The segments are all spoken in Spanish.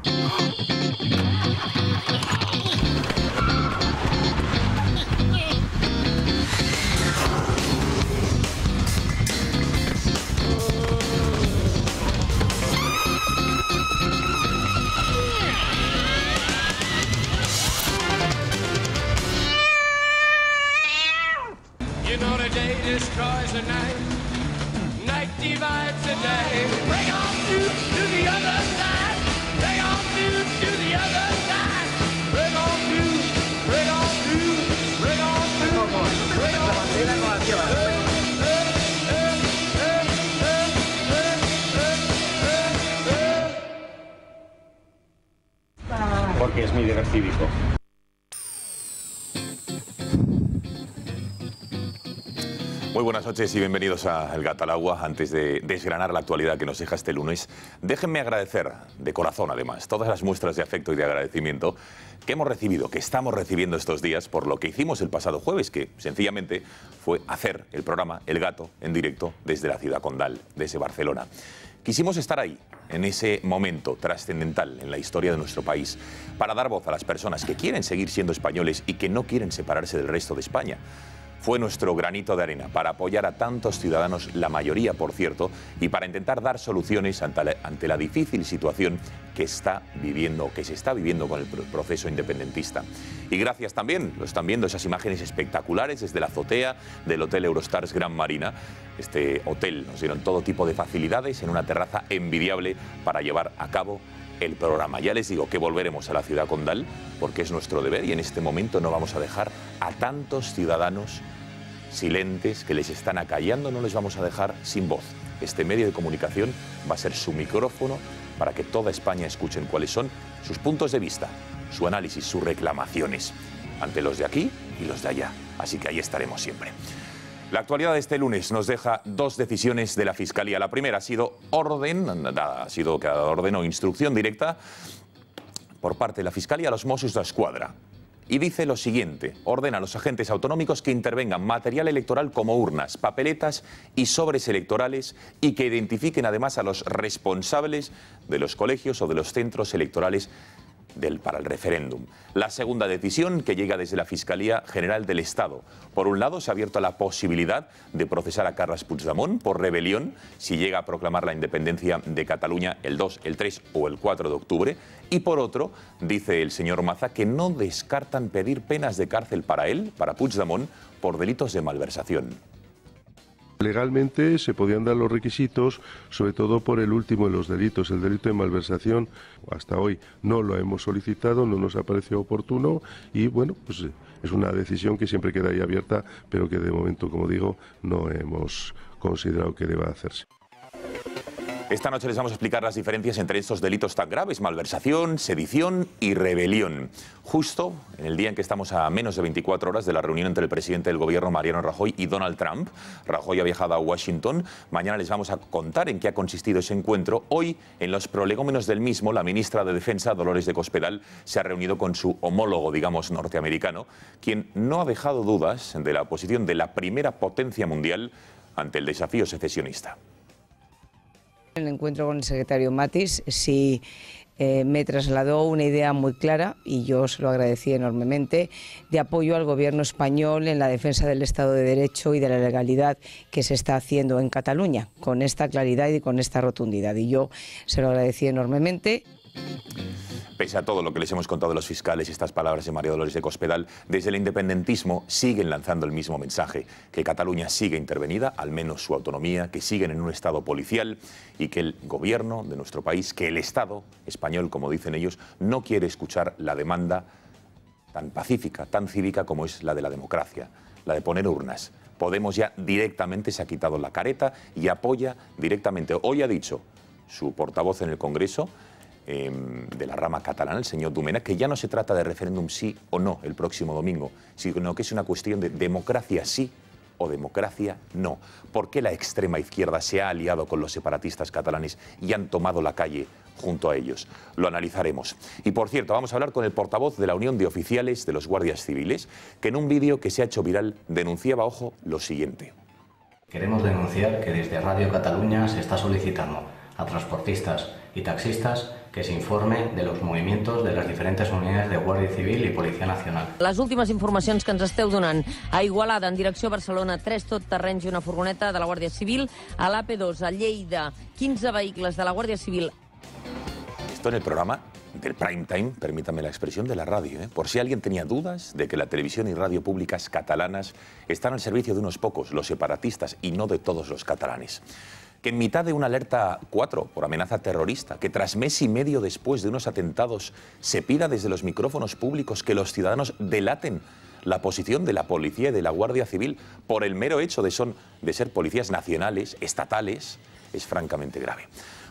You know the day destroys the night, night divides the day. Bring on to the other side, bring on to the other side. Bring on to, bring on to, bring on to, bring on to. Porque es muy divertido. Muy buenas noches y bienvenidos a El Gato al Agua. Antes de desgranar la actualidad que nos deja este lunes, déjenme agradecer, de corazón además, todas las muestras de afecto y de agradecimiento que hemos recibido, que estamos recibiendo estos días por lo que hicimos el pasado jueves, que sencillamente fue hacer el programa El Gato en directo desde la ciudad condal, desde Barcelona. Quisimos estar ahí, en ese momento trascendental en la historia de nuestro país, para dar voz a las personas que quieren seguir siendo españoles y que no quieren separarse del resto de España. Fue nuestro granito de arena para apoyar a tantos ciudadanos, la mayoría por cierto, y para intentar dar soluciones ante la difícil situación que se está viviendo con el proceso independentista. Y gracias también, lo están viendo esas imágenes espectaculares desde la azotea del Hotel Eurostars Gran Marina. Este hotel nos dieron todo tipo de facilidades en una terraza envidiable para llevar a cabo el programa. Ya les digo que volveremos a la ciudad condal porque es nuestro deber y en este momento no vamos a dejar a tantos ciudadanos silentes que les están acallando, no les vamos a dejar sin voz. Este medio de comunicación va a ser su micrófono para que toda España escuchen cuáles son sus puntos de vista, su análisis, sus reclamaciones ante los de aquí y los de allá. Así que ahí estaremos siempre. La actualidad de este lunes nos deja dos decisiones de la Fiscalía. La primera ha sido orden o instrucción directa por parte de la Fiscalía a los Mossos d'Esquadra. Y dice lo siguiente: ordena a los agentes autonómicos que intervengan material electoral como urnas, papeletas y sobres electorales y que identifiquen además a los responsables de los colegios o de los centros electorales para el referéndum. La segunda decisión que llega desde la Fiscalía General del Estado. Por un lado, se ha abierto la posibilidad de procesar a Carles Puigdemont por rebelión si llega a proclamar la independencia de Cataluña el 2, el 3 o el 4 de octubre. Y por otro, dice el señor Maza que no descartan pedir penas de cárcel para él, para Puigdemont, por delitos de malversación. Legalmente se podían dar los requisitos, sobre todo por el último de los delitos, el delito de malversación. Hasta hoy no lo hemos solicitado, no nos ha parecido oportuno y bueno, pues es una decisión que siempre queda ahí abierta, pero que de momento, como digo, no hemos considerado que deba hacerse. Esta noche les vamos a explicar las diferencias entre estos delitos tan graves: malversación, sedición y rebelión. Justo en el día en que estamos a menos de 24 horas de la reunión entre el presidente del gobierno, Mariano Rajoy, y Donald Trump. Rajoy ha viajado a Washington. Mañana les vamos a contar en qué ha consistido ese encuentro. Hoy, en los prolegómenos del mismo, la ministra de Defensa, Dolores de Cospedal, se ha reunido con su homólogo, digamos, norteamericano, quien no ha dejado dudas de la posición de la primera potencia mundial ante el desafío secesionista. En el encuentro con el secretario Mattis sí me trasladó una idea muy clara, y yo se lo agradecí enormemente, de apoyo al gobierno español en la defensa del Estado de Derecho y de la legalidad que se está haciendo en Cataluña, con esta claridad y con esta rotundidad. Y yo se lo agradecí enormemente. Pese a todo lo que les hemos contado de los fiscales, estas palabras de María Dolores de Cospedal, desde el independentismo siguen lanzando el mismo mensaje: que Cataluña sigue intervenida, al menos su autonomía, que siguen en un estado policial y que el gobierno de nuestro país, que el Estado español, como dicen ellos, no quiere escuchar la demanda tan pacífica, tan cívica como es la de la democracia, la de poner urnas. Podemos ya directamente se ha quitado la careta y apoya directamente. Hoy ha dicho su portavoz en el Congreso, de la rama catalana, el señor Domènech, que ya no se trata de referéndum sí o no el próximo domingo, sino que es una cuestión de democracia sí o democracia no. ¿Por qué la extrema izquierda se ha aliado con los separatistas catalanes y han tomado la calle junto a ellos? Lo analizaremos. Y por cierto, vamos a hablar con el portavoz de la Unión de Oficiales de los Guardias Civiles, que en un vídeo que se ha hecho viral denunciaba, ojo, lo siguiente. Queremos denunciar que desde Radio Cataluña se está solicitando a transportistas y taxistas que se informe de los movimientos de las diferentes unidades de Guàrdia Civil y Policía Nacional. Les últimes informacions que ens esteu donant a Igualada, en direcció a Barcelona, 3 totterrenys i una furgoneta de la Guàrdia Civil. A l'AP2, a Lleida, 15 vehicles de la Guàrdia Civil. Esto en el programa del prime time, permítame la expresión, de la radio, ¿eh? Por si alguien tenía dudas de que la televisión y radio públicas catalanas están al servicio de unos pocos, los separatistas, y no de todos los catalanes. Que en mitad de una alerta 4 por amenaza terrorista, que tras mes y medio después de unos atentados se pida desde los micrófonos públicos que los ciudadanos delaten la posición de la policía y de la Guardia Civil por el mero hecho de ser policías nacionales, estatales, es francamente grave.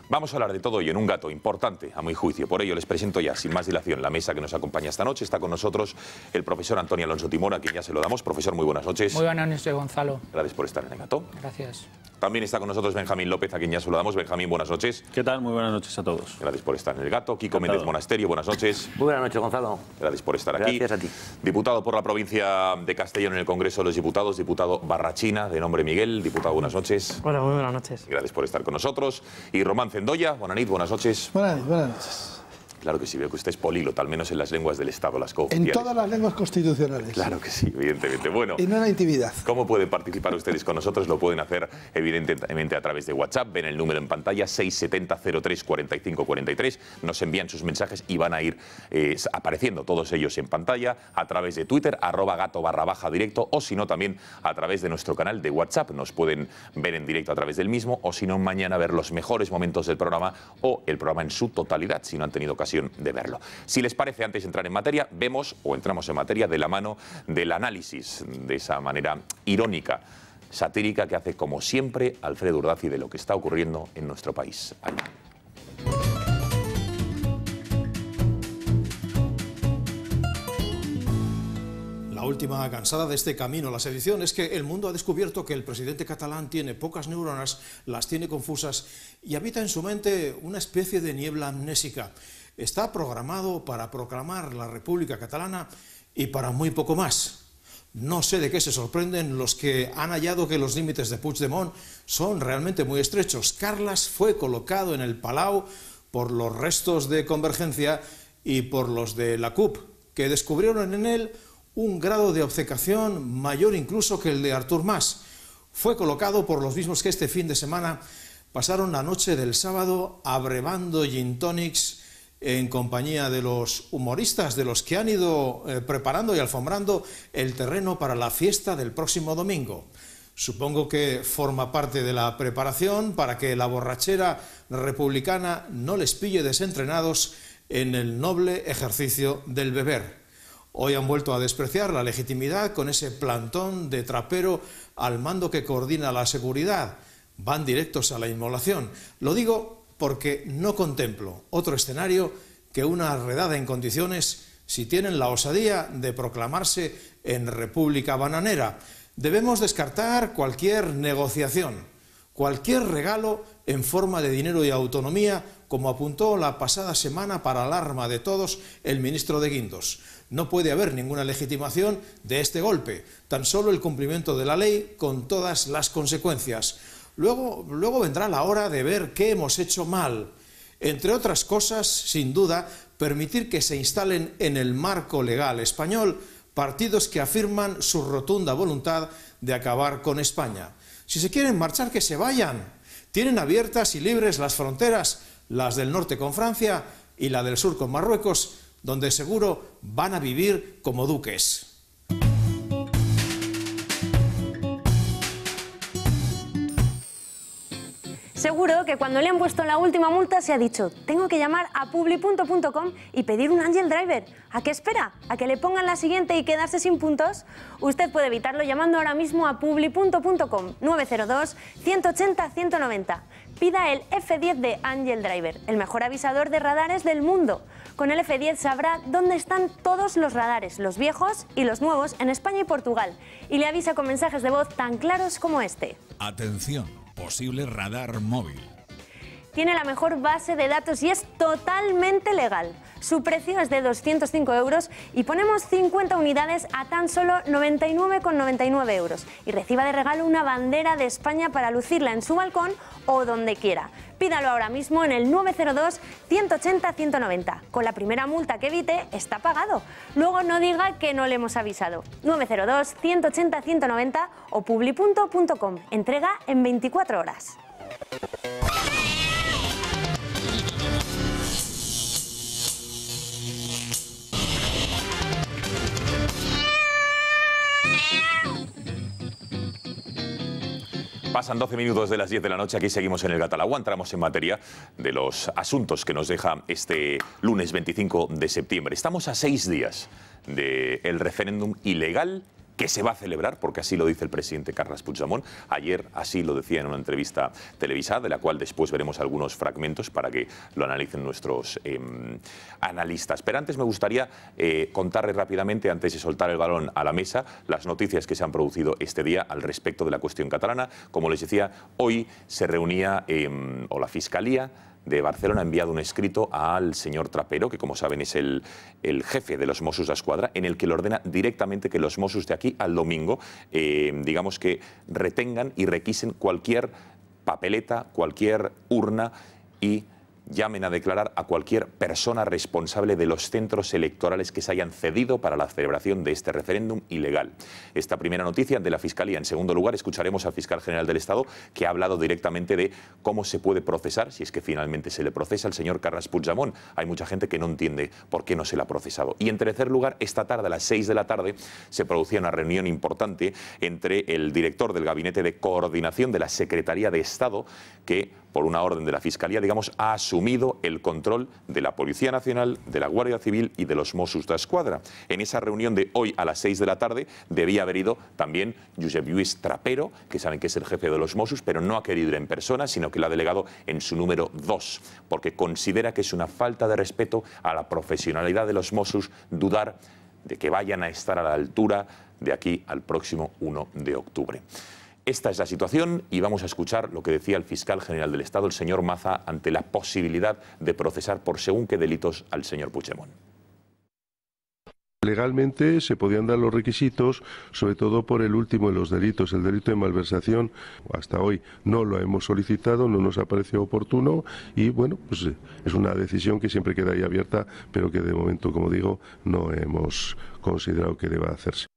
Vamos a hablar de todo ello en un gato importante, a mi juicio. Por ello les presento ya, sin más dilación, la mesa que nos acompaña esta noche. Está con nosotros el profesor Antonio Alonso Timón, a quien ya se lo damos. Profesor, muy buenas noches. Muy buenas noches, Gonzalo. Gracias por estar en el gato. Gracias. También está con nosotros Benjamín López, a quien ya saludamos. Benjamín, buenas noches. ¿Qué tal? Muy buenas noches a todos. Gracias por estar en el gato. Kiko Méndez Monasterio, buenas noches. Muy buenas noches, Gonzalo. Gracias por estar aquí. Gracias a ti. Diputado por la provincia de Castellón en el Congreso de los Diputados, diputado Barrachina, de nombre Miguel. Diputado, buenas noches. Hola, muy buenas noches. Gracias por estar con nosotros. Y Román Cendoya, buenas noches. Buenas noches. Claro que sí, veo que usted es políglota, al menos en las lenguas del Estado, las En cooficiales. todas las lenguas constitucionales. Claro que sí, evidentemente. Bueno, Y no en la intimidad. ¿cómo pueden participar ustedes con nosotros? Lo pueden hacer evidentemente a través de WhatsApp. Ven el número en pantalla, 670-03-4543. Nos envían sus mensajes y van a ir apareciendo todos ellos en pantalla. A través de Twitter, @gato_directo, o si no, también a través de nuestro canal de WhatsApp. Nos pueden ver en directo a través del mismo, o si no, mañana ver los mejores momentos del programa o el programa en su totalidad, si no han tenido ocasión de verlo. Si les parece, antes de entrar en materia, entramos en materia de la mano del análisis, de esa manera irónica, satírica, que hace, como siempre, Alfredo Urdaci de lo que está ocurriendo en nuestro país. Allá. La última cansada de este camino a la sedición es que el mundo ha descubierto que el presidente catalán tiene pocas neuronas, las tiene confusas y habita en su mente una especie de niebla amnésica. Está programado para proclamar la República Catalana y para muy poco más. No sé de qué se sorprenden los que han hallado que los límites de Puigdemont son realmente muy estrechos. Carles fue colocado en el Palau por los restos de Convergencia y por los de la CUP, que descubrieron en él un grado de obcecación mayor incluso que el de Artur Mas. Fue colocado por los mismos que este fin de semana pasaron la noche del sábado abrevando gin tonics en compañía de los humoristas, de los que han ido preparando y alfombrando el terreno para la fiesta del próximo domingo. Supongo que forma parte de la preparación para que la borrachera republicana no les pille desentrenados en el noble ejercicio del beber. Hoy han vuelto a despreciar la legitimidad con ese plantón de trapero al mando que coordina la seguridad. Van directos a la inmolación. Lo digo porque no contemplo otro escenario que una redada en condiciones si tienen la osadía de proclamarse en República Bananera. Debemos descartar cualquier negociación, cualquier regalo en forma de dinero y autonomía, como apuntó la pasada semana para alarma de todos el ministro de Guindos. No puede haber ninguna legitimación de este golpe, tan solo el cumplimiento de la ley con todas las consecuencias. Luego vendrá la hora de ver qué hemos hecho mal. Entre otras cosas, sin duda, permitir que se instalen en el marco legal español partidos que afirman su rotunda voluntad de acabar con España. Si se quieren marchar, que se vayan. Tienen abiertas y libres las fronteras, las del norte con Francia y la del sur con Marruecos, donde seguro van a vivir como duques. Seguro que cuando le han puesto la última multa se ha dicho: tengo que llamar a publi.com y pedir un Angel Driver. ¿A qué espera? ¿A que le pongan la siguiente y quedarse sin puntos? Usted puede evitarlo llamando ahora mismo a publi.com 902-180-190. Pida el F10 de Angel Driver, el mejor avisador de radares del mundo. Con el F10 sabrá dónde están todos los radares, los viejos y los nuevos, en España y Portugal. Y le avisa con mensajes de voz tan claros como este. Atención, posible radar móvil. tiene la mejor base de datos y es totalmente legal. Su precio es de 205 euros y ponemos 50 unidades a tan solo 99,99 euros. Y reciba de regalo una bandera de España para lucirla en su balcón o donde quiera. Pídalo ahora mismo en el 902 180 190. Con la primera multa que evite, está pagado. Luego no diga que no le hemos avisado. 902 180 190 o publi.com. Entrega en 24 horas. Pasan 12 minutos de las 10 de la noche, aquí seguimos en el Gatalagua, entramos en materia de los asuntos que nos deja este lunes 25 de septiembre. Estamos a 6 días del referéndum ilegal que se va a celebrar, porque así lo dice el presidente Carles Puigdemont. Ayer así lo decía en una entrevista televisada, de la cual después veremos algunos fragmentos para que lo analicen nuestros analistas. Pero antes me gustaría contarles rápidamente, antes de soltar el balón a la mesa, las noticias que se han producido este día al respecto de la cuestión catalana. Como les decía, hoy se reunía, o la Fiscalía de Barcelona ha enviado un escrito al señor Trapero, que como saben es el jefe de los Mossos d'Esquadra, en el que le ordena directamente que los Mossos de aquí al domingo, digamos que retengan y requisen cualquier papeleta, cualquier urna y llamen a declarar a cualquier persona responsable de los centros electorales que se hayan cedido para la celebración de este referéndum ilegal. Esta primera noticia de la Fiscalía. En segundo lugar, escucharemos al fiscal general del Estado, que ha hablado directamente de cómo se puede procesar, si es que finalmente se le procesa al señor Carles Puigdemont. Hay mucha gente que no entiende por qué no se le ha procesado. Y en tercer lugar, esta tarde, a las 6 de la tarde, se producía una reunión importante entre el director del Gabinete de Coordinación de la Secretaría de Estado, que por una orden de la Fiscalía, digamos, ha asumido el control de la Policía Nacional, de la Guardia Civil y de los Mossos d'Esquadra. En esa reunión de hoy a las 6 de la tarde debía haber ido también Josep Lluís Trapero, que saben que es el jefe de los Mossos, pero no ha querido ir en persona, sino que lo ha delegado en su número 2, porque considera que es una falta de respeto a la profesionalidad de los Mossos dudar de que vayan a estar a la altura de aquí al próximo 1 de octubre. Esta es la situación y vamos a escuchar lo que decía el fiscal general del Estado, el señor Maza, ante la posibilidad de procesar por según qué delitos al señor Puigdemont. Legalmente se podían dar los requisitos, sobre todo por el último de los delitos, el delito de malversación. Hasta hoy no lo hemos solicitado, no nos ha parecido oportuno y bueno, pues es una decisión que siempre queda ahí abierta, pero que de momento, como digo, no hemos considerado que deba hacerse.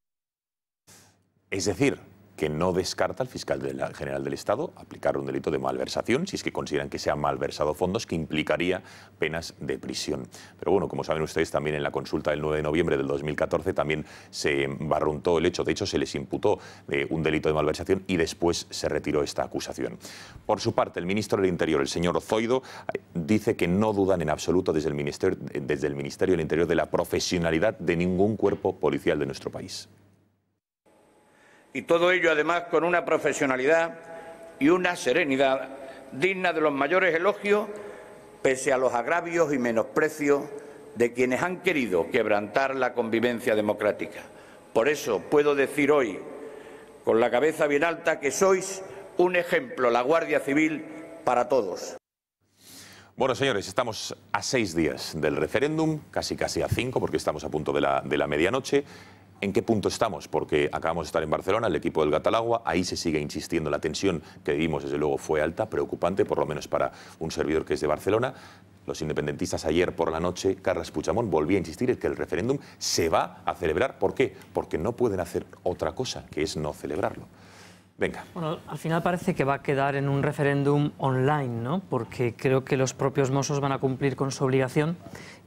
Es decir, que no descarta el fiscal general del Estado aplicar un delito de malversación, si es que consideran que se han malversado fondos, que implicaría penas de prisión. Pero bueno, como saben ustedes, también en la consulta del 9 de noviembre del 2014 también se barruntó el hecho, de hecho se les imputó un delito de malversación y después se retiró esta acusación. Por su parte, el ministro del Interior, el señor Zoido, dice que no dudan en absoluto desde el Ministerio del Interior de la profesionalidad de ningún cuerpo policial de nuestro país. Y todo ello, además, con una profesionalidad y una serenidad digna de los mayores elogios, pese a los agravios y menosprecios de quienes han querido quebrantar la convivencia democrática. Por eso puedo decir hoy, con la cabeza bien alta, que sois un ejemplo, la Guardia Civil, para todos. Bueno, señores, estamos a 6 días del referéndum, casi a 5, porque estamos a punto de la medianoche. ¿En qué punto estamos? Porque acabamos de estar en Barcelona, el equipo del Gatalagua, ahí se sigue insistiendo, la tensión que vivimos desde luego fue alta, preocupante, por lo menos para un servidor que es de Barcelona. Los independentistas ayer por la noche, Carles Puigdemont volvía a insistir en que el referéndum se va a celebrar. ¿Por qué? Porque no pueden hacer otra cosa, que es no celebrarlo. Venga. Bueno, al final parece que va a quedar en un referéndum online, ¿no? Porque creo que los propios Mossos van a cumplir con su obligación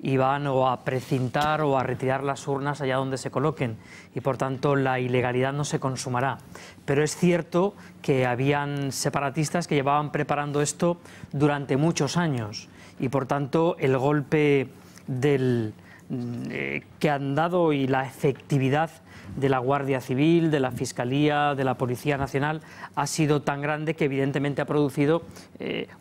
y van o a precintar o a retirar las urnas allá donde se coloquen y por tanto la ilegalidad no se consumará. Pero es cierto que habían separatistas que llevaban preparando esto durante muchos años y por tanto el golpe del que han dado y la efectividad de la Guardia Civil, de la Fiscalía, de la Policía Nacional ha sido tan grande que evidentemente ha producido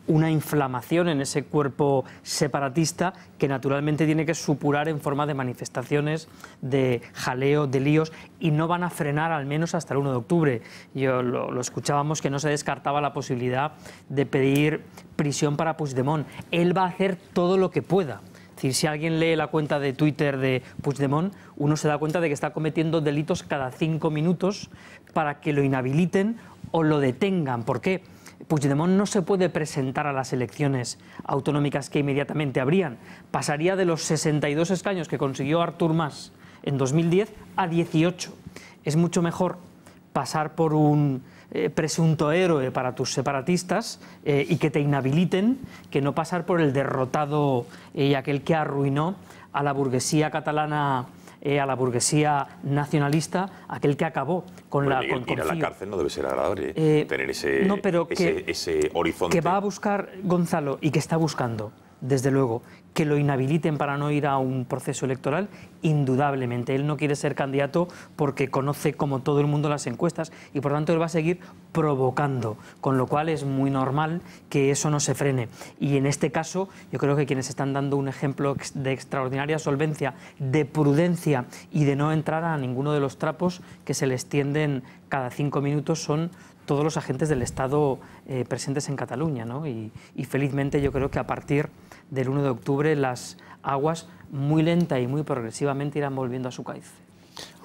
una inflamación en ese cuerpo separatista que naturalmente tiene que supurar en forma de manifestaciones, de jaleo, de líos, y no van a frenar al menos hasta el 1 de octubre. Yo lo escuchábamos que no se descartaba la posibilidad de pedir prisión para Puigdemont. Él va a hacer todo lo que pueda. Es decir, si alguien lee la cuenta de Twitter de Puigdemont, uno se da cuenta de que está cometiendo delitos cada 5 minutos para que lo inhabiliten o lo detengan. ¿Por qué? Puigdemont no se puede presentar a las elecciones autonómicas que inmediatamente habrían. Pasaría de los 62 escaños que consiguió Artur Mas en 2010 a 18. Es mucho mejor pasar por un presunto héroe para tus separatistas y que te inhabiliten, que no pasar por el derrotado y aquel que arruinó a la burguesía catalana, a la burguesía nacionalista, aquel que acabó con la... Ir a la cárcel no debe ser agradable, tener ese horizonte. Que va a buscar Gonzalo y que está buscando, desde luego, que lo inhabiliten para no ir a un proceso electoral, indudablemente. Él no quiere ser candidato porque conoce como todo el mundo las encuestas y por tanto él va a seguir provocando, con lo cual es muy normal que eso no se frene. Y en este caso yo creo que quienes están dando un ejemplo de extraordinaria solvencia, de prudencia y de no entrar a ninguno de los trapos que se les tienden cada 5 minutos son todos los agentes del Estado presentes en Cataluña, ¿no? Y felizmente yo creo que a partir del 1 de octubre las aguas muy lenta y muy progresivamente irán volviendo a su cauce.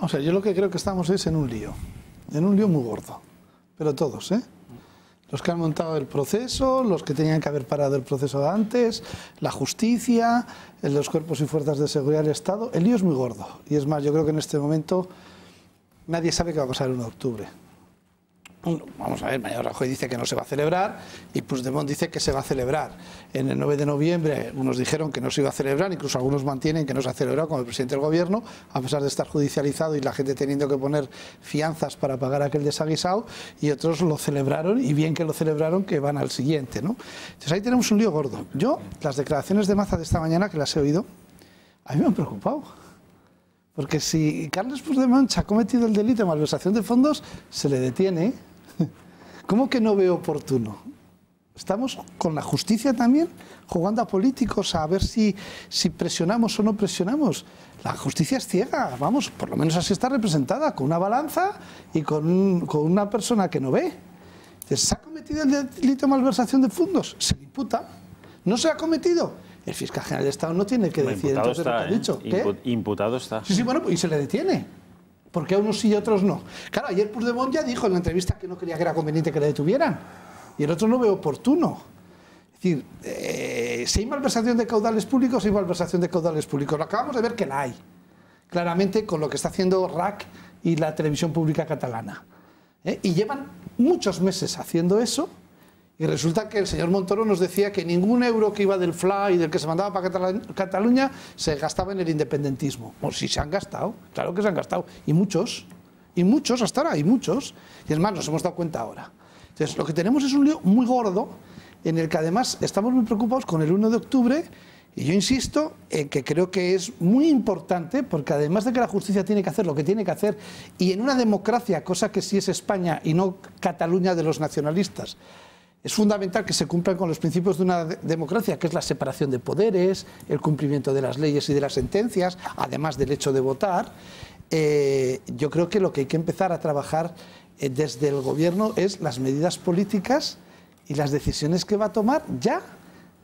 O sea, yo lo que creo que estamos es en un lío muy gordo, pero todos, ¿eh? Los que han montado el proceso, los que tenían que haber parado el proceso de antes, la justicia, los cuerpos y fuerzas de seguridad del Estado, el lío es muy gordo. Y es más, yo creo que en este momento nadie sabe qué va a pasar el 1 de octubre. Vamos a ver, Mariano Rajoy dice que no se va a celebrar y Puigdemont dice que se va a celebrar. En el 9 de noviembre unos dijeron que no se iba a celebrar, incluso algunos mantienen que no se ha celebrado como el presidente del gobierno, a pesar de estar judicializado y la gente teniendo que poner fianzas para pagar aquel desaguisado, y otros lo celebraron, y bien que lo celebraron, que van al siguiente, ¿no? Entonces ahí tenemos un lío gordo. Yo, las declaraciones de Maza de esta mañana, que las he oído, a mí me han preocupado. Porque si Carles Puigdemont ha cometido el delito de malversación de fondos, se le detiene. ¿Cómo que no veo oportuno? Estamos con la justicia también jugando a políticos a ver si presionamos o no presionamos. La justicia es ciega, vamos, por lo menos así está representada, con una balanza y con una persona que no ve. Entonces, ¿se ha cometido el delito de malversación de fondos? Se le imputa. ¿No se ha cometido? El fiscal general de Estado no tiene que decir entonces lo que ha dicho. ¿Qué? Imputado está. Sí, bueno, y se le detiene. ¿Por qué a unos sí y a otros no? Claro, ayer Puigdemont ya dijo en la entrevista que no creía que era conveniente que le detuvieran. Y el otro no veo oportuno. Es decir, si hay malversación de caudales públicos, hay malversación de caudales públicos. Lo acabamos de ver que la hay. Claramente con lo que está haciendo RAC y la televisión pública catalana. Y llevan muchos meses haciendo eso. Y resulta que el señor Montoro nos decía que ningún euro que iba del FLA y del que se mandaba para Cataluña se gastaba en el independentismo. Pues sí se han gastado, claro que se han gastado. Y muchos hasta ahora, y muchos. Y es más, nos hemos dado cuenta ahora. Entonces, lo que tenemos es un lío muy gordo, en el que además estamos muy preocupados con el 1 de octubre, y yo insisto en que creo que es muy importante, porque además de que la justicia tiene que hacer lo que tiene que hacer, y en una democracia, cosa que sí es España y no Cataluña de los nacionalistas, es fundamental que se cumplan con los principios de una democracia, que es la separación de poderes, el cumplimiento de las leyes y de las sentencias, además del hecho de votar. Yo creo que lo que hay que empezar a trabajar desde el gobierno es las medidas políticas y las decisiones que va a tomar ya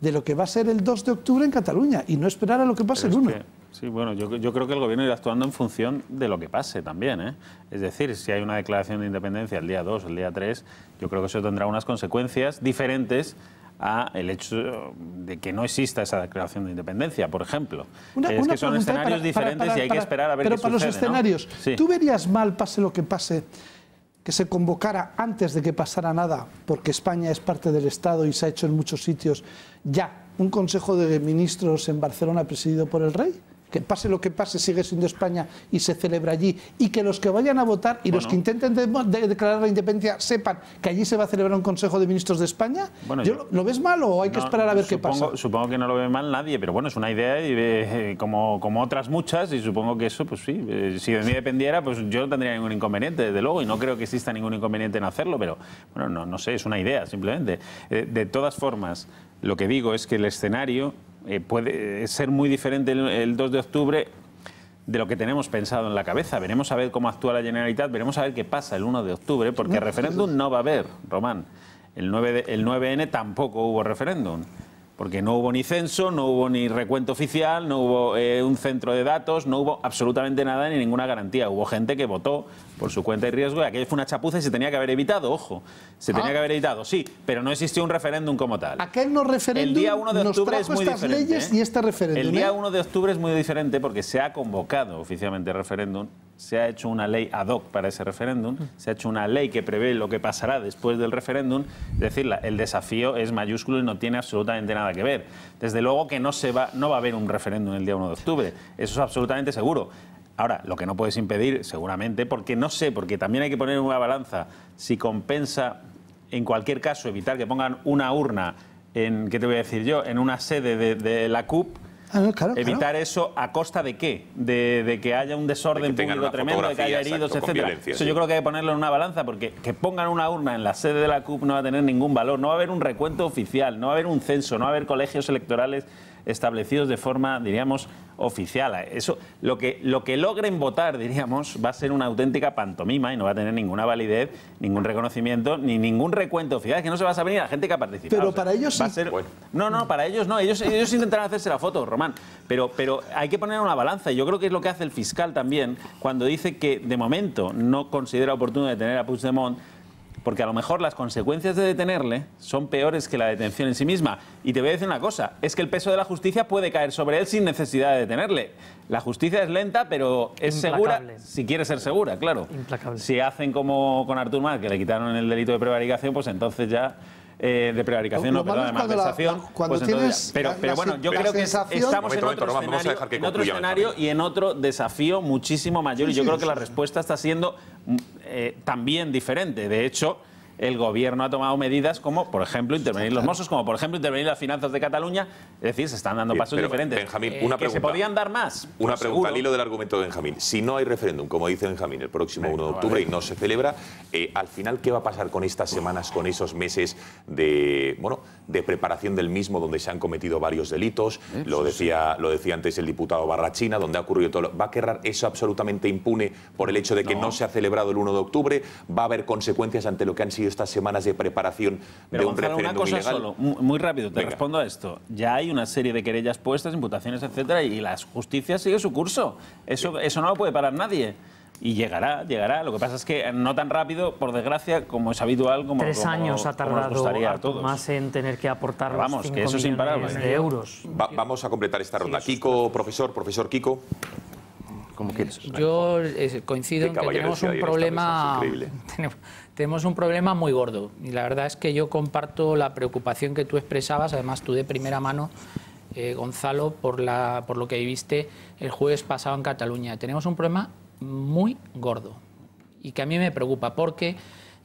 de lo que va a ser el 2 de octubre en Cataluña, y no esperar a lo que pase el 1. Sí, bueno, yo creo que el gobierno irá actuando en función de lo que pase también, ¿eh? Es decir, si hay una declaración de independencia el día 2 o el día 3, yo creo que eso tendrá unas consecuencias diferentes a el hecho de que no exista esa declaración de independencia, por ejemplo. Es que son escenarios diferentes y hay que esperar a ver qué sucede. Pero para los escenarios, ¿no? ¿Tú verías mal, pase lo que pase, que se convocara antes de que pasara nada, porque España es parte del Estado y se ha hecho en muchos sitios ya un Consejo de Ministros en Barcelona presidido por el Rey? que pase lo que pase sigue siendo España y se celebra allí, y que los que vayan a votar y los que intenten declarar la independencia sepan que allí se va a celebrar un Consejo de Ministros de España? ¿Lo ves mal o hay que esperar a ver qué pasa? Supongo que no lo ve mal nadie, pero bueno, es una idea y, como otras muchas, y supongo que eso, pues sí, si de mí dependiera, pues yo no tendría ningún inconveniente, desde luego, y no creo que exista ningún inconveniente en hacerlo, pero bueno, no sé, es una idea simplemente. De todas formas, lo que digo es que el escenario puede ser muy diferente el 2 de octubre de lo que tenemos pensado en la cabeza. Veremos a ver cómo actúa la Generalitat, veremos a ver qué pasa el 1 de octubre, porque referéndum no va a haber, Román. El 9N tampoco hubo referéndum, porque no hubo ni censo, no hubo ni recuento oficial, no hubo un centro de datos, no hubo absolutamente nada ni ninguna garantía. Hubo gente que votó por su cuenta y riesgo, y aquello fue una chapuza y se tenía que haber evitado, ojo. Se tenía que haber evitado, sí, pero no existió un referéndum como tal. Aquel no referéndum el día 1 de octubre es muy diferente. Leyes y este referéndum. El día 1 de octubre es muy diferente porque se ha convocado oficialmente el referéndum, se ha hecho una ley ad hoc para ese referéndum, se ha hecho una ley que prevé lo que pasará después del referéndum. Es decir, el desafío es mayúsculo y no tiene absolutamente nada que ver. Desde luego que no va a haber un referéndum el día 1 de octubre, eso es absolutamente seguro. Ahora, lo que no puedes impedir, seguramente, porque no sé, porque también hay que poner en una balanza si compensa, en cualquier caso, evitar que pongan una urna en, ¿qué te voy a decir yo?, en una sede de la CUP. Evitar eso a costa de qué, de que haya un desorden público tremendo, de que haya heridos, etcétera. Eso yo creo que hay que ponerlo en una balanza, porque que pongan una urna en la sede de la CUP no va a tener ningún valor, no va a haber un recuento oficial, no va a haber un censo, no va a haber colegios electorales establecidos de forma, diríamos, oficial. Eso, lo que logren votar, diríamos, va a ser una auténtica pantomima y no va a tener ninguna validez, ningún reconocimiento, ni ningún recuento oficial. Es que no se va a saber ni a la gente que ha participado. Pero para ellos sí. No, para ellos no. Ellos intentarán hacerse la foto, Román. Pero hay que poner una balanza. Y yo creo que es lo que hace el fiscal también cuando dice que, de momento, no considera oportuno detener a Puigdemont, porque a lo mejor las consecuencias de detenerle son peores que la detención en sí misma. Y te voy a decir una cosa, es que el peso de la justicia puede caer sobre él sin necesidad de detenerle. La justicia es lenta, pero es segura, si quiere ser segura, claro. Implacable. Si hacen como con Artur Mas, que le quitaron el delito de prevaricación, pues entonces ya... de prevaricación, no, perdón, de malversación. Pero bueno, yo creo que estamos en otro escenario y en otro desafío muchísimo mayor, y yo creo que la respuesta está siendo también diferente. De hecho, el gobierno ha tomado medidas como, por ejemplo, intervenir los Mossos, como por ejemplo intervenir las finanzas de Cataluña. Es decir, se están dando pasos diferentes. Benjamín, una pregunta. ¿Que se podían dar más? Una pregunta al hilo del argumento de Benjamín. Si no hay referéndum, como dice Benjamín, el próximo 1 de octubre y no se celebra, al final, ¿qué va a pasar con estas semanas, con esos meses de preparación del mismo, donde se han cometido varios delitos? Lo decía antes el diputado Barrachina, donde ha ocurrido todo. ¿Va a quedar eso absolutamente impune por el hecho de que no se ha celebrado el 1 de octubre? ¿Va a haber consecuencias ante lo que han sido estas semanas de preparación de un referéndum ilegal? Solo, muy rápido, te respondo a esto. Ya hay una serie de querellas puestas, imputaciones, etcétera, y la justicia sigue su curso. Eso no lo puede parar nadie. Y llegará. Lo que pasa es que no tan rápido, por desgracia, como es habitual, como 3 años ha tardado a todos. Más en tener que aportar los 5 que eso es imparable de euros. Vamos a completar esta ronda. Kiko, profesor Kiko. Como quieres. Yo coincido en que tenemos un problema... Tenemos un problema muy gordo. Y la verdad es que yo comparto la preocupación que tú expresabas, además tú de primera mano, Gonzalo, por lo que viviste el jueves pasado en Cataluña. Tenemos un problema muy gordo y que a mí me preocupa porque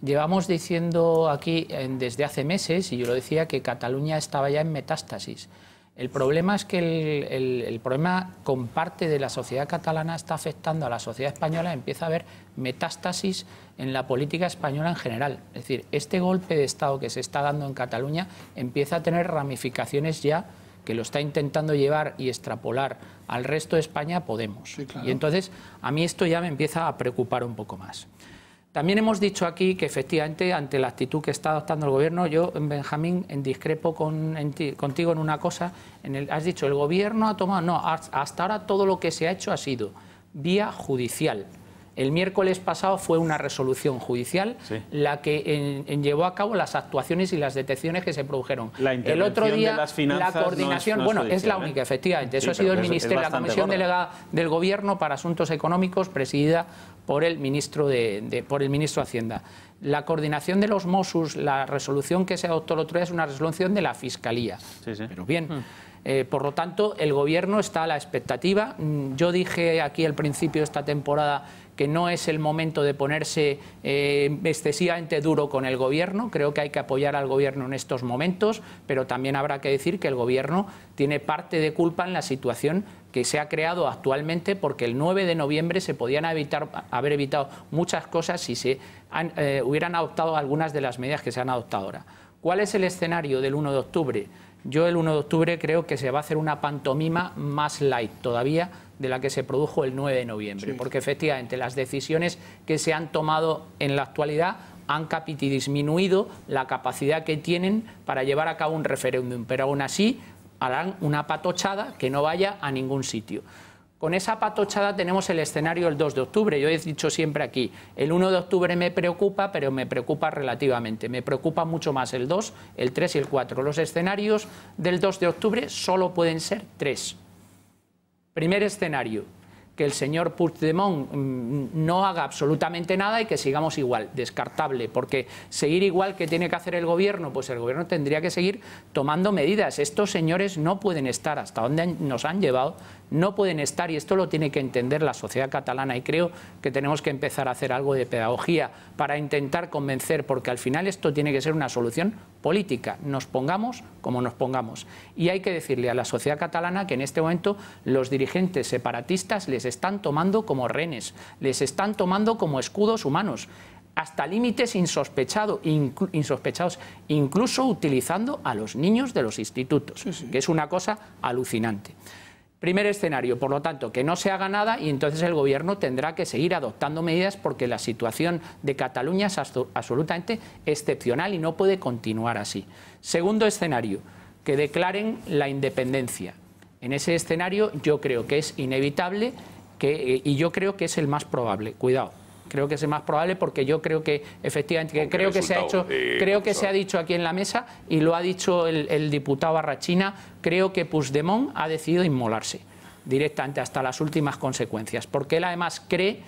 llevamos diciendo aquí desde hace meses, y yo lo decía, que Cataluña estaba ya en metástasis. El problema es que el problema con parte de la sociedad catalana está afectando a la sociedad española, empieza a haber metástasis en la política española en general. Es decir, este golpe de Estado que se está dando en Cataluña empieza a tener ramificaciones ya que lo está intentando llevar y extrapolar al resto de España Podemos. Sí, claro. Y entonces a mí esto ya me empieza a preocupar un poco más. También hemos dicho aquí que efectivamente ante la actitud que está adoptando el gobierno, yo, Benjamín, discrepo contigo en una cosa. Has dicho, el gobierno ha tomado... No, hasta ahora todo lo que se ha hecho ha sido vía judicial. El miércoles pasado fue una resolución judicial la que llevó a cabo las actuaciones y las detenciones que se produjeron. El otro día, de las finanzas, la coordinación, bueno, es la única, efectivamente. Eso ha sido el ministerio, la Comisión Delegada del Gobierno para Asuntos Económicos, presidida por el ministro de Hacienda. La coordinación de los Mossos, la resolución que se adoptó el otro día es una resolución de la Fiscalía. Pero bien, Por lo tanto, el Gobierno está a la expectativa. Yo dije aquí al principio de esta temporada que no es el momento de ponerse excesivamente duro con el Gobierno. Creo que hay que apoyar al Gobierno en estos momentos, pero también habrá que decir que el Gobierno tiene parte de culpa en la situación que se ha creado actualmente, porque el 9 de noviembre se podían haber evitado muchas cosas si se hubieran adoptado algunas de las medidas que se han adoptado ahora. ¿Cuál es el escenario del 1 de octubre? Yo el 1 de octubre creo que se va a hacer una pantomima más light todavía de la que se produjo el 9 de noviembre, porque efectivamente las decisiones que se han tomado en la actualidad han disminuido la capacidad que tienen para llevar a cabo un referéndum, pero aún así harán una patochada que no vaya a ningún sitio. Con esa patochada tenemos el escenario del 2 de octubre. Yo he dicho siempre aquí, el 1 de octubre me preocupa, pero me preocupa relativamente. Me preocupa mucho más el 2, el 3 y el 4. Los escenarios del 2 de octubre solo pueden ser 3. Primer escenario, que el señor Puigdemont no haga absolutamente nada y que sigamos igual, descartable, porque seguir igual que tiene que hacer el Gobierno, pues el Gobierno tendría que seguir tomando medidas. Estos señores no pueden estar hasta donde nos han llevado, no pueden estar, y esto lo tiene que entender la sociedad catalana, y creo que tenemos que empezar a hacer algo de pedagogía para intentar convencer, porque al final esto tiene que ser una solución política, nos pongamos como nos pongamos. Y hay que decirle a la sociedad catalana que en este momento los dirigentes separatistas les están tomando como rehenes, les están tomando como escudos humanos, hasta límites insospechados, incluso utilizando a los niños de los institutos, que es una cosa alucinante. Primer escenario, por lo tanto, que no se haga nada y entonces el Gobierno tendrá que seguir adoptando medidas porque la situación de Cataluña es absolutamente excepcional y no puede continuar así. Segundo escenario, que declaren la independencia. En ese escenario yo creo que es inevitable y yo creo que es el más probable. Cuidado. Creo que es el más probable porque yo creo que efectivamente creo que se ha hecho, creo que se ha dicho aquí en la mesa y lo ha dicho el diputado Barrachina, creo que Puigdemont ha decidido inmolarse directamente hasta las últimas consecuencias, porque él además cree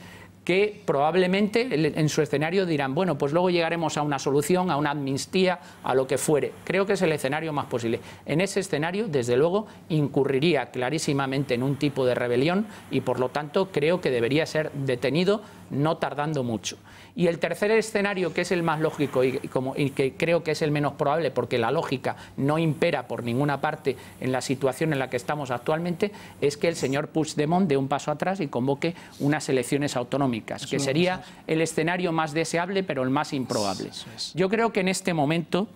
que probablemente en su escenario dirán, bueno, pues luego llegaremos a una solución, a una amnistía, a lo que fuere. Creo que es el escenario más posible. En ese escenario, desde luego, incurriría clarísimamente en un tipo de rebelión y, por lo tanto, creo que debería ser detenido no tardando mucho. Y el tercer escenario, que es el más lógico y que creo que es el menos probable, porque la lógica no impera por ninguna parte en la situación en la que estamos actualmente, es que el señor Puigdemont dé un paso atrás y convoque unas elecciones autonómicas, que sería el escenario más deseable, pero el más improbable. Yo creo que en este momento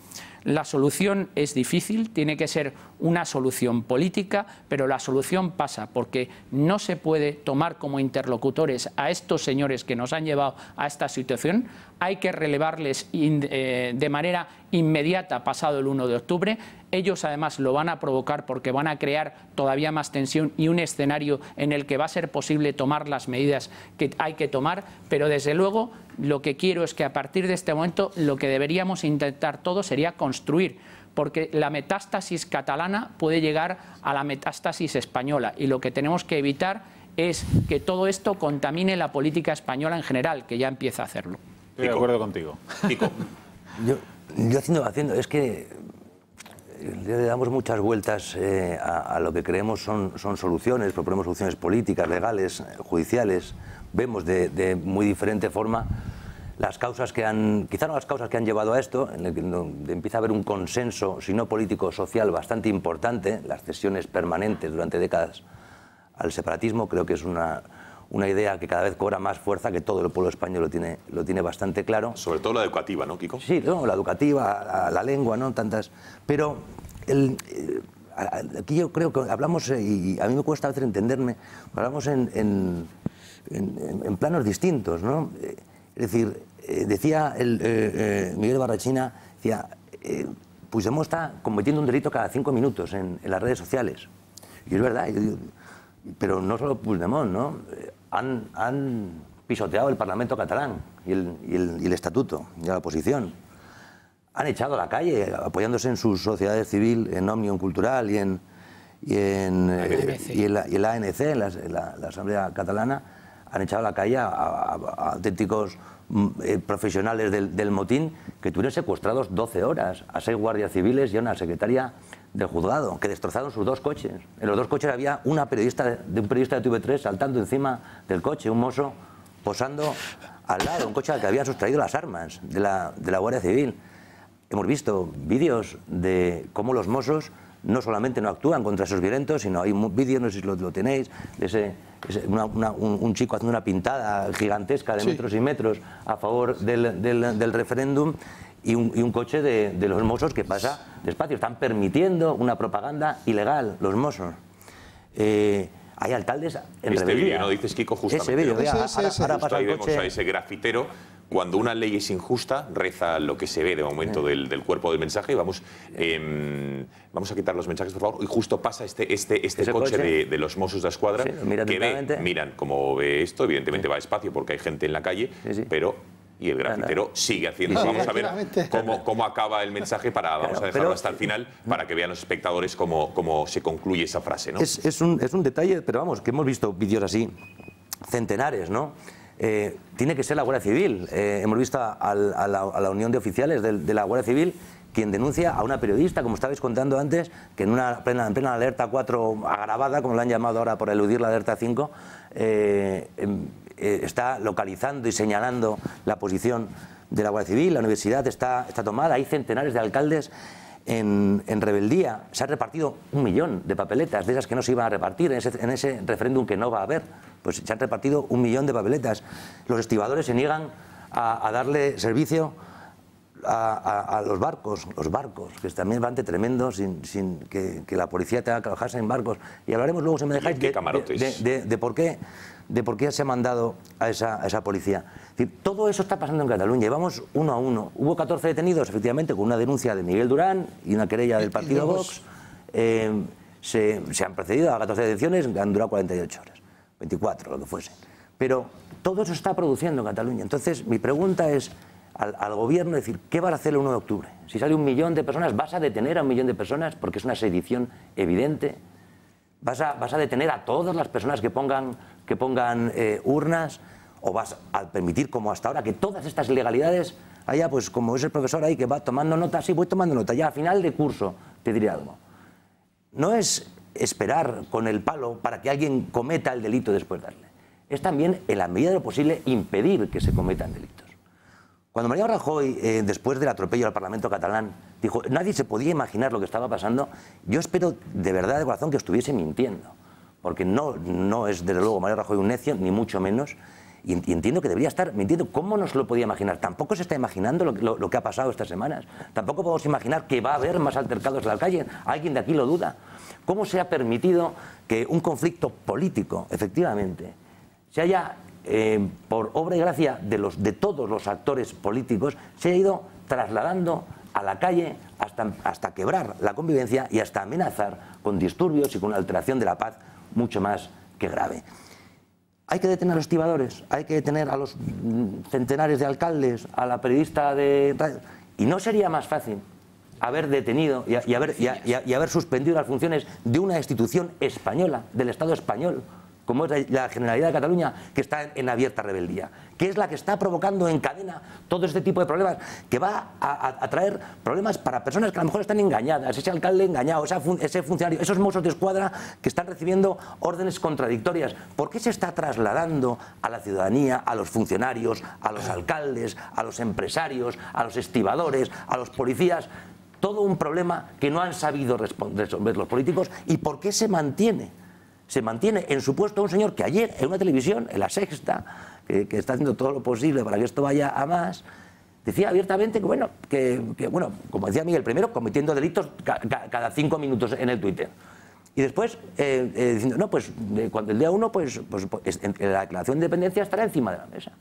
la solución es difícil, tiene que ser una solución política, pero la solución pasa porque no se puede tomar como interlocutores a estos señores que nos han llevado a esta situación. Hay que relevarles de manera inmediata pasado el 1 de octubre. Ellos además lo van a provocar porque van a crear todavía más tensión y un escenario en el que va a ser posible tomar las medidas que hay que tomar, pero desde luego lo que quiero es que a partir de este momento lo que deberíamos intentar todos sería construir, porque la metástasis catalana puede llegar a la metástasis española y lo que tenemos que evitar es que todo esto contamine la política española en general, que ya empieza a hacerlo. Estoy de acuerdo contigo. Kiko. Yo haciendo, es que le damos muchas vueltas a lo que creemos son soluciones, proponemos soluciones políticas, legales, judiciales, vemos de muy diferente forma las causas que han, quizá no las causas que han llevado a esto, en el que empieza a haber un consenso, si no político, social, bastante importante, las cesiones permanentes durante décadas al separatismo, creo que es una idea que cada vez cobra más fuerza, que todo el pueblo español lo tiene bastante claro. Sobre todo la educativa, ¿no, Kiko? Sí, no, la educativa, la lengua, ¿no? Tantas. Pero aquí yo creo que hablamos, y a mí me cuesta a veces entenderme, hablamos en planos distintos, ¿no? Es decir, decía Miguel Barrachina, decía, Puigdemont está cometiendo un delito cada 5 minutos en las redes sociales. Y es verdad, pero no solo Puigdemont, ¿no? Han pisoteado el Parlamento catalán y el Estatuto y la oposición. Han echado a la calle, apoyándose en su sociedad civil, en Òmnium Cultural y en la ANC, en la Asamblea Catalana, han echado a la calle a auténticos profesionales del motín que tuvieron secuestrados 12 horas, a 6 guardias civiles y a una secretaria del juzgado, que destrozaron sus 2 coches. En los 2 coches había un periodista de TV3 saltando encima del coche, un mozo posando al lado, un coche al que habían sustraído las armas de la Guardia Civil. Hemos visto vídeos de cómo los mozos no solamente no actúan contra esos violentos, sino hay vídeos, no sé si lo tenéis, de un chico haciendo una pintada gigantesca de metros y metros a favor del referéndum y un coche de los mozos que pasa despacio. Están permitiendo una propaganda ilegal, los mozos. Hay alcaldes en rebeldía. Vídeo, ¿no? Dices, Kiko, justamente. Ese vídeo, ahora pasa ahí el vemos coche. a ese grafitero. Cuando una ley es injusta, reza lo que se ve de momento del cuerpo del mensaje. Vamos a quitar los mensajes, por favor. Y justo pasa este coche de los Mossos de Escuadra, que miran cómo ve esto. Evidentemente va despacio porque hay gente en la calle, pero... Y el grafitero sigue haciendo. Vamos a ver cómo acaba el mensaje. Vamos a dejarlo hasta el final para que vean los espectadores cómo se concluye esa frase, ¿no? Es un detalle, pero vamos, que hemos visto vídeos así, centenares, ¿no? Tiene que ser la Guardia Civil. Hemos visto a la Unión de Oficiales de la Guardia Civil quien denuncia a una periodista, como estabais contando antes, que en plena alerta 4 agravada, como lo han llamado ahora por eludir la alerta 5, está localizando y señalando la posición de la Guardia Civil. La universidad está tomada, hay centenares de alcaldes en rebeldía. Se ha repartido 1 millón de papeletas, de esas que no se iban a repartir en ese referéndum que no va a haber. Pues se han repartido 1 millón de papeletas. Los estibadores se niegan a darle servicio a los barcos, que también van de tremendo sin que la policía tenga que alojarse en barcos. Y hablaremos luego, si me dejáis, de por qué se ha mandado a esa policía. Es decir, todo eso está pasando en Cataluña y vamos uno a uno. Hubo 14 detenidos, efectivamente, con una denuncia de Miguel Durán y una querella del partido Vox. Se han procedido a 14 detenciones que han durado 48 horas, 24, lo que fuese. Pero todo eso está produciendo en Cataluña. Entonces, mi pregunta es al gobierno, decir, ¿qué vas a hacer el 1 de octubre? Si sale 1 millón de personas, ¿vas a detener a 1 millón de personas? Porque es una sedición evidente. ¿Vas a detener a todas las personas que pongan urnas? ¿O vas a permitir, como hasta ahora, que todas estas ilegalidades haya, pues como es el profesor ahí que va tomando nota? Sí, voy tomando nota, ya a final de curso te diré algo. No es esperar con el palo para que alguien cometa el delito después de darle. Es también, en la medida de lo posible, impedir que se cometan delitos. Cuando Mariano Rajoy, después del atropello al Parlamento catalán, dijo nadie se podía imaginar lo que estaba pasando, yo espero de verdad, de corazón, que estuviese mintiendo. Porque no es, desde luego, Mariano Rajoy un necio, ni mucho menos, y entiendo que debería estar mintiendo. ¿Cómo no se lo podía imaginar? Tampoco se está imaginando lo que ha pasado estas semanas. Tampoco podemos imaginar que va a haber más altercados en la calle. ¿Alguien de aquí lo duda? ¿Cómo se ha permitido que un conflicto político, efectivamente, se haya... por obra y gracia de todos los actores políticos, se ha ido trasladando a la calle hasta quebrar la convivencia y hasta amenazar con disturbios y con una alteración de la paz mucho más que grave? Hay que detener a los estibadores, hay que detener a los centenares de alcaldes, a la periodista de radio. ¿Y no sería más fácil haber detenido y haber suspendido las funciones de una institución española, del Estado español, como es la Generalidad de Cataluña, que está en abierta rebeldía, que es la que está provocando en cadena todo este tipo de problemas, que va a traer problemas para personas que a lo mejor están engañadas, ese alcalde engañado, ese funcionario, esos Mossos de Escuadra que están recibiendo órdenes contradictorias? ¿Por qué se está trasladando a la ciudadanía, a los funcionarios, a los alcaldes, a los empresarios, a los estibadores, a los policías, todo un problema que no han sabido resolver los políticos? ¿Y por qué se mantiene? Se mantiene en su puesto un señor que ayer en una televisión, en La Sexta, que está haciendo todo lo posible para que esto vaya a más, decía abiertamente que como decía Miguel, primero cometiendo delitos cada 5 minutos en el Twitter. Y después diciendo, no, pues cuando el día 1, pues la declaración de independencia estará encima de la mesa.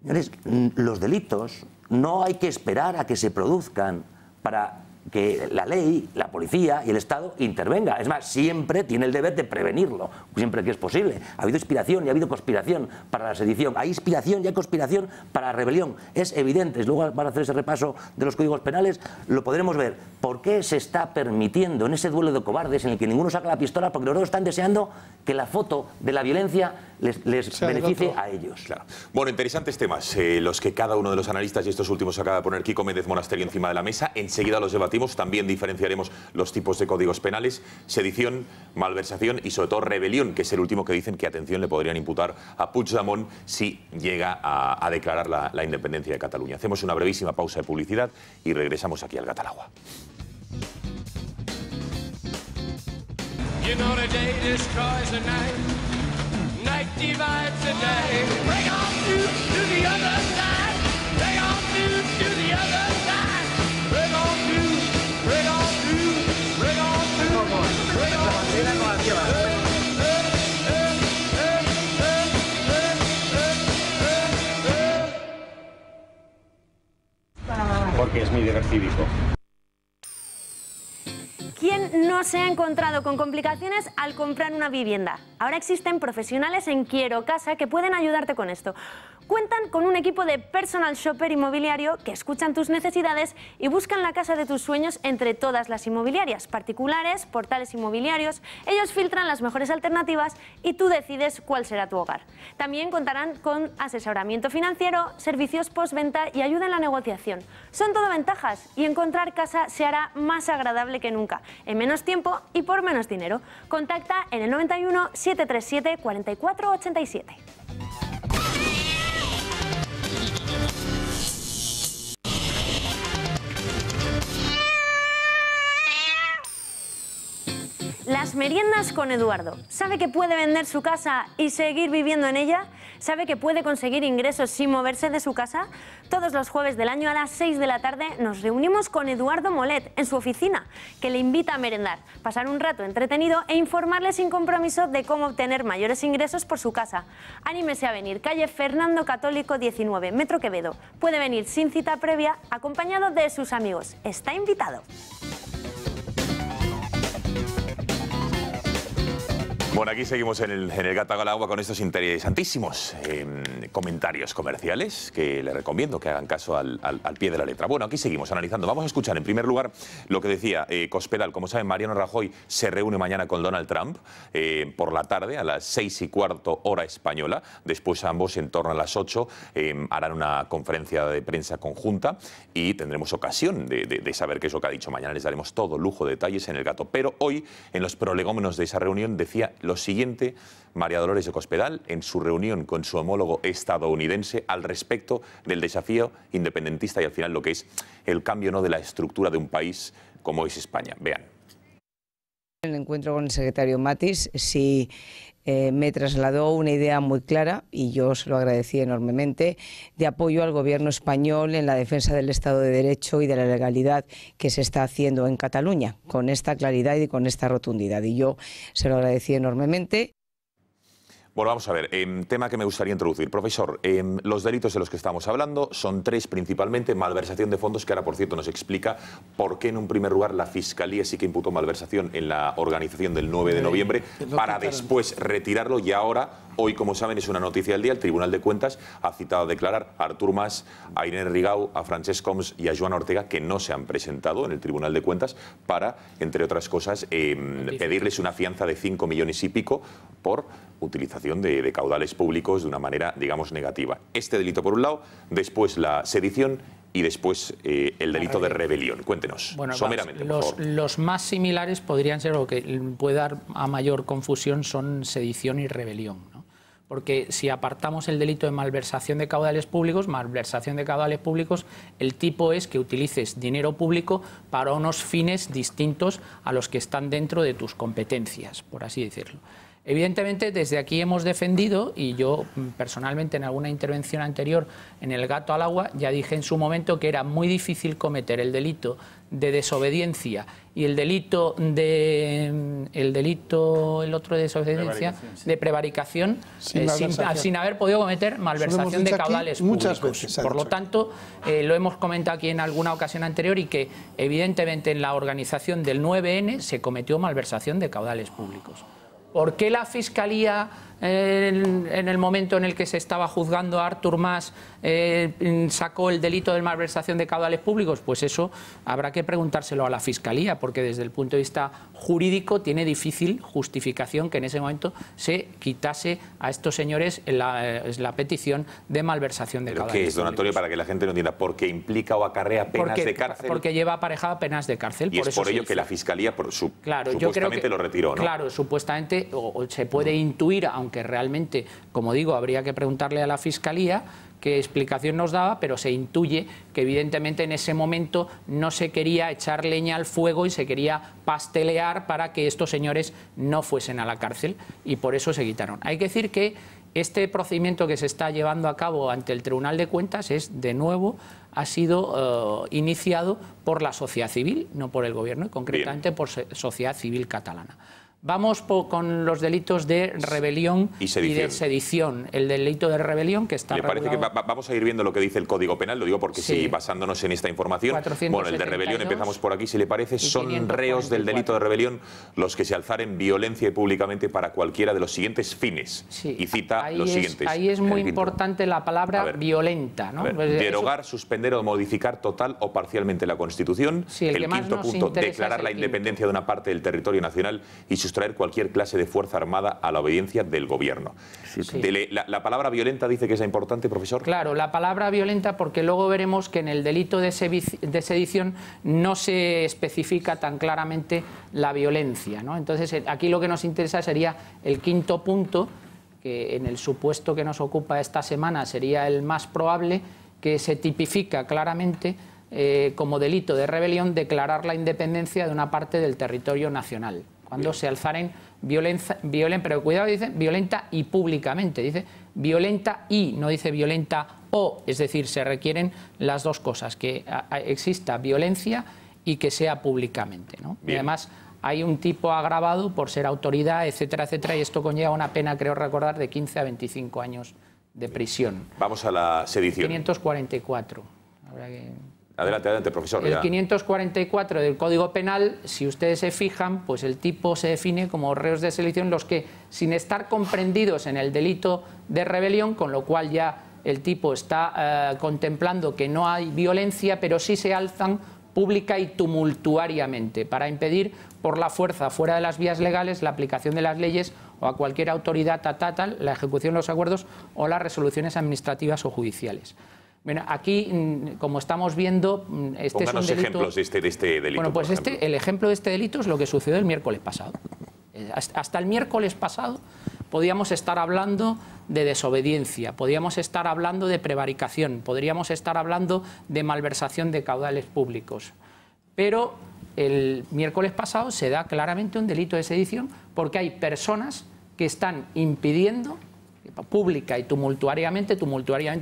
Señores, los delitos no hay que esperar a que se produzcan para que la ley, la policía y el Estado intervenga. Es más, siempre tiene el deber de prevenirlo, siempre que es posible. Ha habido inspiración y ha habido conspiración para la sedición. Hay inspiración y hay conspiración para la rebelión. Es evidente. Luego van a hacer ese repaso de los códigos penales, lo podremos ver. ¿Por qué se está permitiendo en ese duelo de cobardes en el que ninguno saca la pistola? Porque los dos están deseando que la foto de la violencia les beneficie a ellos. Claro. Bueno, interesantes temas, los que cada uno de los analistas, y estos últimos acaba de poner Kiko Méndez Monasterio encima de la mesa. Enseguida los debatimos. También diferenciaremos los tipos de códigos penales: sedición, malversación y sobre todo rebelión, que es el último que dicen que, atención, le podrían imputar a Puigdemont si llega a declarar la independencia de Cataluña. Hacemos una brevísima pausa de publicidad y regresamos aquí al Gat al Agua. You know the day destroys the night, night divides the day. Bring on to the other side, bring on to the other side, bring on bring on bring on bring on Porque es muy divertido. ¿Quién no se ha encontrado con complicaciones al comprar una vivienda? Ahora existen profesionales en Quiero Casa que pueden ayudarte con esto. Cuentan con un equipo de personal shopper inmobiliario que escuchan tus necesidades y buscan la casa de tus sueños entre todas las inmobiliarias, particulares, portales inmobiliarios. Ellos filtran las mejores alternativas y tú decides cuál será tu hogar. También contarán con asesoramiento financiero, servicios postventa y ayuda en la negociación. Son todo ventajas y encontrar casa se hará más agradable que nunca, en menos tiempo y por menos dinero. Contacta en el 91 737 4487. Las meriendas con Eduardo. ¿Sabe que puede vender su casa y seguir viviendo en ella? ¿Sabe que puede conseguir ingresos sin moverse de su casa? Todos los jueves del año a las 6 de la tarde nos reunimos con Eduardo Molet en su oficina, que le invita a merendar, pasar un rato entretenido e informarle sin compromiso de cómo obtener mayores ingresos por su casa. Anímese a venir, calle Fernando Católico 19, Metro Quevedo. Puede venir sin cita previa, acompañado de sus amigos. Está invitado. Bueno, aquí seguimos en el Gat al Agua con estos interesantísimos comentarios comerciales que les recomiendo que hagan caso al pie de la letra. Bueno, aquí seguimos analizando. Vamos a escuchar en primer lugar lo que decía Cospedal. Como saben, Mariano Rajoy se reúne mañana con Donald Trump por la tarde a las 6:15 hora española. Después ambos, en torno a las 8, harán una conferencia de prensa conjunta y tendremos ocasión de saber qué es lo que ha dicho. Mañana les daremos todo lujo de detalles en el Gato. Pero hoy, en los prolegómenos de esa reunión, decía lo siguiente María Dolores de Cospedal en su reunión con su homólogo estadounidense al respecto del desafío independentista y al final lo que es el cambio, ¿no?, de la estructura de un país como es España. Vean. En el encuentro con el secretario Matis, sí me trasladó una idea muy clara, y yo se lo agradecí enormemente, de apoyo al gobierno español en la defensa del Estado de Derecho y de la legalidad que se está haciendo en Cataluña, con esta claridad y con esta rotundidad. Y yo se lo agradecí enormemente. Bueno, vamos a ver, tema que me gustaría introducir. Profesor, los delitos de los que estamos hablando son tres principalmente: malversación de fondos, que ahora, por cierto, nos explica por qué en un primer lugar la Fiscalía sí que imputó malversación en la organización del 9 de noviembre para después retirarlo, y ahora, hoy, como saben, es una noticia del día, el Tribunal de Cuentas ha citado a declarar a Artur Mas, a Irene Rigau, a Francesc Homs y a Joan Ortega, que no se han presentado en el Tribunal de Cuentas para, entre otras cosas, pedirles una fianza de 5 millones y pico por utilización de caudales públicos de una manera, digamos, negativa. Este delito por un lado, después la sedición y después el delito de rebelión. Cuéntenos, bueno, someramente, por favor. Los más similares podrían ser, o que puede dar a mayor confusión, son sedición y rebelión, ¿no? Porque si apartamos el delito de malversación de caudales públicos, el tipo es que utilices dinero público para unos fines distintos a los que están dentro de tus competencias, por así decirlo. Evidentemente, desde aquí hemos defendido, y yo personalmente en alguna intervención anterior en el Gato al Agua ya dije en su momento que era muy difícil cometer el delito de desobediencia y el otro de desobediencia, de prevaricación, sin haber podido cometer malversación de caudales públicos. Muchas veces. Por lo tanto, lo hemos comentado aquí en alguna ocasión anterior, y que evidentemente en la organización del 9N se cometió malversación de caudales públicos. ¿Por qué la Fiscalía en el momento en el que se estaba juzgando a Artur Mas, sacó el delito de malversación de caudales públicos? Pues eso habrá que preguntárselo a la Fiscalía, porque desde el punto de vista jurídico tiene difícil justificación que en ese momento se quitase a estos señores la petición de malversación de caudales públicos. ¿Qué es, don públicos? Antonio, para que la gente lo entienda? ¿Porque implica o acarrea penas de cárcel? Porque lleva aparejada penas de cárcel. Y es por ello que la Fiscalía supuestamente lo retiró, ¿no? Claro, supuestamente, o se puede intuir, aunque realmente, como digo, habría que preguntarle a la Fiscalía qué explicación nos daba, pero se intuye que evidentemente en ese momento no se quería echar leña al fuego y se quería pastelear para que estos señores no fuesen a la cárcel, y por eso se quitaron. Hay que decir que este procedimiento que se está llevando a cabo ante el Tribunal de Cuentas ha sido iniciado por la sociedad civil, no por el Gobierno, y concretamente por sociedad civil catalana. Vamos con los delitos de rebelión y de sedición. El delito de rebelión, que está regulado... Me parece que vamos a ir viendo lo que dice el Código Penal, lo digo porque sí, basándonos en esta información. Bueno, el de rebelión, empezamos por aquí, si le parece, son reos del delito de rebelión los que se alzaren violencia y públicamente para cualquiera de los siguientes fines. Sí. Y cita los siguientes. Ahí es muy importante la palabra violenta, ¿no? Derogar, suspender o modificar total o parcialmente la Constitución. Sí, el quinto punto, declarar la independencia de una parte del territorio nacional y traer cualquier clase de fuerza armada a la obediencia del gobierno. La palabra violenta dice que es importante, profesor. Claro, la palabra violenta, porque luego veremos que en el delito de sedición no se especifica tan claramente la violencia, ¿no? Entonces, aquí lo que nos interesa sería el quinto punto, que en el supuesto que nos ocupa esta semana sería el más probable, que se tipifica claramente como delito de rebelión declarar la independencia de una parte del territorio nacional. Cuando se alzaren pero cuidado, dice violenta y públicamente, dice violenta y, no dice violenta o, es decir, se requieren las dos cosas, que exista violencia y que sea públicamente, ¿no? Y además hay un tipo agravado por ser autoridad, etcétera, etcétera, y esto conlleva una pena, creo recordar, de 15 a 25 años de prisión. Vamos a la sedición. 544. Habrá que... Adelante, profesor. El 544 del Código Penal, si ustedes se fijan, pues el tipo se define como reos de sedición los que, sin estar comprendidos en el delito de rebelión, con lo cual ya el tipo está contemplando que no hay violencia, pero sí se alzan pública y tumultuariamente para impedir por la fuerza, fuera de las vías legales, la aplicación de las leyes o a cualquier autoridad estatal, la ejecución de los acuerdos o las resoluciones administrativas o judiciales. Bueno, aquí, como estamos viendo, este es un delito... ejemplos de este delito. Bueno, pues el ejemplo de este delito es lo que sucedió el miércoles pasado. Hasta el miércoles pasado podíamos estar hablando de desobediencia, podíamos estar hablando de prevaricación, podríamos estar hablando de malversación de caudales públicos. Pero el miércoles pasado se da claramente un delito de sedición porque hay personas que están impidiendo pública y tumultuariamente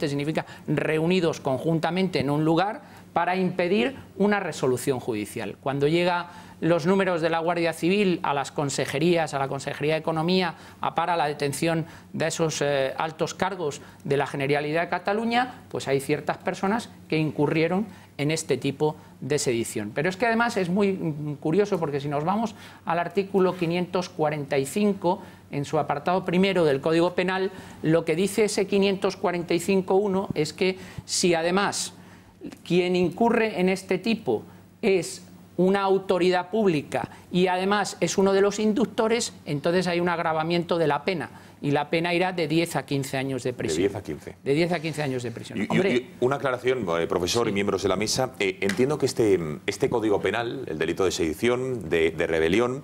significa reunidos conjuntamente en un lugar para impedir una resolución judicial. Cuando llegan los números de la Guardia Civil a las consejerías, a la Consejería de Economía, para la detención de esos altos cargos de la Generalidad de Cataluña, pues hay ciertas personas que incurrieron en este tipo de sedición. Pero es que además es muy curioso porque si nos vamos al artículo 545, en su apartado primero del Código Penal, lo que dice ese 545.1 es que si además quien incurre en este tipo es una autoridad pública y además es uno de los inductores, entonces hay un agravamiento de la pena. Y la pena irá de 10 a 15 años de prisión. De 10 a 15. De 10 a 15 años de prisión. Y una aclaración, profesor y miembros de la mesa. Entiendo que este Código Penal, el delito de sedición, de rebelión,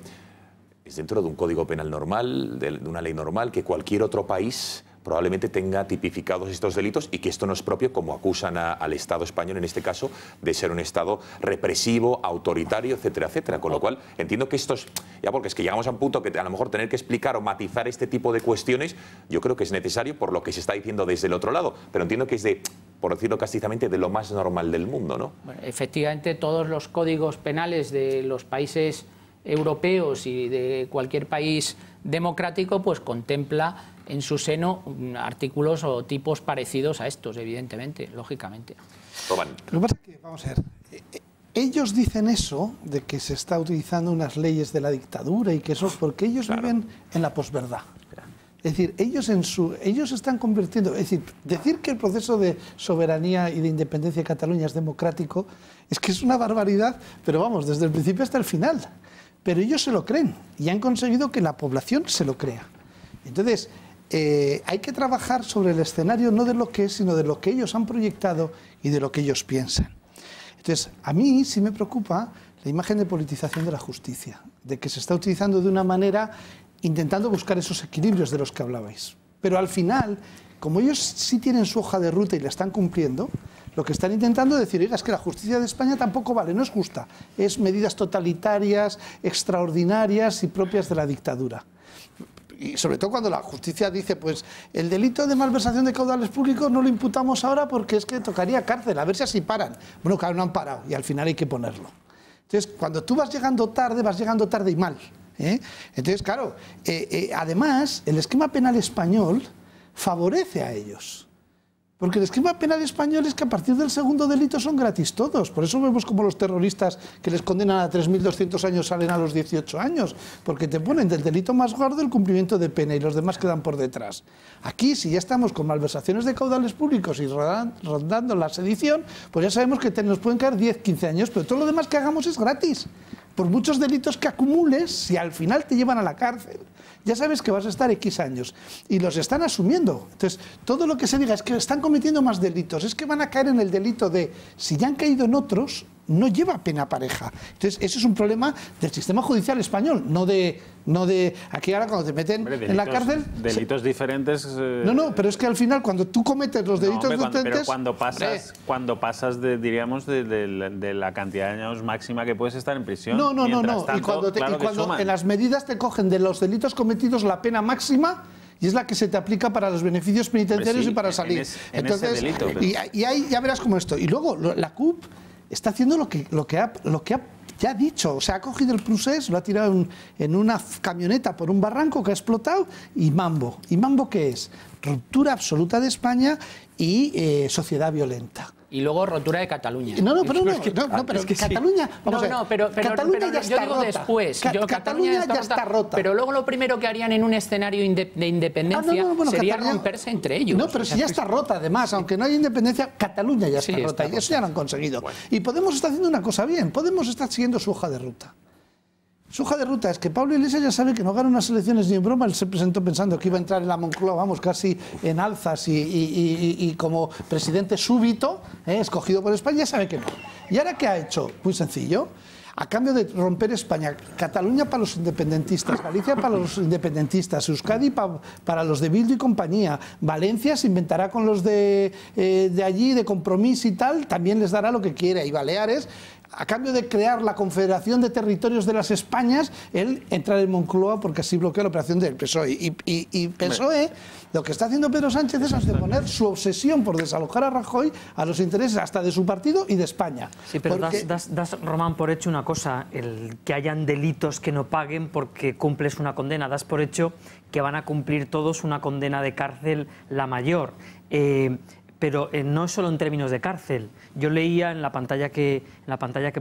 es dentro de un Código Penal normal, de una ley normal, que cualquier otro país probablemente tenga tipificados estos delitos y que esto no es propio, como acusan al Estado español, en este caso, de ser un Estado represivo, autoritario, etcétera, etcétera. Con lo cual, entiendo que estos... Ya porque es que llegamos a un punto que a lo mejor tener que explicar o matizar este tipo de cuestiones, yo creo que es necesario por lo que se está diciendo desde el otro lado. Pero entiendo que es de, por decirlo castizamente, de lo más normal del mundo, ¿no? Bueno, efectivamente, todos los códigos penales de los países europeos y de cualquier país democrático, pues contempla en su seno artículos o tipos parecidos a estos, evidentemente, lógicamente. Román. Lo que pasa es que, vamos a ver, ellos dicen eso, de que se está utilizando unas leyes de la dictadura y que eso, porque ellos viven en la posverdad. Es decir, ellos están convirtiendo... Es decir que el proceso de soberanía y de independencia de Cataluña es democrático, es que es una barbaridad, pero vamos, desde el principio hasta el final. Pero ellos se lo creen y han conseguido que la población se lo crea. Entonces, hay que trabajar sobre el escenario no de lo que es, sino de lo que ellos han proyectado y de lo que ellos piensan. Entonces, a mí sí me preocupa la imagen de politización de la justicia, de que se está utilizando de una manera intentando buscar esos equilibrios de los que hablabais. Pero al final, como ellos sí tienen su hoja de ruta y la están cumpliendo, lo que están intentando decir, oiga, es que la justicia de España tampoco vale, no es justa. Es medidas totalitarias, extraordinarias y propias de la dictadura. Y sobre todo cuando la justicia dice, pues el delito de malversación de caudales públicos no lo imputamos ahora porque es que tocaría cárcel, a ver si así paran. Bueno, claro, no han parado y al final hay que ponerlo. Entonces, cuando tú vas llegando tarde y mal. Entonces, claro, además, el esquema penal español favorece a ellos. Porque el esquema penal español es que a partir del segundo delito son gratis todos. Por eso vemos como los terroristas que les condenan a 3.200 años salen a los 18 años. Porque te ponen del delito más gordo el cumplimiento de pena y los demás quedan por detrás. Aquí, si ya estamos con malversaciones de caudales públicos y rondando la sedición, pues ya sabemos que nos pueden caer 10, 15 años, pero todo lo demás que hagamos es gratis. Por muchos delitos que acumules, si al final te llevan a la cárcel, ya sabes que vas a estar X años. Y los están asumiendo. Entonces, todo lo que se diga es que están cometiendo más delitos, es que van a caer en el delito de, si ya han caído en otros, no lleva pena pareja. Entonces, eso es un problema del sistema judicial español, no de aquí ahora cuando te meten en la cárcel... Delitos diferentes... No, pero es que al final, cuando tú cometes los delitos diferentes... Pero cuando pasas diríamos, de la cantidad de años máxima que puedes estar en prisión... No. Y cuando en las medidas te cogen de los delitos cometidos la pena máxima... Y es la que se te aplica para los beneficios penitenciarios y para salir. Entonces, ese delito, pero... y ahí ya verás cómo esto. Y luego la CUP está haciendo lo que ha ya dicho. O sea, ha cogido el procés, lo ha tirado en una camioneta por un barranco que ha explotado y mambo. ¿Y mambo qué es? Ruptura absoluta de España y sociedad violenta. Y luego rotura de Cataluña. Pero Cataluña... Pero Cataluña ya está rota. Después. Cataluña ya está rota. Pero luego lo primero que harían en un escenario de independencia sería romperse entre ellos. No, pero si ya está rota, además, aunque no haya independencia, Cataluña ya está rota. Y eso ya lo han conseguido. Bueno. Y Podemos está haciendo una cosa bien. Podemos está siguiendo su hoja de ruta. Su hoja de ruta es que Pablo Iglesias ya sabe que no gana unas elecciones ni en broma. Él se presentó pensando que iba a entrar en la Moncloa, vamos, casi en alzas y como presidente súbito, escogido por España, ya sabe que no. ¿Y ahora qué ha hecho? Muy sencillo. A cambio de romper España, Cataluña para los independentistas, Galicia para los independentistas, Euskadi para los de Bildu y compañía, Valencia se inventará con los de allí, de Compromís y tal, también les dará lo que quiera, y Baleares, a cambio de crear la Confederación de Territorios de las Españas, él entrar en Moncloa porque así bloquea la operación del PSOE. Y PSOE, lo que está haciendo Pedro Sánchez es anteponer su obsesión por desalojar a Rajoy a los intereses hasta de su partido y de España. Sí, pero das, Román, por hecho una cosa, el que hayan delitos que no paguen porque cumples una condena, das por hecho que van a cumplir todos una condena de cárcel la mayor. Pero no solo en términos de cárcel. Yo leía en la pantalla que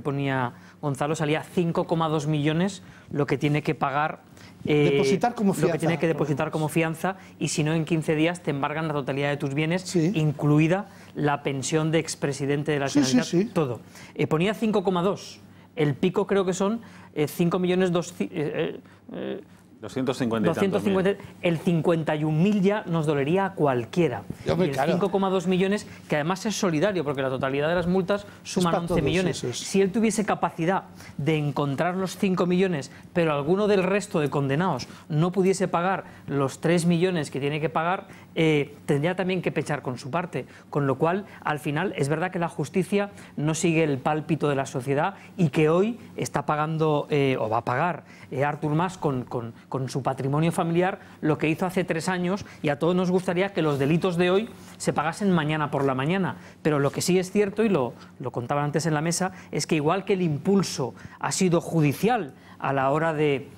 ponía Gonzalo, salía 5,2 millones lo que tiene que pagar... depositar como fianza. Lo que tiene que depositar como fianza, y si no, en 15 días te embargan la totalidad de tus bienes, incluida la pensión de expresidente de la Generalitat, todo. Ponía 5,2. El pico creo que son 5.250.000. 250, el 51.000 ya nos dolería a cualquiera. Y el 5,2 millones, que además es solidario, porque la totalidad de las multas suman 11 millones. Si él tuviese capacidad de encontrar los 5 millones, pero alguno del resto de condenados no pudiese pagar los 3 millones que tiene que pagar, tendría también que pechar con su parte. Con lo cual, al final, es verdad que la justicia no sigue el pálpito de la sociedad y que hoy está pagando, o va a pagar, Artur Mas con su patrimonio familiar lo que hizo hace 3 años, y a todos nos gustaría que los delitos de hoy se pagasen mañana por la mañana. Pero lo que sí es cierto, y lo contaban antes en la mesa, es que igual que el impulso ha sido judicial a la hora de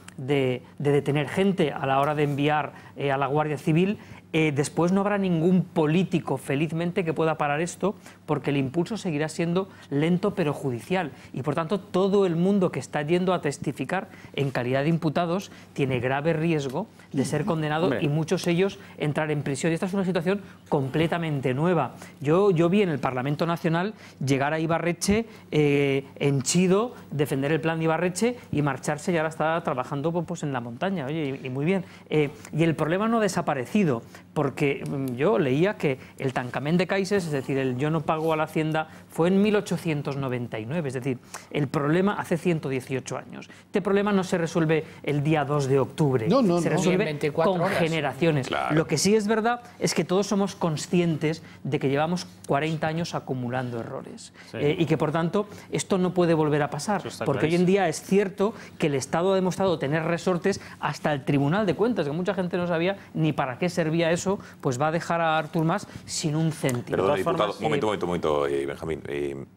detener gente, a la hora de enviar a la Guardia Civil, Después no habrá ningún político, felizmente, que pueda parar esto, porque el impulso seguirá siendo lento pero judicial. Y, por tanto, todo el mundo que está yendo a testificar en calidad de imputados tiene grave riesgo de ser condenado y muchos ellos entrar en prisión. Y esta es una situación completamente nueva. Yo vi en el Parlamento Nacional llegar a Ibarretxe henchido, defender el plan de Ibarretxe y marcharse, y ahora está trabajando pues, en la montaña. Oye, y muy bien. Y el problema no ha desaparecido, porque yo leía que el tancament de caixes, es decir, el yo no pago a la Hacienda, fue en 1899, es decir, el problema hace 118 años. Este problema no se resuelve el día 2 de octubre, se resuelve con generaciones. Claro. Lo que sí es verdad es que todos somos conscientes de que llevamos 40 años acumulando errores y que, por tanto, esto no puede volver a pasar, porque hoy en día es cierto que el Estado ha demostrado tener resortes hasta el Tribunal de Cuentas, que mucha gente no sabía ni para qué servía eso, pues va a dejar a Artur Mas sin un céntimo. Perdón, diputado, momento, Benjamín.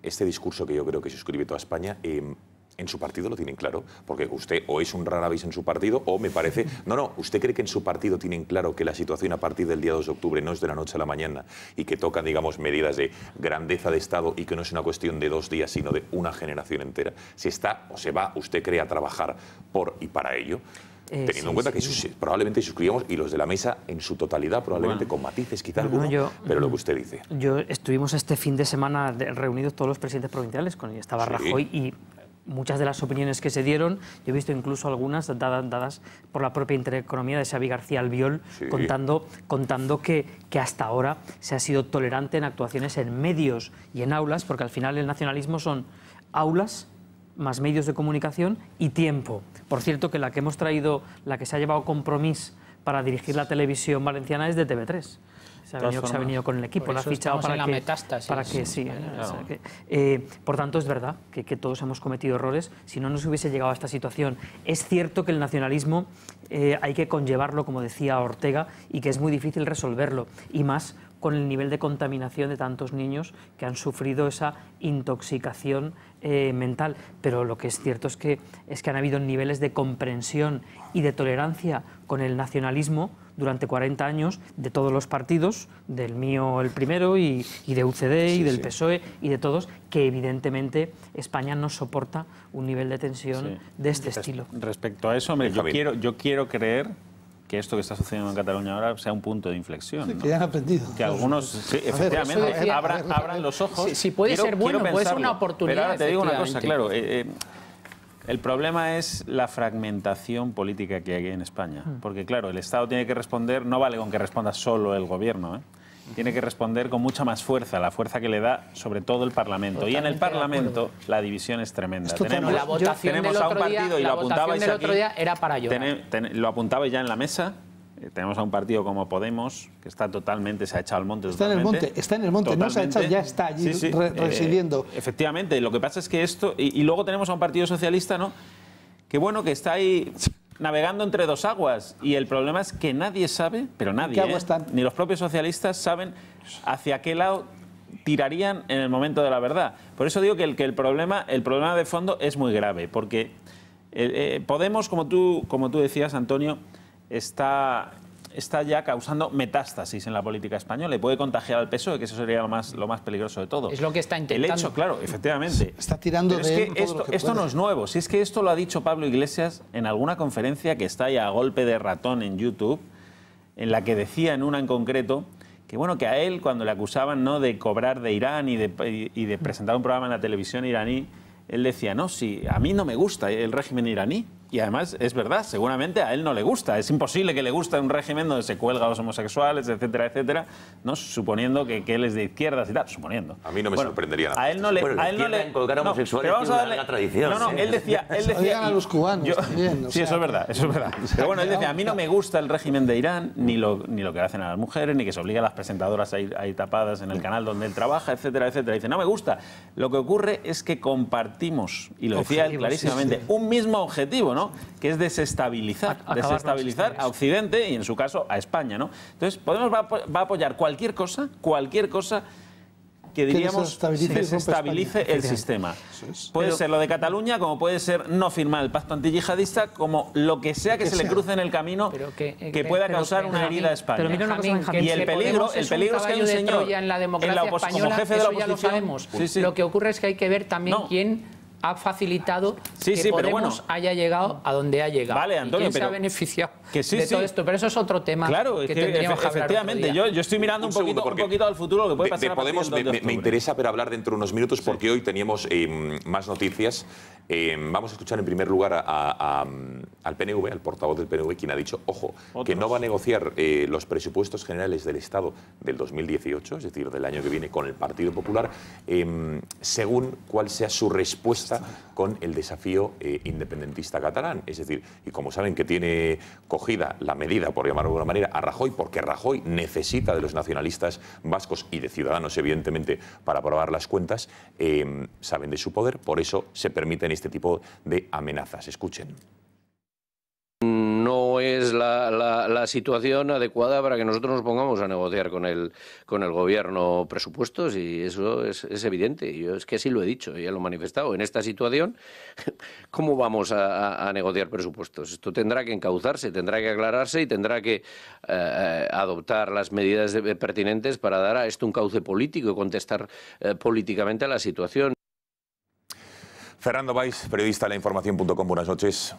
Este discurso que yo creo que suscribe toda España, ¿en su partido lo tienen claro? Porque usted o es un rara avis en su partido o me parece... No, ¿usted cree que en su partido tienen claro que la situación a partir del día 2 de octubre no es de la noche a la mañana y que tocan, digamos, medidas de grandeza de Estado y que no es una cuestión de 2 días, sino de una generación entera? ¿Se está o se va, usted cree, a trabajar por y para ello? Teniendo en cuenta que probablemente suscribíamos, y los de la mesa en su totalidad, probablemente con matices quizá alguno, pero lo que usted dice. Estuvimos este fin de semana reunidos todos los presidentes provinciales, con ellos estaba Rajoy, y muchas de las opiniones que se dieron, yo he visto incluso algunas dadas por la propia Intereconomía de Xavi García Albiol, contando que hasta ahora se ha sido tolerante en actuaciones en medios y en aulas, porque al final el nacionalismo son aulas, más medios de comunicación y tiempo. Por cierto, que la que hemos traído, la que se ha llevado Compromís para dirigir la televisión valenciana es de TV3. Se ha venido con el equipo, lo ha fichado para que sí. Por tanto, es verdad que todos hemos cometido errores, si no nos hubiese llegado a esta situación. Es cierto que el nacionalismo hay que conllevarlo, como decía Ortega, y que es muy difícil resolverlo, y más con el nivel de contaminación de tantos niños que han sufrido esa intoxicación mental. Pero lo que es cierto es que han habido niveles de comprensión y de tolerancia con el nacionalismo durante 40 años de todos los partidos, del mío el primero y de UCD y del PSOE y de todos, que evidentemente España no soporta un nivel de tensión de este estilo. Respecto a eso, yo quiero creer que esto que está sucediendo en Cataluña ahora sea un punto de inflexión. Sí, ¿no? Que ya han aprendido. Que algunos, efectivamente, abran los ojos. Si puede ser bueno, puede ser una oportunidad. Pero ahora te digo una cosa, claro. El problema es la fragmentación política que hay en España. Porque, claro, el Estado tiene que responder, no vale con que responda solo el Gobierno, tiene que responder con mucha más fuerza, la fuerza que le da sobre todo el Parlamento. Y en el Parlamento la división es tremenda. Tenemos a un partido, y lo apuntabais aquí, era para llorar. Lo apuntabais ya en la mesa. Tenemos a un partido como Podemos, que está totalmente, se ha echado al monte. Está en el monte, totalmente. No se ha echado, ya está allí residiendo. Efectivamente, lo que pasa es que esto... Y luego tenemos a un partido socialista, ¿no? Que bueno, que está ahí navegando entre dos aguas, y el problema es que nadie sabe, pero nadie, ni los propios socialistas saben hacia qué lado tirarían en el momento de la verdad. Por eso digo que el problema de fondo es muy grave, porque Podemos, como tú decías, Antonio, está ya causando metástasis en la política española y puede contagiar al PSOE, que eso sería lo más peligroso de todo. Es lo que está intentando. El hecho, claro, efectivamente. Está tirando pero de es que esto no es nuevo. Si es que esto lo ha dicho Pablo Iglesias en alguna conferencia que está ya a golpe de ratón en YouTube, en la que decía en una en concreto que bueno, que a él cuando le acusaban, ¿no?, de cobrar de Irán y de presentar un programa en la televisión iraní, él decía, no, sí, a mí no me gusta el régimen iraní. Y además, es verdad, seguramente a él no le gusta. Es imposible que le guste un régimen donde se cuelga a los homosexuales, etcétera, etcétera, ¿no? Suponiendo que él es de izquierdas y tal, suponiendo. A mí no me sorprendería nada. A él no le... Bueno, a él no le colgar homosexuales tiene una larga tradición. No, él decía... a los cubanos también. Sí, eso es verdad, eso es verdad. Pero bueno, él decía, a mí no me gusta el régimen de Irán, ni lo que hacen a las mujeres, ni que se obliga a las presentadoras a ir tapadas en el canal donde él trabaja, etcétera, etcétera. Dice, no me gusta. Lo que ocurre es que compartimos, y lo decía él clarísimamente, un mismo objetivo, ¿no?, que es desestabilizar a Occidente y, en su caso, a España, ¿no? Entonces, Podemos va a apoyar cualquier cosa que diríamos desestabilice el sistema. Puede ser lo de Cataluña, como puede ser no firmar el pacto antiyihadista, como lo que sea que se le cruce en el camino que pueda causar una herida a España. Y el peligro es que hay un señor en la democracia como jefe de la oposición, ya lo sabemos. Lo que ocurre es que hay que ver también quién ha facilitado que Podemos haya llegado a donde ha llegado. Vale, Antonio, ¿y quién se ha beneficiado de todo esto? Pero eso es otro tema que tendríamos que hablar efectivamente, yo estoy mirando un poquito al futuro, lo que puede pasar de Podemos me interesa pero hablar dentro de unos minutos porque hoy teníamos más noticias. Vamos a escuchar en primer lugar al PNV, al portavoz del PNV, quien ha dicho, ojo, que no va a negociar los presupuestos generales del Estado del 2018, es decir, del año que viene, con el Partido Popular, según cuál sea su respuesta con el desafío independentista catalán. Es decir, y como saben que tiene cogida la medida, por llamarlo de alguna manera, a Rajoy, porque Rajoy necesita de los nacionalistas vascos y de Ciudadanos, evidentemente, para aprobar las cuentas, saben de su poder, por eso se permiten este tipo de amenazas. Escuchen. No es la situación adecuada para que nosotros nos pongamos a negociar con el gobierno presupuestos, y eso es evidente. Yo es que así lo he dicho, ya lo he manifestado. En esta situación, ¿cómo vamos a negociar presupuestos? Esto tendrá que encauzarse, tendrá que aclararse y tendrá que adoptar las medidas pertinentes para dar a esto un cauce político y contestar políticamente a la situación. Fernando Valls, periodista de lainformación.com, buenas noches.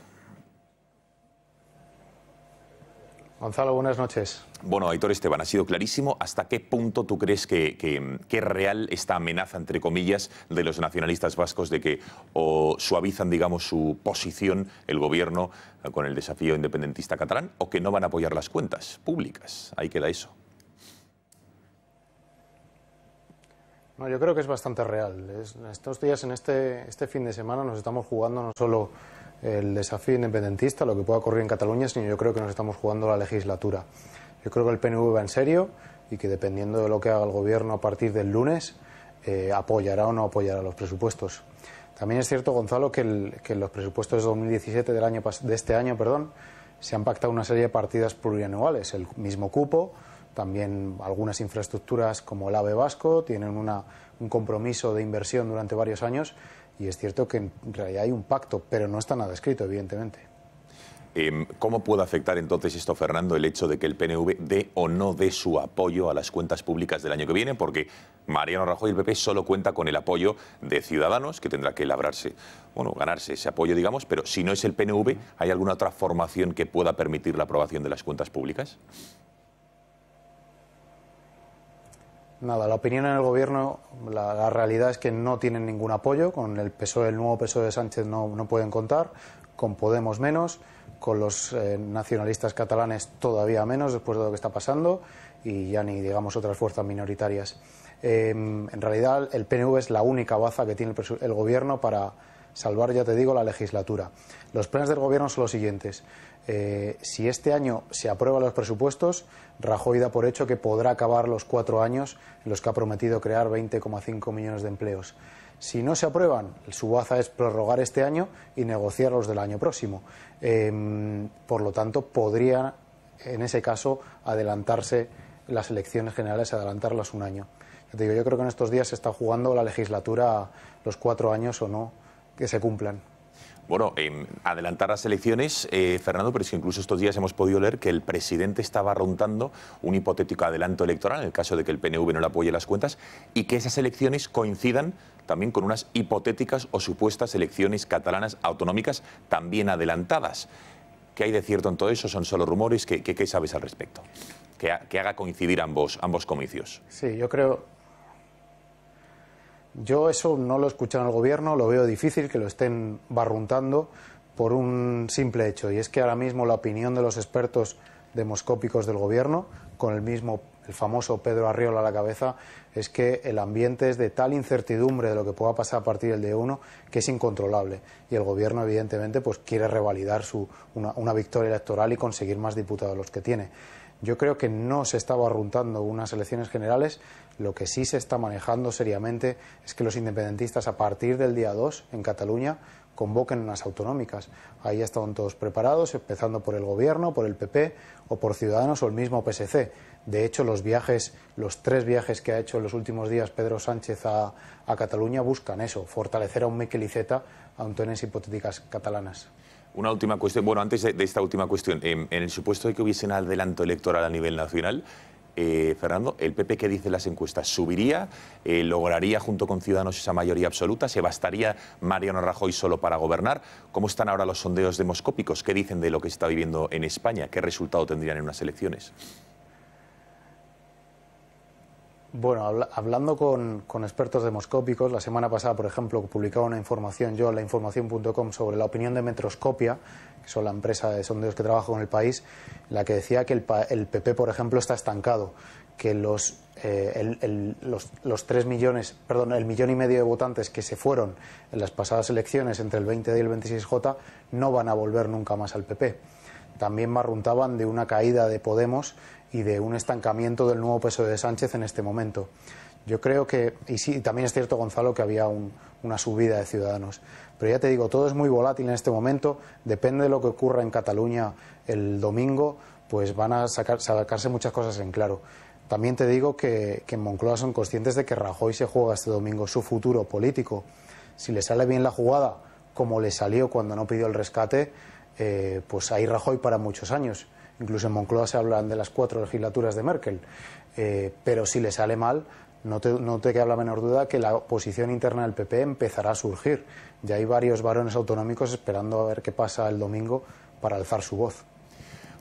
Gonzalo, buenas noches. Bueno, Aitor Esteban, ha sido clarísimo. ¿Hasta qué punto tú crees que es real esta amenaza, entre comillas, de los nacionalistas vascos de que o suavizan, digamos, su posición el gobierno con el desafío independentista catalán o que no van a apoyar las cuentas públicas? Ahí queda eso. No, yo creo que es bastante real. Estos días, en este fin de semana, nos estamos jugando no solo el desafío independentista, lo que pueda ocurrir en Cataluña, sino yo creo que nos estamos jugando la legislatura. Yo creo que el PNV va en serio y que dependiendo de lo que haga el gobierno a partir del lunes, apoyará o no apoyará los presupuestos. También es cierto, Gonzalo, que en los presupuestos de 2017 de este año, se han pactado una serie de partidas plurianuales, el mismo cupo, también algunas infraestructuras como el AVE vasco tienen un compromiso de inversión durante varios años. Y es cierto que en realidad hay un pacto, pero no está nada escrito, evidentemente. ¿Cómo puede afectar entonces esto, Fernando, el hecho de que el PNV dé o no dé su apoyo a las cuentas públicas del año que viene? Porque Mariano Rajoy y el PP solo cuenta con el apoyo de Ciudadanos, que tendrá que ganarse ese apoyo, digamos, pero si no es el PNV, ¿hay alguna otra formación que pueda permitir la aprobación de las cuentas públicas? Nada, la opinión en el gobierno, la realidad es que no tienen ningún apoyo. Con el PSOE, el nuevo PSOE de Sánchez no pueden contar, con Podemos menos, con los nacionalistas catalanes todavía menos después de lo que está pasando y ya ni digamos otras fuerzas minoritarias. En realidad el PNV es la única baza que tiene el gobierno para salvar, ya te digo, la legislatura. Los planes del gobierno son los siguientes. Si este año se aprueban los presupuestos, Rajoy da por hecho que podrá acabar los 4 años en los que ha prometido crear 20,5 millones de empleos. Si no se aprueban, su baza es prorrogar este año y negociar los del año próximo. Por lo tanto, podría, en ese caso, adelantarse las elecciones generales, adelantarlas un año. Ya te digo, yo creo que en estos días se está jugando la legislatura, los 4 años o no, que se cumplan. Bueno, adelantar las elecciones, Fernando, pero es que incluso estos días hemos podido leer que el presidente estaba rondando un hipotético adelanto electoral en el caso de que el PNV no le apoye las cuentas y que esas elecciones coincidan también con unas hipotéticas o supuestas elecciones catalanas autonómicas también adelantadas. ¿Qué hay de cierto en todo eso? ¿Son solo rumores? ¿Qué sabes al respecto? Que haga coincidir ambos comicios. Sí, yo eso no lo he escuchado en el gobierno, lo veo difícil que lo estén barruntando por un simple hecho, y es que ahora mismo la opinión de los expertos demoscópicos del gobierno, con el famoso Pedro Arriola a la cabeza, es que el ambiente es de tal incertidumbre de lo que pueda pasar a partir del día 1 que es incontrolable, y el gobierno evidentemente pues quiere revalidar una victoria electoral y conseguir más diputados de los que tiene. Yo creo que no se está barruntando unas elecciones generales. Lo que sí se está manejando seriamente es que los independentistas, a partir del día 2 en Cataluña, convoquen unas autonómicas. Ahí estaban todos preparados, empezando por el Gobierno, por el PP o por Ciudadanos o el mismo PSC. De hecho, los 3 viajes que ha hecho en los últimos días Pedro Sánchez a Cataluña buscan eso, fortalecer a un Miquel Iceta ante unas hipotéticas catalanas. Una última cuestión, bueno, antes de esta última cuestión, en el supuesto de que hubiese un adelanto electoral a nivel nacional, Fernando, ¿el PP qué dice en las encuestas? ¿Subiría? ¿Lograría junto con Ciudadanos esa mayoría absoluta? ¿Se bastaría Mariano Rajoy solo para gobernar? ¿Cómo están ahora los sondeos demoscópicos? ¿Qué dicen de lo que está viviendo en España? ¿Qué resultado tendrían en unas elecciones? Bueno, hablando con expertos demoscópicos, la semana pasada, por ejemplo, publicaba una información yo en lainformación.com sobre la opinión de Metroscopia, que son la empresa de sondeos que trabaja con El País, en la que decía que el PP, por ejemplo, está estancado, que el 1,5 millón de votantes que se fueron en las pasadas elecciones entre el 20D y el 26J no van a volver nunca más al PP. También barruntaban de una caída de Podemos y de un estancamiento del nuevo PSOE de Sánchez en este momento. Yo creo que, y sí, también es cierto, Gonzalo, que había una subida de Ciudadanos. Pero ya te digo, todo es muy volátil en este momento, depende de lo que ocurra en Cataluña el domingo, pues van a sacarse muchas cosas en claro. También te digo que en Moncloa son conscientes de que Rajoy se juega este domingo su futuro político. Si le sale bien la jugada, como le salió cuando no pidió el rescate, pues hay Rajoy para muchos años. Incluso en Moncloa se hablan de las 4 legislaturas de Merkel. Pero si le sale mal, no te queda la menor duda que la oposición interna del PP empezará a surgir. Ya hay varios varones autonómicos esperando a ver qué pasa el domingo para alzar su voz.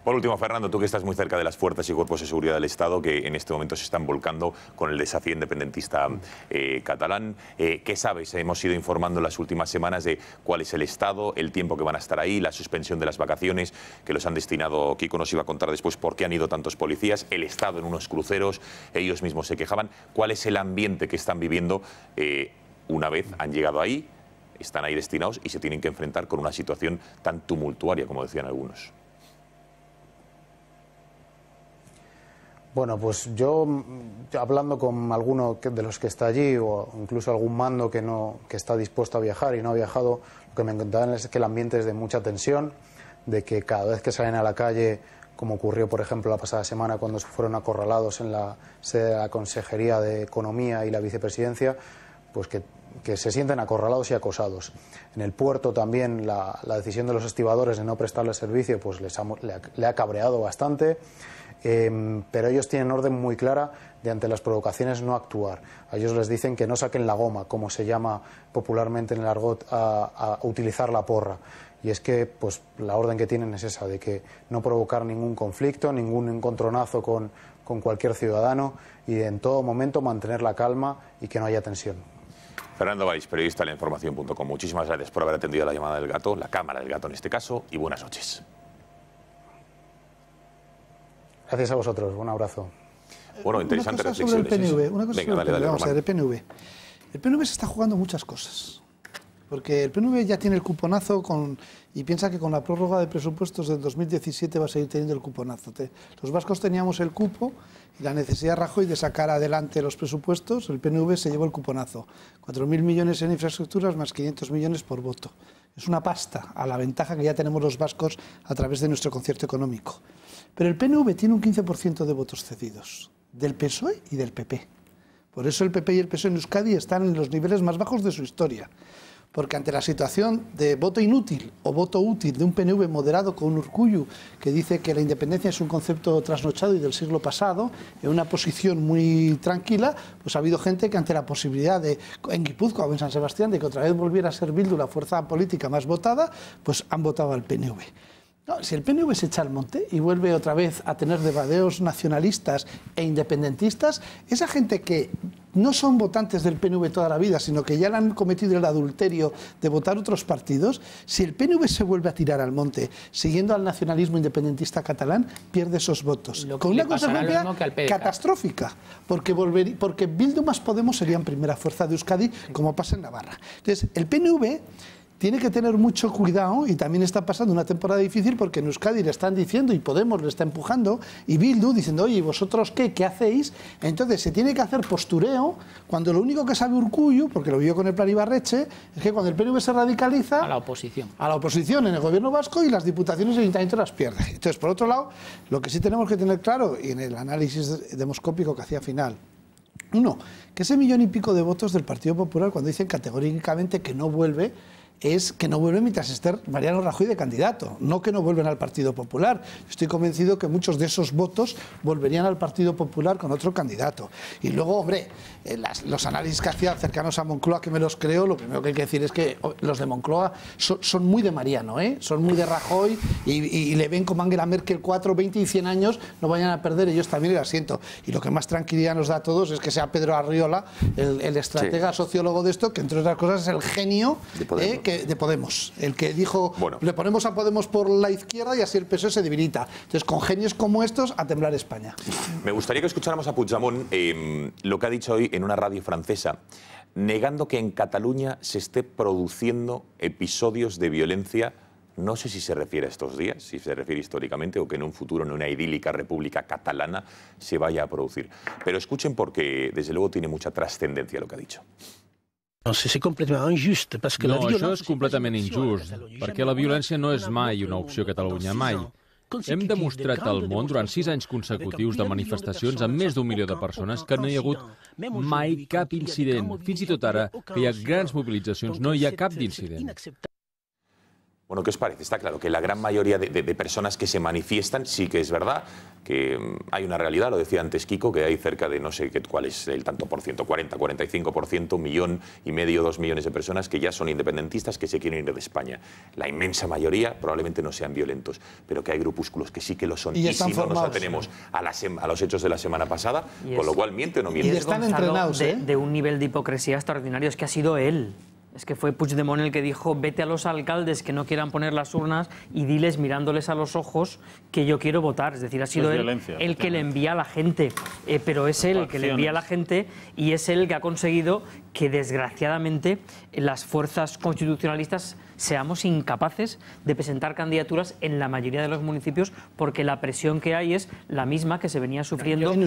Por último, Fernando, tú que estás muy cerca de las fuerzas y cuerpos de seguridad del Estado que en este momento se están volcando con el desafío independentista catalán, ¿qué sabes? Hemos ido informando en las últimas semanas de cuál es el estado, el tiempo que van a estar ahí, la suspensión de las vacaciones que los han destinado. Kiko nos iba a contar después por qué han ido tantos policías, el estado en unos cruceros, ellos mismos se quejaban. ¿Cuál es el ambiente que están viviendo una vez han llegado ahí, están ahí destinados y se tienen que enfrentar con una situación tan tumultuaria como decían algunos? Bueno, pues yo, hablando con alguno de los que está allí, o incluso algún mando que está dispuesto a viajar y no ha viajado, lo que me contaban es que el ambiente es de mucha tensión, de que cada vez que salen a la calle, como ocurrió, por ejemplo, la pasada semana cuando se fueron acorralados en la sede de la Consejería de Economía y la Vicepresidencia, pues que se sienten acorralados y acosados. En el puerto también la decisión de los estibadores de no prestarle servicio pues le ha cabreado bastante. Pero ellos tienen orden muy clara de ante las provocaciones no actuar. A ellos les dicen que no saquen la goma, como se llama popularmente en el argot a utilizar la porra. Y es que pues la orden que tienen es esa, de que no provocar ningún conflicto, ningún encontronazo con cualquier ciudadano y en todo momento mantener la calma y que no haya tensión. Fernando Valls, periodista de lainformación.com. Muchísimas gracias por haber atendido la llamada del gato, la cámara del gato en este caso, y buenas noches. Gracias a vosotros, un abrazo. Bueno, interesante reflexión. Una cosa sobre el PNV. Una cosa Venga, sobre dale, vamos a ver, el PNV. El PNV se está jugando muchas cosas. Porque el PNV ya tiene el cuponazo y piensa que con la prórroga de presupuestos del 2017 va a seguir teniendo el cuponazo. Los vascos teníamos el cupo y la necesidad de Rajoy de sacar adelante los presupuestos, el PNV se llevó el cuponazo. 4.000 millones en infraestructuras más 500 millones por voto. Es una pasta a la ventaja que ya tenemos los vascos a través de nuestro concierto económico. Pero el PNV tiene un 15% de votos cedidos, del PSOE y del PP. Por eso el PP y el PSOE en Euskadi están en los niveles más bajos de su historia. Porque ante la situación de voto inútil o voto útil de un PNV moderado con Urkullu, que dice que la independencia es un concepto trasnochado y del siglo pasado, en una posición muy tranquila, pues ha habido gente que ante la posibilidad en Guipúzcoa o en San Sebastián, de que otra vez volviera a ser Bildu la fuerza política más votada, pues han votado al PNV. No, si el PNV se echa al monte y vuelve otra vez a tener devadeos nacionalistas e independentistas, esa gente que no son votantes del PNV toda la vida, sino que ya le han cometido el adulterio de votar otros partidos, si el PNV se vuelve a tirar al monte siguiendo al nacionalismo independentista catalán, pierde esos votos. Con una consecuencia catastrófica, porque Bildu más Podemos serían primera fuerza de Euskadi, como pasa en Navarra. Entonces, el PNV tiene que tener mucho cuidado, y también está pasando una temporada difícil porque en Euskadi le están diciendo, y Podemos le está empujando, y Bildu diciendo, oye, ¿vosotros qué? ¿Qué hacéis? Entonces se tiene que hacer postureo cuando lo único que sabe Urkullu, porque lo vio con el plan Ibarretxe, es que cuando el PNV se radicaliza... A la oposición. A la oposición en el gobierno vasco, y las diputaciones y el ayuntamiento las pierde. Entonces, por otro lado, lo que sí tenemos que tener claro, y en el análisis demoscópico que hacía final, uno, que ese 1,5 millones de votos del Partido Popular, cuando dicen categóricamente que no vuelve, es que no vuelve mientras esté Mariano Rajoy de candidato, no que no vuelven al Partido Popular. Estoy convencido que muchos de esos votos volverían al Partido Popular con otro candidato. Y luego, hombre, los análisis que hacía cercanos a Moncloa, que me los creo, lo primero que hay que decir es que los de Moncloa son muy de Mariano, son muy de Rajoy, y le ven como Angela Merkel 4, 20 y 100 años, no vayan a perder ellos también el asiento. Y lo que más tranquilidad nos da a todos es que sea Pedro Arriola, el estratega sociólogo de esto, que entre otras cosas es el genio de Podemos, el que dijo, le ponemos a Podemos por la izquierda y así el PSOE se debilita. Entonces, con genios como estos, a temblar España. Me gustaría que escucháramos a Puigdemont lo que ha dicho hoy en una radio francesa, negando que en Cataluña se esté produciendo episodios de violencia. No sé si se refiere a estos días, si se refiere históricamente, o que en un futuro, en una idílica república catalana, se vaya a producir. Pero escuchen, porque desde luego tiene mucha trascendencia lo que ha dicho. No, això és completament injust, perquè la violència no és mai una opció a Catalunya, mai. Hem demostrat al món durant 6 anys consecutius de manifestacions amb més d'1 milió de persones que no hi ha hagut mai cap incident. Fins i tot ara, que hi ha grans mobilitzacions, no hi ha cap d'incident. Bueno, ¿qué os parece? Está claro que la gran mayoría de personas que se manifiestan, sí que es verdad que hay una realidad, lo decía antes Kiko, que hay cerca de, no sé cuál es el tanto por ciento, 40, 45%, 1,5 millones, 2 millones de personas que ya son independentistas, que se quieren ir de España. La inmensa mayoría probablemente no sean violentos, pero que hay grupúsculos que sí que lo son. Y si no nos atenemos a los hechos de la semana pasada, con lo cual miente o no miente. Y están entrenados, de un nivel de hipocresía extraordinario, es que ha sido él. Es que fue Puigdemont el que dijo, vete a los alcaldes que no quieran poner las urnas y diles, mirándoles a los ojos, que yo quiero votar. Es decir, ha sido él el que le envía a la gente. Pero es él el que le envía a la gente, y es él el que ha conseguido que, desgraciadamente, las fuerzas constitucionalistas seamos incapaces de presentar candidaturas en la mayoría de los municipios, porque la presión que hay es la misma que se venía sufriendo en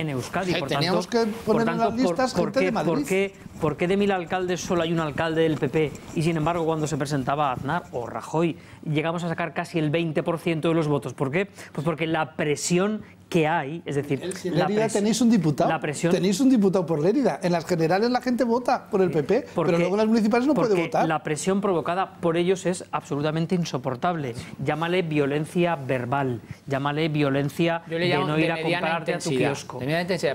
Euskadi. Por teníamos que poner en las listas gente de Madrid. ¿Por qué de 1000 alcaldes solo hay un alcalde del PP? Y sin embargo, cuando se presentaba Aznar o Rajoy, llegamos a sacar casi el 20% de los votos. ¿Por qué? Pues porque la presión que hay, es decir... En Lérida tenéis un diputado. Tenéis un diputado por Lérida. En las generales la gente vota por el PP, pero luego en las municipales no puede votar. La presión provocada por ellos es absolutamente insoportable. Llámale violencia verbal, llámale violencia de no ir a comprarte a tu kiosco.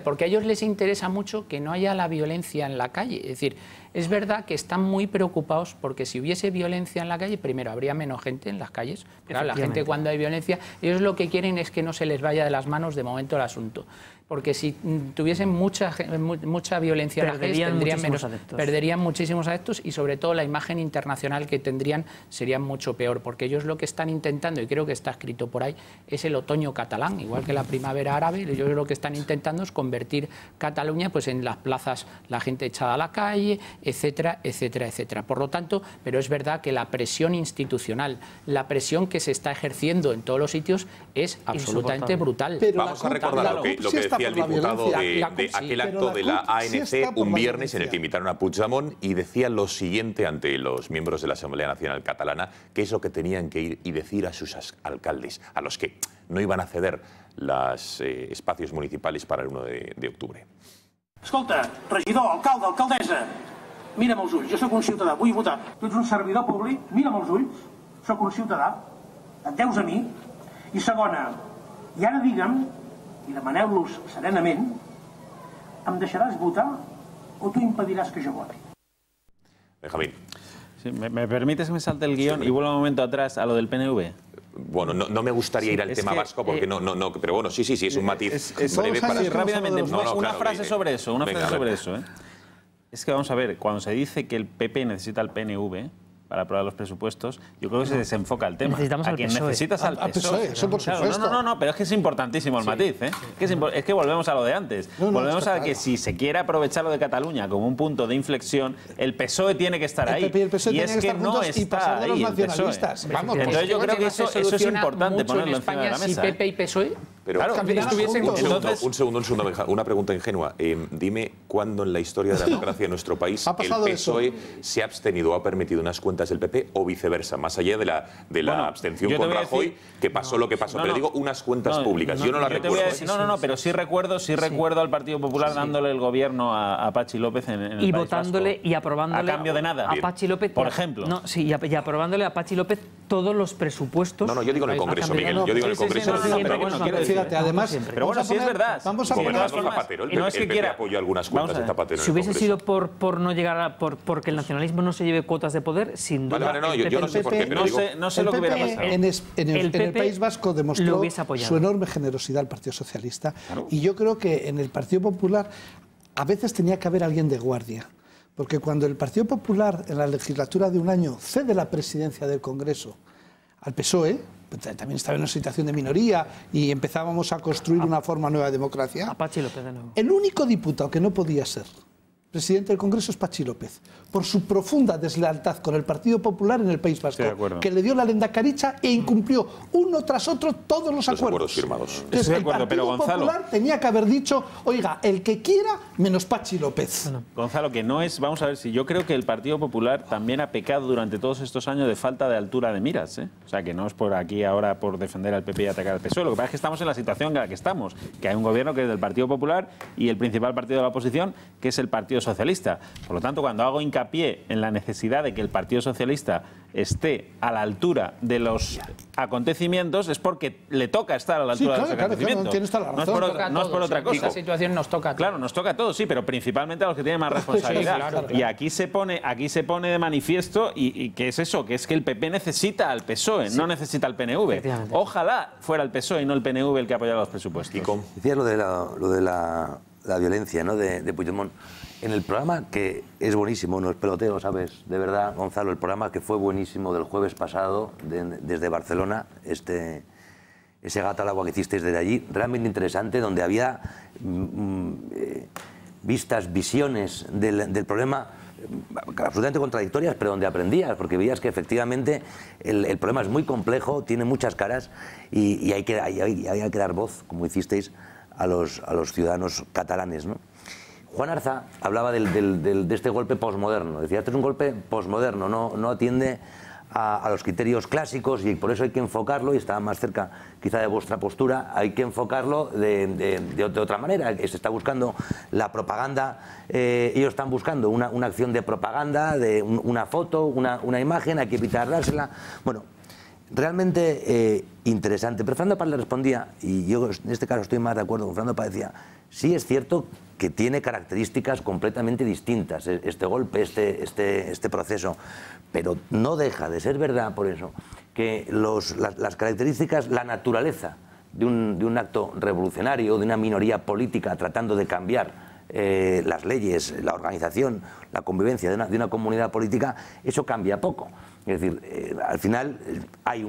Porque a ellos les interesa mucho que no haya la violencia en la calle. Es decir, es verdad que están muy preocupados porque si hubiese violencia en la calle, primero habría menos gente en las calles. Claro, la gente, cuando hay violencia, ellos lo que quieren es que no se les vaya de las manos de momento el asunto. Porque si tuviesen mucha violencia en las calles, perderían muchísimos adeptos, y sobre todo la imagen internacional que tendrían sería mucho peor, porque ellos lo que están intentando, y creo que está escrito por ahí, es el otoño catalán, igual que la primavera árabe. Ellos lo que están intentando es convertir Cataluña pues en las plazas, la gente echada a la calle, etcétera, etcétera, etcétera. Por lo tanto, pero es verdad que la presión institucional, la presión que se está ejerciendo en todos los sitios es absolutamente brutal. Pero vamos a recordar lo que decía el diputado de aquel acto de la ANC un viernes en el que invitaron a Puigdemont, y decía lo siguiente ante los miembros de la Asamblea Nacional Catalana, que es lo que tenían que ir y decir a sus alcaldes, a los que no iban a ceder los espacios municipales para el 1 de octubre. Escolta, regidor, alcalde, alcaldessa, mira'm els ulls, jo sóc un ciutadà, vull votar. Tu ets un servidor públic, mira'm els ulls, sóc un ciutadà, et deus a mi. I segona, i ara digue'm, i demaneu-los serenament, em deixaràs votar o tu impediràs que jo voti? Benjamín. Sí, ¿me permites que me salte el guión y vuelva un momento atrás a lo del PNV? Bueno, no me gustaría ir al tema vasco porque no, pero bueno, sí, es un matiz breve para... Sí, rápidamente, una frase sobre eso, una frase sobre eso. Es que vamos a ver, cuando se dice que el PP necesita al PNV para aprobar los presupuestos, yo creo que se desenfoca el tema. Necesitamos al PSOE. Necesitas al PSOE. Eso por supuesto. Claro, no, pero es que es importantísimo el matiz. Es que volvemos a lo de antes. Volvemos a que si se quiere aprovechar lo de Cataluña como un punto de inflexión, el PSOE tiene que estar ahí. Y es que no está ahí el PSOE. Entonces yo creo que eso es importante ponerlo encima de la mesa. Si PP y PSOE... Pero claro, un segundo, una pregunta ingenua. Dime cuándo en la historia de la democracia en nuestro país el PSOE se ha abstenido o ha permitido unas cuentas del PP o viceversa, más allá de la abstención con Rajoy, que pasó lo que pasó. Pero digo unas cuentas públicas. Yo no las recuerdo. Pero sí recuerdo al Partido Popular dándole el gobierno a Patxi López en el País Vasco. Y votándole y aprobándole a cambio de nada. A Patxi López, por ejemplo. Y aprobándole a Patxi López todos los presupuestos. No, yo digo en el Congreso, Miguel. Yo digo en el Congreso. Fíjate, además, pero bueno, sí es verdad. Vamos a poner Zapatero, el PP apoyó algunas cuentas de Zapatero. Si hubiese sido por no llegar porque el nacionalismo no se lleve cuotas de poder, sin duda. Vale, yo no sé por qué, pero no sé lo que hubiera pasado. En el País Vasco demostró su enorme generosidad al Partido Socialista, y yo creo que en el Partido Popular a veces tenía que haber alguien de guardia, porque cuando el Partido Popular en la legislatura de un año cede la presidencia del Congreso al PSOE, también estaba en una situación de minoría y empezábamos a construir una forma nueva de democracia. A Patxi López de nuevo. El único diputado que no podía ser presidente del Congreso es Patxi López, por su profunda deslealtad con el Partido Popular en el País Vasco, que le dio la lendakaricha e incumplió uno tras otro todos los acuerdos firmados. Entonces, el Partido Popular tenía que haber dicho, oiga, el que quiera menos Patxi López. Gonzalo, que no es, vamos a ver, si yo creo que el Partido Popular también ha pecado durante todos estos años de falta de altura de miras, ¿eh? O sea, que no es por aquí ahora por defender al PP y atacar al PSOE. Lo que pasa es que estamos en la situación en la que estamos, que hay un gobierno que es del Partido Popular y el principal partido de la oposición, que es el Partido Socialista. Por lo tanto, cuando hago hincapié en la necesidad de que el Partido Socialista esté a la altura de los acontecimientos, es porque le toca estar a la altura de los acontecimientos. Tienes toda la razón. No es por otra cosa. Esta situación nos toca a todos. Claro, nos toca a todos, sí, pero principalmente a los que tienen más responsabilidad. Claro. Y aquí se pone de manifiesto y que es eso, que es que el PP necesita al PSOE, no necesita al PNV. Ojalá fuera el PSOE y no el PNV el que apoyara los presupuestos. Decías lo de la violencia, ¿no?, de Puigdemont. En el programa, que es buenísimo, no es peloteo, ¿sabes? De verdad, Gonzalo, el programa que fue buenísimo del jueves pasado, desde Barcelona, ese gato al agua que hicisteis desde allí, realmente interesante, donde había visiones del problema absolutamente contradictorias, pero donde aprendías, porque veías que efectivamente el problema es muy complejo, tiene muchas caras y hay que dar voz, como hicisteis, a los ciudadanos catalanes, ¿no? Juan Arza hablaba de este golpe posmoderno. Decía, este es un golpe posmoderno, no atiende a los criterios clásicos y por eso hay que enfocarlo, y está más cerca quizá de vuestra postura, hay que enfocarlo de otra manera. Se está buscando la propaganda, ellos están buscando una acción de propaganda, de una foto, una imagen, hay que evitar dársela. Bueno, realmente interesante. Pero Fernando Paz le respondía, y yo en este caso estoy más de acuerdo con Fernando Paz, decía, sí es cierto que tiene características completamente distintas este golpe, este proceso, pero no deja de ser verdad, por eso, que las características, la naturaleza de un acto revolucionario, de una minoría política tratando de cambiar las leyes, la organización, la convivencia de una comunidad política, eso cambia poco. Es decir, al final hay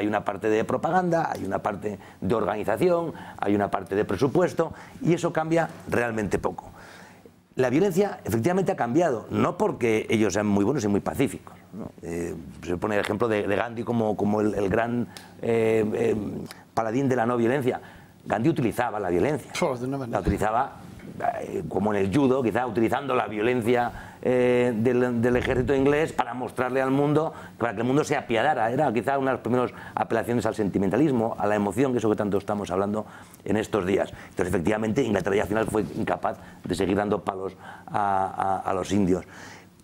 una parte de propaganda, hay una parte de organización, hay una parte de presupuesto, y eso cambia realmente poco. La violencia efectivamente ha cambiado, no porque ellos sean muy buenos y muy pacíficos, ¿no? Se pone el ejemplo de Gandhi como el gran paladín de la no violencia. Gandhi utilizaba la violencia, la utilizaba como en el judo, quizá utilizando la violencia del ejército inglés para mostrarle al mundo, para que el mundo se apiadara. Era quizá una de las primeras apelaciones al sentimentalismo, a la emoción, que es eso que tanto estamos hablando en estos días. Entonces, efectivamente, Inglaterra ya al final fue incapaz de seguir dando palos a los indios.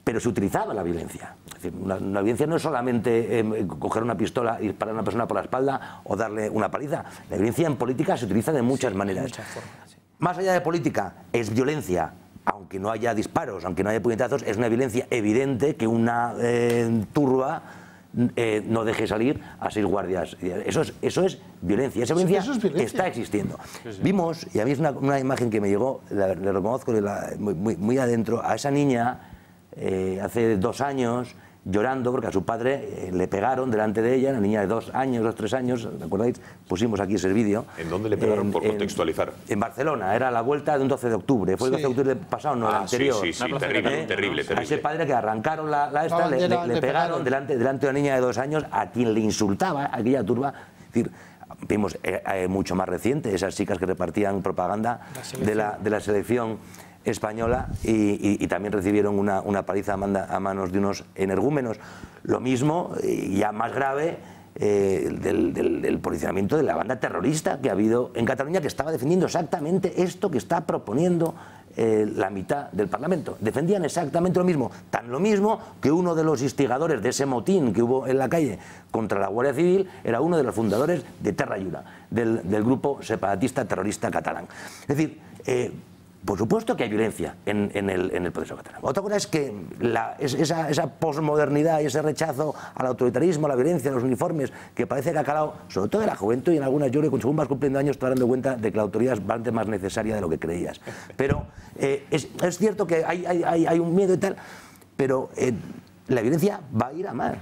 Pero se utilizaba la violencia. Es decir, la violencia no es solamente coger una pistola y disparar a una persona por la espalda o darle una paliza. La violencia en política se utiliza de muchas maneras. De muchas formas, sí. Más allá de política, es violencia, aunque no haya disparos, aunque no haya puñetazos, es una violencia evidente que una turba no deje salir a 6 guardias. Eso es violencia. Esa violencia, está existiendo. Sí. Vimos, y a mí es una imagen que me llegó, le reconozco muy adentro, a esa niña hace 2 años llorando porque a su padre le pegaron delante de ella, una niña de 2 años, 3 años, ¿me acordáis? Pusimos aquí ese vídeo. ¿En dónde le pegaron, por contextualizar? En Barcelona, era la vuelta de un 12 de octubre, fue el 12 de octubre pasado, no el anterior. Sí, terrible, terrible. A ese padre que arrancaron le pegaron delante de una niña de 2 años a quien le insultaba, aquella turba. Es decir, vimos mucho más reciente esas chicas que repartían propaganda de la selección española y también recibieron una paliza a manos de unos energúmenos. Lo mismo, ya más grave, del posicionamiento de la banda terrorista que ha habido en Cataluña, que estaba defendiendo exactamente esto que está proponiendo la mitad del Parlamento. Defendían exactamente lo mismo, tan lo mismo que uno de los instigadores de ese motín que hubo en la calle contra la Guardia Civil era uno de los fundadores de Terra Lluna, del grupo separatista terrorista catalán. Es decir, por supuesto que hay violencia en el proceso catalán. Otra cosa es que esa posmodernidad y ese rechazo al autoritarismo, a la violencia, a los uniformes, que parece que ha calado, sobre todo en la juventud y en algunas, yo creo que según vas cumpliendo años te vas dando cuenta de que la autoridad es bastante más necesaria de lo que creías. Pero es cierto que hay un miedo y tal, pero la violencia va a ir a más.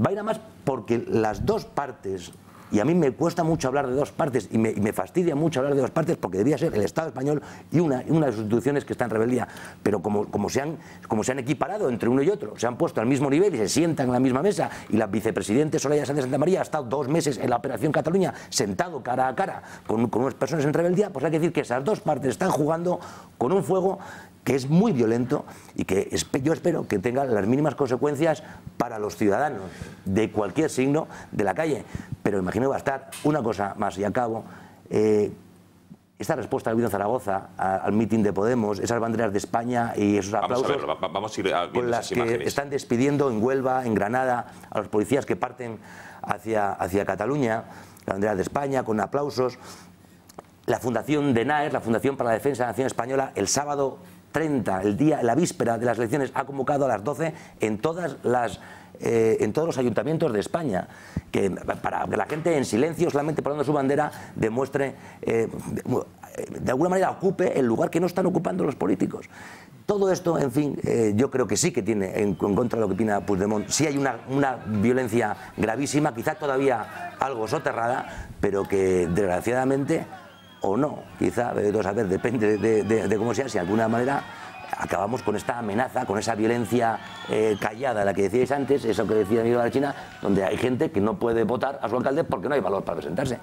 Va a ir a más porque las dos partes... Y a mí me cuesta mucho hablar de dos partes y me fastidia mucho hablar de dos partes porque debía ser el Estado español y una de las instituciones que está en rebeldía. Pero como se han equiparado entre uno y otro, se han puesto al mismo nivel y se sientan en la misma mesa, y la vicepresidente Soraya Sáenz de Santa María ha estado 2 meses en la Operación Cataluña sentado cara a cara con unas personas en rebeldía, pues hay que decir que esas dos partes están jugando con un fuego que es muy violento y que yo espero que tenga las mínimas consecuencias para los ciudadanos de cualquier signo de la calle. Pero imagino que va a estar una cosa más y acabo. Esta respuesta que ha habido en Zaragoza al mitin de Podemos, esas banderas de España y esos aplausos vamos a ir viendo con las esas imágenes. Que están despidiendo en Huelva, en Granada, a los policías que parten hacia Cataluña, la bandera de España, con aplausos. La Fundación de NAES, la Fundación para la Defensa de la Nación Española, el sábado 30, la víspera de las elecciones, ha convocado a las 12 en todos los ayuntamientos de España, para que la gente en silencio, solamente poniendo su bandera, demuestre, de alguna manera ocupe el lugar que no están ocupando los políticos. Todo esto, en fin, yo creo que sí que tiene, en contra de lo que opina Puigdemont, sí hay una violencia gravísima, quizá todavía algo soterrada, pero que desgraciadamente, o no, quizá, a ver, depende de cómo sea, si de alguna manera acabamos con esta amenaza, con esa violencia callada, la que decíais antes, eso que decía Miguel Barrachina, donde hay gente que no puede votar a su alcalde porque no hay valor para presentarse.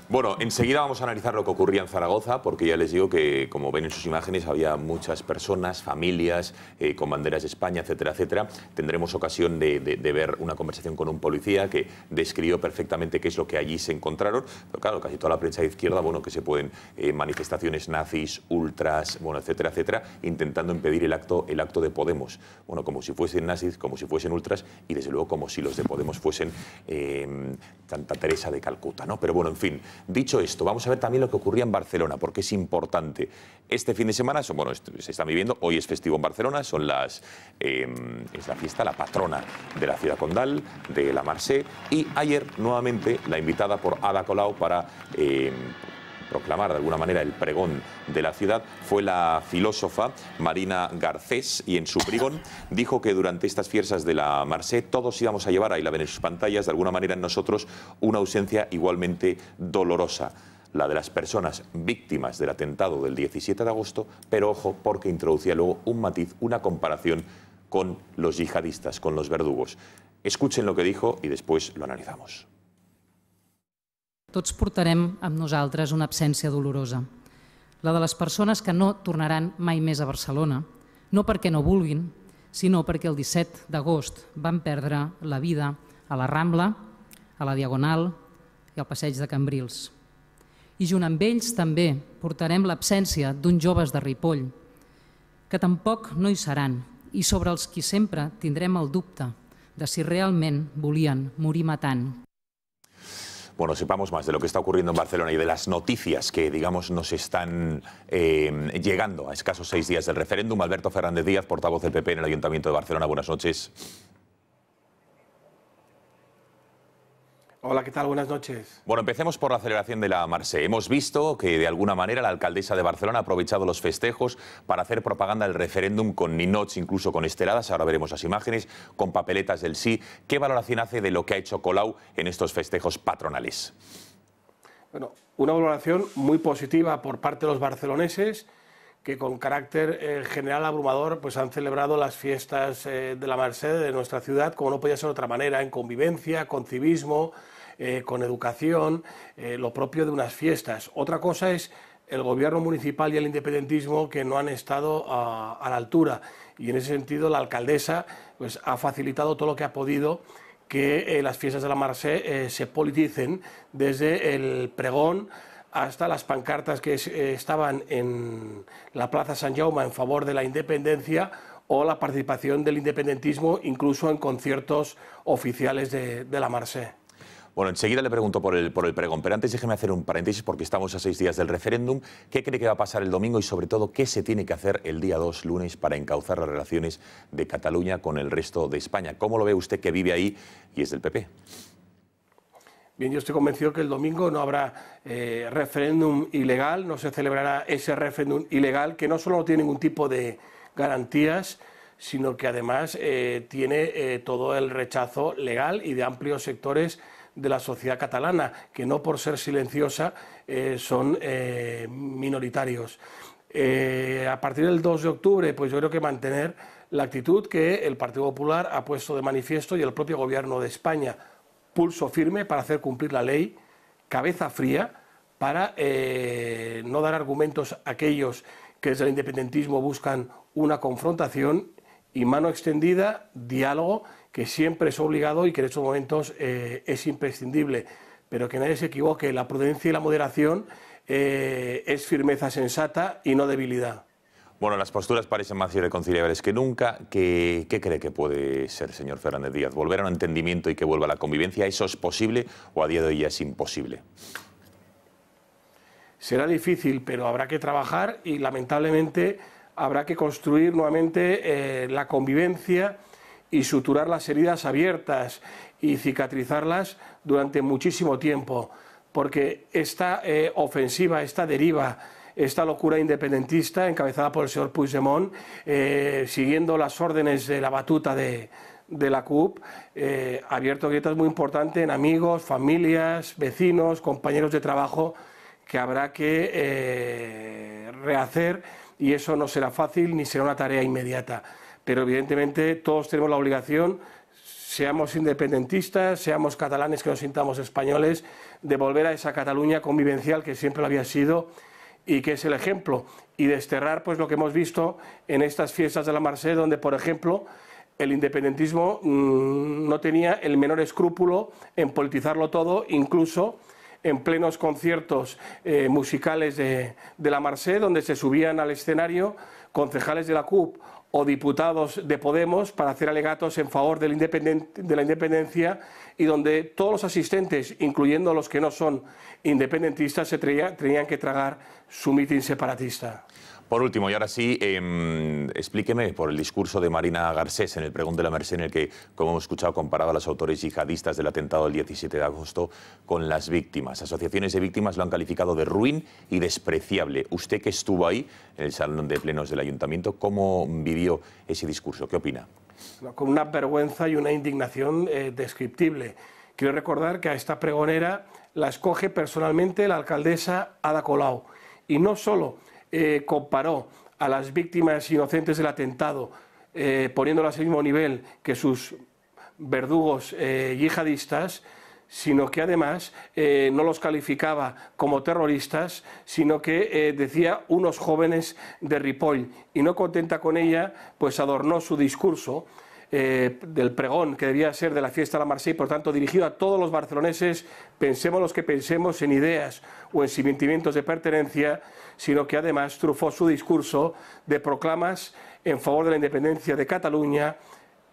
Bueno, enseguida vamos a analizar lo que ocurría en Zaragoza, porque ya les digo que, como ven en sus imágenes, había muchas personas, familias, con banderas de España, etcétera, etcétera. Tendremos ocasión de ver una conversación con un policía que describió perfectamente qué es lo que allí se encontraron. Pero claro, casi toda la prensa de izquierda, bueno, que se pueden manifestaciones nazis, ultras, bueno, etcétera, etcétera, intentando impedir el acto de Podemos. Bueno, como si fuesen nazis, como si fuesen ultras y, desde luego, como si los de Podemos fuesen Santa Teresa de Calcuta, ¿no? Pero bueno, en fin. Dicho esto, vamos a ver también lo que ocurría en Barcelona, porque es importante. Este fin de semana, se está viviendo, hoy es festivo en Barcelona, es la fiesta, la patrona de la ciudad condal, de la Mercè, y ayer nuevamente la invitada por Ada Colau para proclamar de alguna manera el pregón de la ciudad fue la filósofa Marina Garcés, y en su pregón dijo que durante estas fiestas de la Mercè todos íbamos a llevar, ahí la ven en sus pantallas, de alguna manera en nosotros una ausencia igualmente dolorosa, la de las personas víctimas del atentado del 17 de agosto, pero ojo, porque introducía luego un matiz, una comparación con los yihadistas, con los verdugos. Escuchen lo que dijo y después lo analizamos. Tots portarem amb nosaltres una absència dolorosa, la de les persones que no tornaran mai més a Barcelona, no perquè no vulguin, sinó perquè el 17 d'agost van perdre la vida a la Rambla, a la Diagonal i al Passeig de Cambrils. I junt amb ells també portarem l'absència d'uns joves de Ripoll, que tampoc no hi seran, i sobre els qui sempre tindrem el dubte de si realment volien morir matant. Bueno, sepamos más de lo que está ocurriendo en Barcelona y de las noticias que, digamos, nos están llegando a escasos 6 días del referéndum. Alberto Fernández Díaz, portavoz del PP en el Ayuntamiento de Barcelona. Buenas noches. Hola, ¿qué tal? Buenas noches. Bueno, empecemos por la celebración de la Mercè. Hemos visto que, de alguna manera, la alcaldesa de Barcelona ha aprovechado los festejos para hacer propaganda del referéndum con ninots, incluso con esteladas. Ahora veremos las imágenes, con papeletas del sí. ¿Qué valoración hace de lo que ha hecho Colau en estos festejos patronales? Bueno, una valoración muy positiva por parte de los barceloneses, que con carácter general abrumador pues han celebrado las fiestas de la Mercè de nuestra ciudad, como no podía ser de otra manera, en convivencia, con civismo, con educación, lo propio de unas fiestas. Otra cosa es el gobierno municipal y el independentismo, que no han estado a la altura, y en ese sentido la alcaldesa pues ha facilitado todo lo que ha podido que las fiestas de la Mercè se politicen, desde el pregón hasta las pancartas que estaban en la Plaza Sant Jaume en favor de la independencia, o la participación del independentismo incluso en conciertos oficiales de la Mercè. Bueno, enseguida le pregunto por el pregón, pero antes déjeme hacer un paréntesis porque estamos a 6 días del referéndum. ¿Qué cree que va a pasar el domingo y, sobre todo, qué se tiene que hacer el día 2, lunes, para encauzar las relaciones de Cataluña con el resto de España? ¿Cómo lo ve usted, que vive ahí y es del PP? Bien, yo estoy convencido que el domingo no habrá referéndum ilegal, no se celebrará ese referéndum ilegal, que no solo no tiene ningún tipo de garantías, sino que además tiene todo el rechazo legal y de amplios sectores de la sociedad catalana, que no por ser silenciosa son minoritarios. A partir del 2 de octubre, pues yo creo que mantener la actitud que el Partido Popular ha puesto de manifiesto, y el propio Gobierno de España: pulso firme para hacer cumplir la ley, cabeza fría para no dar argumentos a aquellos que desde el independentismo buscan una confrontación, y mano extendida, diálogo, que siempre es obligado y que en estos momentos es imprescindible. Pero que nadie se equivoque, la prudencia y la moderación es firmeza sensata y no debilidad. Bueno, las posturas parecen más irreconciliables que nunca. ¿Qué cree que puede ser, señor Fernández Díaz? ¿Volver a un entendimiento y que vuelva a la convivencia? ¿Eso es posible o a día de hoy ya es imposible? Será difícil, pero habrá que trabajar y, lamentablemente, habrá que construir nuevamente la convivencia y suturar las heridas abiertas y cicatrizarlas durante muchísimo tiempo, porque esta ofensiva, esta deriva, esta locura independentista encabezada por el señor Puigdemont, siguiendo las órdenes de la batuta de la CUP, ha abierto grietas muy importantes en amigos, familias, vecinos, compañeros de trabajo, que habrá que rehacer, y eso no será fácil ni será una tarea inmediata. Pero evidentemente todos tenemos la obligación, seamos independentistas, seamos catalanes que nos sintamos españoles, de volver a esa Cataluña convivencial que siempre lo había sido y que es el ejemplo, y desterrar pues lo que hemos visto en estas fiestas de la Mercè, donde, por ejemplo, el independentismo no tenía el menor escrúpulo en politizarlo todo, incluso en plenos conciertos musicales de la Mercè, donde se subían al escenario concejales de la CUP o diputados de Podemos para hacer alegatos en favor de la independencia, y donde todos los asistentes, incluyendo los que no son independentistas, se tenían que tragar su mitin separatista. Por último, y ahora sí, explíqueme por el discurso de Marina Garcés en el pregón de la Mercè, en el que, como hemos escuchado, comparaba a los autores yihadistas del atentado del 17 de agosto con las víctimas. Asociaciones de víctimas lo han calificado de ruin y despreciable. Usted, que estuvo ahí, en el salón de plenos del Ayuntamiento, ¿cómo vivió ese discurso? ¿Qué opina? Con una vergüenza y una indignación descriptible. Quiero recordar que a esta pregonera la escoge personalmente la alcaldesa Ada Colau, y no solo comparó a las víctimas inocentes del atentado, poniéndolas al mismo nivel que sus verdugos yihadistas, sino que además no los calificaba como terroristas, sino que decía unos jóvenes de Ripoll, y no contenta con ella, pues adornó su discurso del pregón, que debía ser de la fiesta de la Mercè, y por tanto dirigido a todos los barceloneses, pensemos los que pensemos en ideas o en sentimientos de pertenencia, sino que además trufó su discurso de proclamas en favor de la independencia de Cataluña,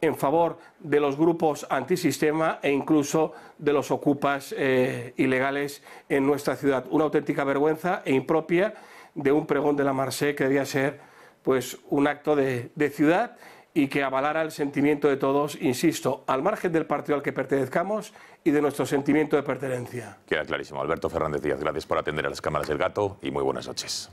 en favor de los grupos antisistema e incluso de los ocupas ilegales en nuestra ciudad. Una auténtica vergüenza e impropia de un pregón de la Mercè, que debía ser pues un acto de ciudad y que avalara el sentimiento de todos, insisto, al margen del partido al que pertenezcamos y de nuestro sentimiento de pertenencia. Queda clarísimo. Alberto Fernández Díaz, gracias por atender a las cámaras del Gato y muy buenas noches.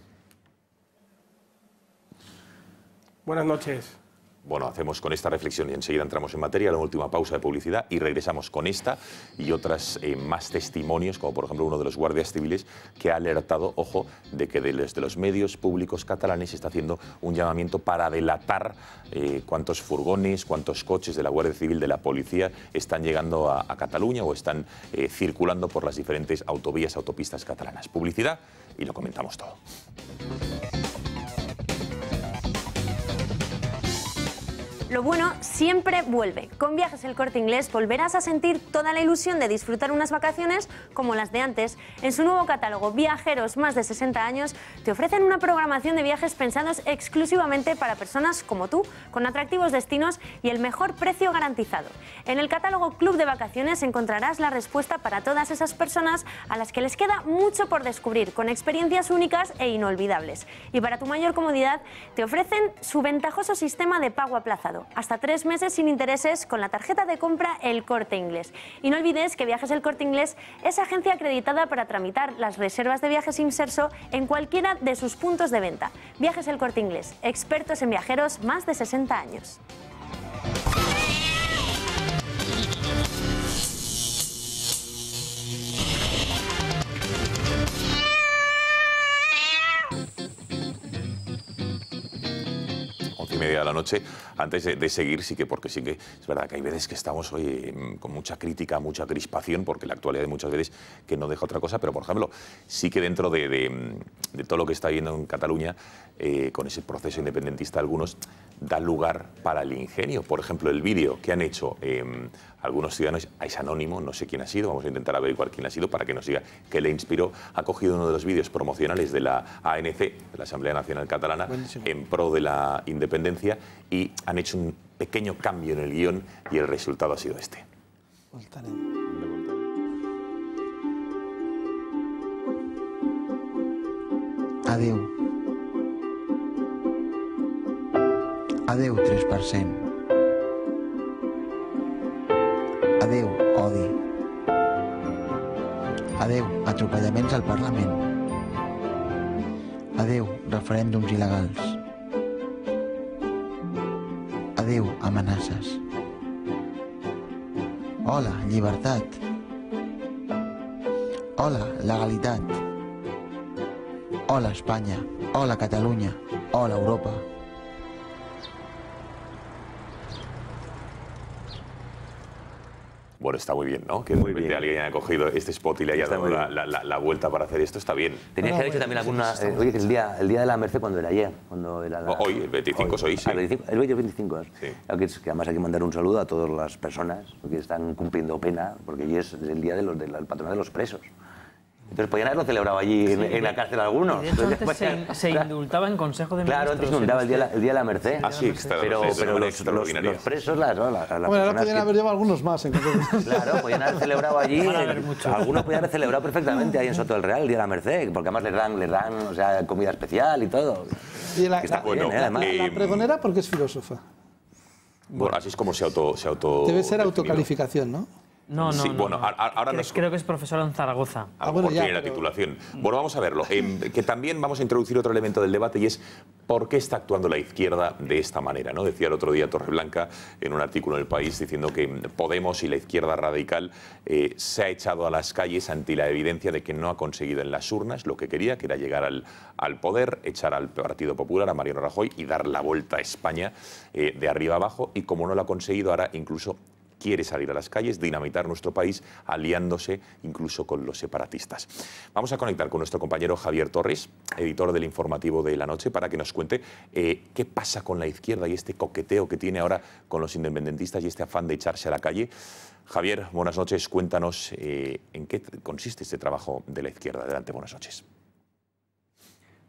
Buenas noches. Bueno, hacemos con esta reflexión y enseguida entramos en materia, la última pausa de publicidad y regresamos con esta y otras más testimonios, como por ejemplo uno de los guardias civiles que ha alertado, ojo, de que desde los medios públicos catalanes se está haciendo un llamamiento para delatar cuántos furgones, cuántos coches de la Guardia Civil, de la policía están llegando a Cataluña o están circulando por las diferentes autovías, autopistas catalanas. Publicidad y lo comentamos todo. Lo bueno siempre vuelve. Con Viajes El Corte Inglés volverás a sentir toda la ilusión de disfrutar unas vacaciones como las de antes. En su nuevo catálogo Viajeros más de 60 años te ofrecen una programación de viajes pensados exclusivamente para personas como tú, con atractivos destinos y el mejor precio garantizado. En el catálogo Club de Vacaciones encontrarás la respuesta para todas esas personas a las que les queda mucho por descubrir, con experiencias únicas e inolvidables. Y para tu mayor comodidad te ofrecen su ventajoso sistema de pago aplazado. Hasta 3 meses sin intereses con la tarjeta de compra El Corte Inglés. Y no olvides que Viajes El Corte Inglés es agencia acreditada para tramitar las reservas de viajes Inserso en cualquiera de sus puntos de venta. Viajes El Corte Inglés, expertos en viajeros más de 60 años. Media de la noche. Antes de seguir, sí que es verdad que hay veces que estamos hoy con mucha crítica, mucha crispación, porque la actualidad de muchas veces que no deja otra cosa, pero por ejemplo, sí que dentro de todo lo que está viendo en Cataluña, con ese proceso independentista, algunos da lugar para el ingenio. Por ejemplo, el vídeo que han hecho algunos ciudadanos, es anónimo, no sé quién ha sido, vamos a intentar averiguar quién ha sido para que nos diga qué le inspiró. Ha cogido uno de los vídeos promocionales de la ANC, de la Asamblea Nacional Catalana, buenísimo, en pro de la independencia, y han hecho un pequeño cambio en el guión y el resultado ha sido este. Adeu. Adeu 3%. Adeu odi. Adeu atropellaments al Parlament. Adeu referèndums il·legals. Adeu amenaces. Hola llibertat. Hola legalitat. Hola Espanya. Hola Catalunya. Hola Europa. Bueno, está muy bien, ¿no? Que de repente alguien haya cogido este spot y le haya dado la vuelta para hacer esto, está bien. Tenías que haber hecho también alguna... oye, que el día de la Merced, ¿cuando era ayer? Cuando era hoy, el 25 hoy, sí. El 25. Sí. Claro que además hay que mandar un saludo a todas las personas que están cumpliendo pena, porque hoy es el día del patronato de los presos. Entonces podían haberlo celebrado allí en la cárcel algunos. Y de hecho antes se indultaba en Consejo de Ministros. Claro, antes se indultaba el día de la Merced. Ah, sí, pero los presos, las bueno, ahora podían haber llevado algunos más. Claro, podían haber celebrado allí. Algunos podían haber celebrado perfectamente ahí en Soto del Real el día de la Merced, porque además les dan o sea, comida especial y todo. Y la pregonera, porque es filósofa. Bueno, así es como se auto debe ser autocalificación, ¿no? No, sí, bueno, ahora creo que es profesor en Zaragoza. Bueno, tiene la titulación. Bueno, vamos a verlo. Que también vamos a introducir otro elemento del debate y es por qué está actuando la izquierda de esta manera, ¿no? Decía el otro día Torreblanca en un artículo en El País diciendo que Podemos y la izquierda radical se ha echado a las calles ante la evidencia de que no ha conseguido en las urnas lo que quería, que era llegar al poder, echar al Partido Popular, a Mariano Rajoy y dar la vuelta a España de arriba abajo, y como no lo ha conseguido, ahora incluso quiere salir a las calles, dinamitar nuestro país, aliándose incluso con los separatistas. Vamos a conectar con nuestro compañero Javier Torres, editor del informativo de La Noche, para que nos cuente qué pasa con la izquierda y este coqueteo que tiene ahora con los independentistas y este afán de echarse a la calle. Javier, buenas noches. Cuéntanos en qué consiste este trabajo de la izquierda. Adelante, buenas noches.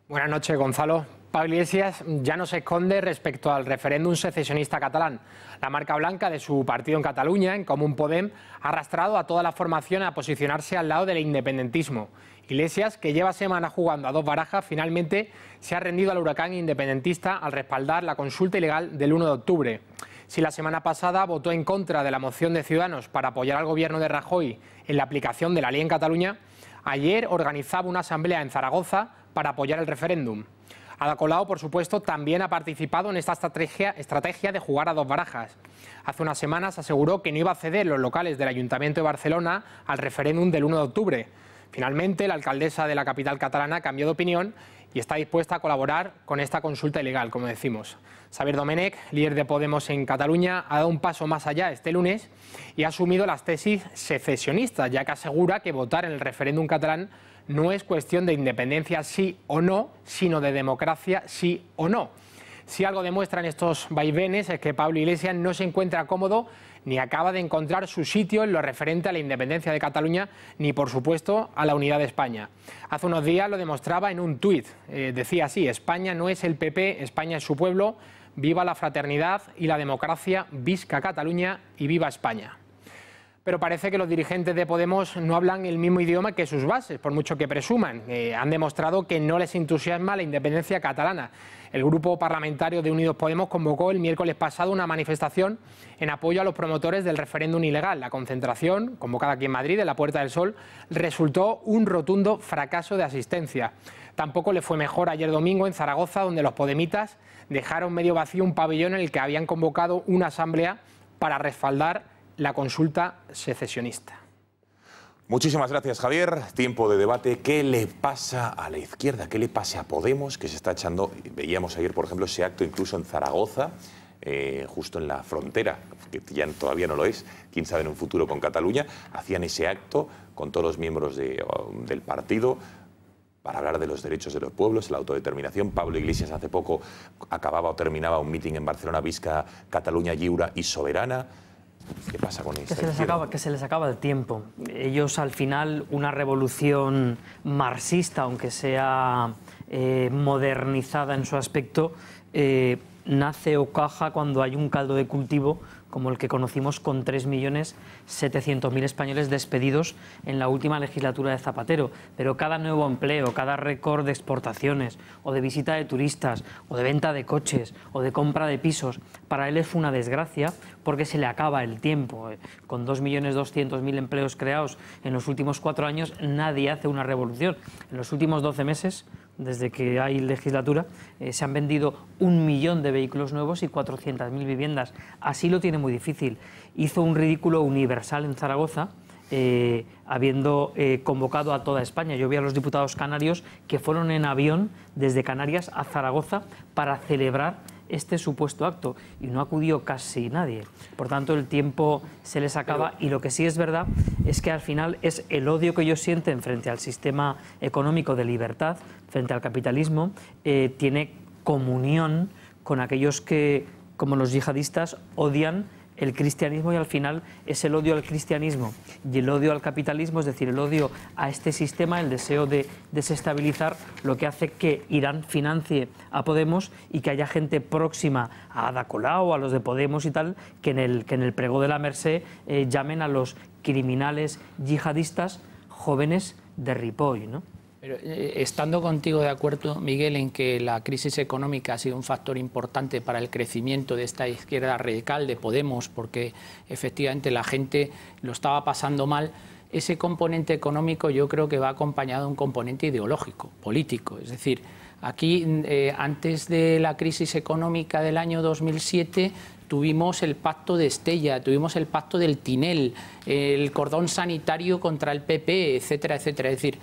Buenas noches, Gonzalo. Pablo Iglesias ya no se esconde respecto al referéndum secesionista catalán. La marca blanca de su partido en Cataluña, En Comú Podem, ha arrastrado a toda la formación a posicionarse al lado del independentismo. Iglesias, que lleva semanas jugando a dos barajas, finalmente se ha rendido al huracán independentista al respaldar la consulta ilegal del 1 de octubre. Si la semana pasada votó en contra de la moción de Ciudadanos para apoyar al gobierno de Rajoy en la aplicación de la ley en Cataluña, ayer organizaba una asamblea en Zaragoza para apoyar el referéndum. Ada Colau, por supuesto, también ha participado en esta estrategia de jugar a dos barajas. Hace unas semanas aseguró que no iba a ceder los locales del Ayuntamiento de Barcelona al referéndum del 1 de octubre. Finalmente, la alcaldesa de la capital catalana cambió de opinión y está dispuesta a colaborar con esta consulta ilegal, como decimos. Xavier Domènech, líder de Podemos en Cataluña, ha dado un paso más allá este lunes y ha asumido las tesis secesionistas, ya que asegura que votar en el referéndum catalán no es cuestión de independencia sí o no, sino de democracia sí o no. Si algo demuestran estos vaivenes es que Pablo Iglesias no se encuentra cómodo ni acaba de encontrar su sitio en lo referente a la independencia de Cataluña, ni por supuesto a la unidad de España. Hace unos días lo demostraba en un tuit. Decía así: España no es el PP, España es su pueblo, viva la fraternidad y la democracia, visca Cataluña y viva España. Pero parece que los dirigentes de Podemos no hablan el mismo idioma que sus bases, por mucho que presuman. Han demostrado que no les entusiasma la independencia catalana. El grupo parlamentario de Unidos Podemos convocó el miércoles pasado una manifestación en apoyo a los promotores del referéndum ilegal. La concentración, convocada aquí en Madrid, en la Puerta del Sol, resultó un rotundo fracaso de asistencia. Tampoco le fue mejor ayer domingo en Zaragoza, donde los podemitas dejaron medio vacío un pabellón en el que habían convocado una asamblea para respaldar la consulta secesionista. Muchísimas gracias, Javier. Tiempo de debate. ¿Qué le pasa a la izquierda? ¿Qué le pasa a Podemos, que se está echando? Veíamos ayer, por ejemplo, ese acto incluso en Zaragoza, justo en la frontera, que ya todavía no lo es, quién sabe en un futuro con Cataluña. Hacían ese acto con todos los miembros del partido para hablar de los derechos de los pueblos, la autodeterminación. Pablo Iglesias hace poco acababa o terminaba un mitin en Barcelona, Visca Cataluña lliure y soberana. ¿Qué pasa con esto? Que se les acaba el tiempo. Ellos, al final, una revolución marxista, aunque sea modernizada en su aspecto, nace o caja cuando hay un caldo de cultivo como el que conocimos con 3.700.000 españoles despedidos en la última legislatura de Zapatero. Pero cada nuevo empleo, cada récord de exportaciones, o de visita de turistas, o de venta de coches, o de compra de pisos, para él es una desgracia porque se le acaba el tiempo. Con 2.200.000 empleos creados en los últimos 4 años, nadie hace una revolución. En los últimos 12 meses, desde que hay legislatura, se han vendido 1 millón de vehículos nuevos y 400.000 viviendas. Así lo tiene muy difícil. Hizo un ridículo universal en Zaragoza, habiendo convocado a toda España. Yo vi a los diputados canarios que fueron en avión desde Canarias a Zaragoza para celebrar este supuesto acto, y no acudió casi nadie. Por tanto, el tiempo se les acaba, y lo que sí es verdad es que al final es el odio que ellos sienten frente al sistema económico de libertad, frente al capitalismo, tiene comunión con aquellos que, como los yihadistas, odian el cristianismo, y al final es el odio al cristianismo y el odio al capitalismo, es decir, el odio a este sistema, el deseo de desestabilizar, lo que hace que Irán financie a Podemos y que haya gente próxima a Ada Colau, a los de Podemos y tal, que en el pregó de la Mercè llamen a los criminales yihadistas jóvenes de Ripoll, ¿no? Pero, estando contigo de acuerdo, Miguel, en que la crisis económica ha sido un factor importante para el crecimiento de esta izquierda radical de Podemos, porque efectivamente la gente lo estaba pasando mal, ese componente económico yo creo que va acompañado de un componente ideológico, político. Es decir, aquí, antes de la crisis económica del año 2007, tuvimos el pacto de Estella, tuvimos el pacto del Tinel, el cordón sanitario contra el PP, etcétera, etcétera. Es decir,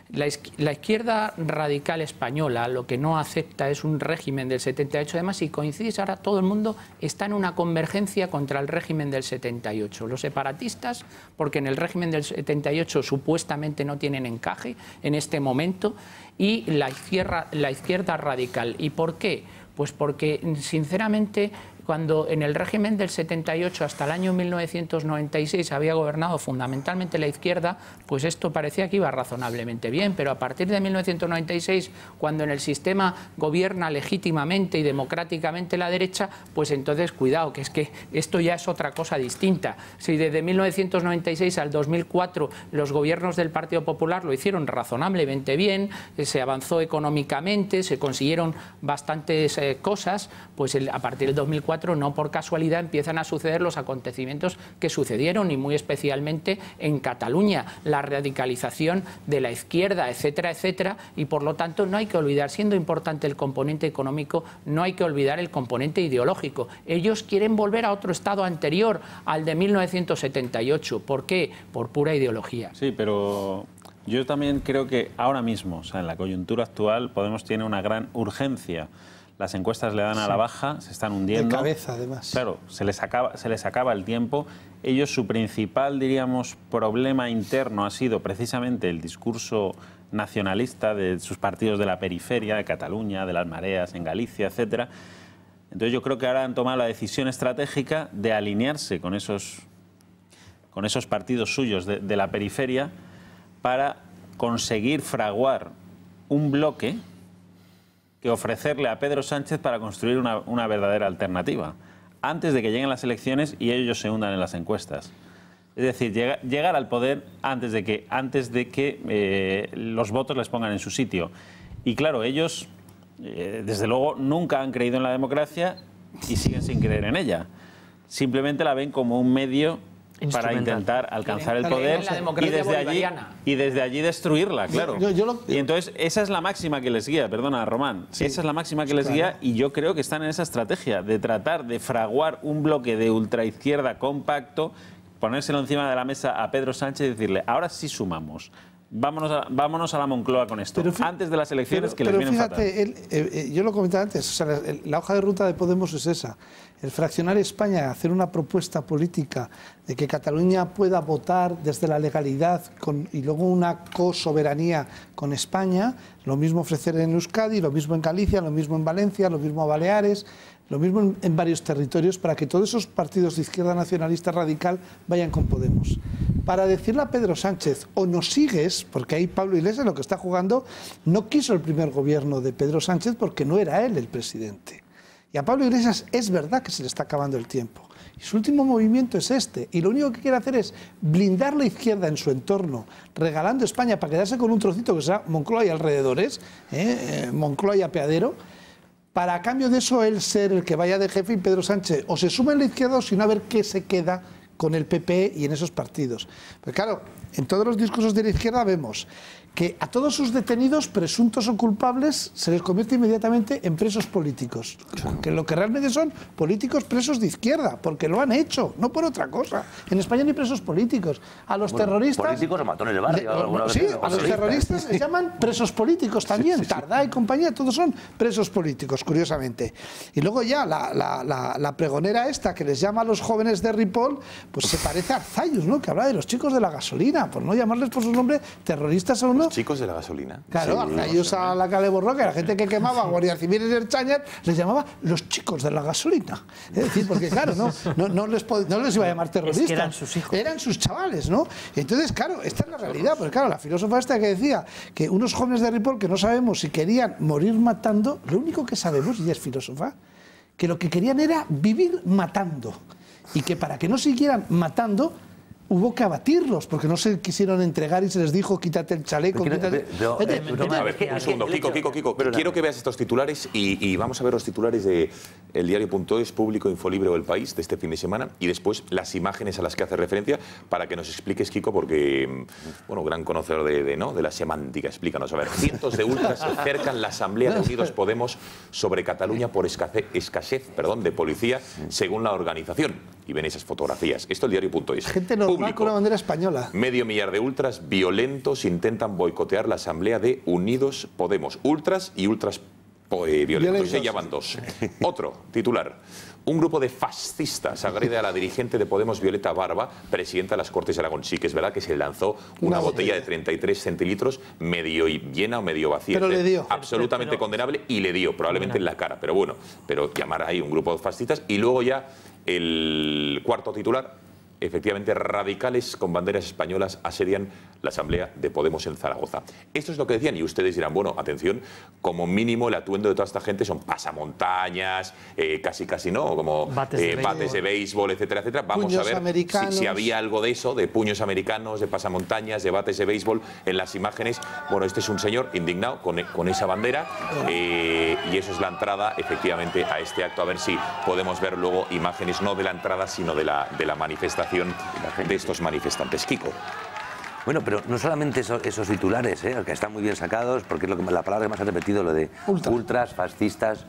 la izquierda radical española lo que no acepta es un régimen del 78. Además, si coincides ahora, todo el mundo está en una convergencia contra el régimen del 78. Los separatistas, porque en el régimen del 78 supuestamente no tienen encaje en este momento, y la izquierda radical. ¿Y por qué? Pues porque, sinceramente, Cuando en el régimen del 78 hasta el año 1996 había gobernado fundamentalmente la izquierda, pues esto parecía que iba razonablemente bien, pero a partir de 1996, cuando en el sistema gobierna legítimamente y democráticamente la derecha, pues entonces cuidado, que es que esto ya es otra cosa distinta. Si desde 1996 al 2004 los gobiernos del Partido Popular lo hicieron razonablemente bien, se avanzó económicamente, se consiguieron bastantes cosas, pues a partir del 2004 no por casualidad empiezan a suceder los acontecimientos que sucedieron, y muy especialmente en Cataluña, la radicalización de la izquierda, etcétera, etcétera, y por lo tanto no hay que olvidar, siendo importante el componente económico, no hay que olvidar el componente ideológico. Ellos quieren volver a otro estado anterior, al de 1978. ¿Por qué? Por pura ideología. Sí, pero yo también creo que ahora mismo, o sea, en la coyuntura actual, Podemos tiene una gran urgencia. Las encuestas le dan a la baja, se están hundiendo. De cabeza, además. Claro, se les acaba el tiempo. Ellos, su principal, diríamos, problema interno ha sido precisamente el discurso nacionalista de sus partidos de la periferia, de Cataluña, de las mareas en Galicia, etcétera. Entonces yo creo que ahora han tomado la decisión estratégica de alinearse con esos partidos suyos de la periferia para conseguir fraguar un bloque que ofrecerle a Pedro Sánchez para construir una verdadera alternativa, antes de que lleguen las elecciones y ellos se hundan en las encuestas. Es decir, llegar al poder antes de que los votos les pongan en su sitio. Y claro, ellos, desde luego, nunca han creído en la democracia y siguen sin creer en ella. Simplemente la ven como un medio para intentar alcanzar el poder y desde allí destruirla, claro. Y entonces esa es la máxima que les guía, perdona, Román, esa es la máxima que les guía, y yo creo que están en esa estrategia de tratar de fraguar un bloque de ultraizquierda compacto, ponérselo encima de la mesa a Pedro Sánchez y decirle, ahora sí sumamos. Vámonos a la Moncloa con esto, antes de las elecciones que les vienen fatal. Yo lo comentaba antes, o sea, la hoja de ruta de Podemos es esa, el fraccionar España, hacer una propuesta política de que Cataluña pueda votar desde la legalidad y luego una cosoberanía con España, lo mismo ofrecer en Euskadi, lo mismo en Galicia, lo mismo en Valencia, lo mismo en Baleares, lo mismo en varios territorios, para que todos esos partidos de izquierda nacionalista radical vayan con Podemos. Para decirle a Pedro Sánchez, o nos sigues, porque ahí Pablo Iglesias lo que está jugando, no quiso el primer gobierno de Pedro Sánchez porque no era él el presidente. Y a Pablo Iglesias es verdad que se le está acabando el tiempo. Y su último movimiento es este. Y lo único que quiere hacer es blindar la izquierda en su entorno, regalando España para quedarse con un trocito que sea Moncloa y alrededores, Moncloa y apeadero, para a cambio de eso él ser el que vaya de jefe y Pedro Sánchez o se suma en la izquierda o si no, a ver qué se queda con el PP y en esos partidos. Pero claro, en todos los discursos de la izquierda vemos que a todos sus detenidos, presuntos o culpables, se les convierte inmediatamente en presos políticos. Que lo que realmente son políticos presos de izquierda, porque lo han hecho, no por otra cosa. En España no hay presos políticos. A los terroristas... Políticos o matones de barrio. Sí, a los terroristas les llaman presos políticos también. Tardá y compañía, todos son presos políticos, curiosamente. Y luego ya la pregonera esta que les llama a los jóvenes de Ripoll, pues se parece a Arzayus, ¿no? Que habla de los chicos de la gasolina, por no llamarles por su nombre terroristas a uno. ¿Los chicos de la gasolina? Claro, Arzayus a la que le borró, que la gente que quemaba Guardia Civil en el Cháñar les llamaba los chicos de la gasolina. Es decir, porque claro, no les iba a llamar terroristas. Es que eran sus hijos. Eran sus chavales, ¿no? Entonces, claro, esta es la realidad. Porque claro, la filósofa esta que decía que unos jóvenes de Ripoll que no sabemos si querían morir matando, lo único que sabemos, y ella es filósofa, que lo que querían era vivir matando. Y que para que no siguieran matando, hubo que abatirlos, porque no se quisieron entregar y se les dijo, quítate el chaleco. A ver, un segundo, Kiko, quiero que veas estos titulares y vamos a ver los titulares de El Diario.es, Público, Infolibre o El País de este fin de semana y después las imágenes a las que hace referencia para que nos expliques, Kiko, porque, bueno, gran conocedor de la semántica, explícanos. A ver, cientos de ultras cercan la Asamblea de Unidos Podemos sobre Cataluña por escasez de policía, según la organización. Y ven esas fotografías. Esto es El Diario.es. Gente normal con la bandera española. 500.000 de ultras violentos intentan boicotear la Asamblea de Unidos Podemos. Ultras y ultras violentos. Ya van dos. Otro titular. Un grupo de fascistas agrede a la dirigente de Podemos, Violeta Barba, presidenta de las Cortes de Aragón. Sí que es verdad que se lanzó una botella de 33 centilitros medio llena o medio vacía. Pero le dio. Absolutamente condenable y le dio, probablemente en la cara. Pero bueno, pero llamar ahí un grupo de fascistas. Y luego ya el cuarto titular. Efectivamente, radicales con banderas españolas asedian la Asamblea de Podemos en Zaragoza. Esto es lo que decían y ustedes dirán, bueno, atención, como mínimo el atuendo de toda esta gente son pasamontañas, casi no, como bates de béisbol, etcétera, etcétera. Vamos puños a ver si había algo de eso, de puños americanos, de pasamontañas, de bates de béisbol en las imágenes. Bueno, este es un señor indignado con esa bandera y eso es la entrada, efectivamente, a este acto. A ver si podemos ver luego imágenes, no de la entrada, sino de la manifestación de estos manifestantes. Kiko. Bueno, pero no solamente esos titulares, que están muy bien sacados, porque es la palabra que más ha repetido, lo de ultras, fascistas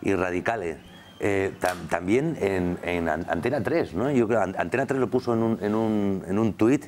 y radicales. También en Antena 3, ¿no? Yo creo que Antena 3 lo puso en un tuit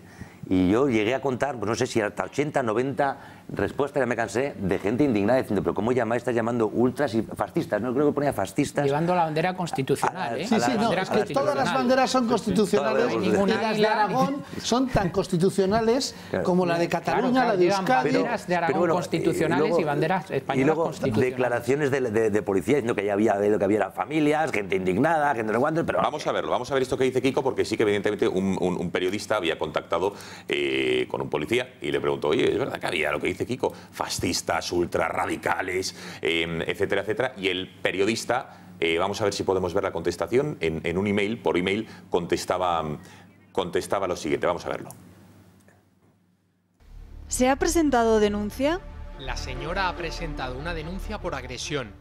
y yo llegué a contar, pues no sé si hasta 80, 90 respuestas, ya me cansé, de gente indignada diciendo, pero ¿cómo estás llamando ultras y fascistas? No creo que ponía fascistas. Llevando la bandera constitucional, ¿eh? Sí, no, es que todas las banderas son constitucionales y las de Aragón son tan constitucionales como la de Cataluña, la de Euskadi. Banderas de Aragón constitucionales y banderas españolas constitucionales. Declaraciones de policía diciendo que ya había familias, gente indignada, gente no aguanta, pero... Vamos a verlo, vamos a ver esto que dice Kiko, porque sí que evidentemente un periodista había contactado con un policía y le preguntó, oye, ¿es verdad que había lo que dice Kiko? Fascistas, ultra radicales, etcétera, etcétera. Y el periodista, vamos a ver si podemos ver la contestación, en un email, por email, contestaba lo siguiente. Vamos a verlo. ¿Se ha presentado denuncia? La señora ha presentado una denuncia por agresión.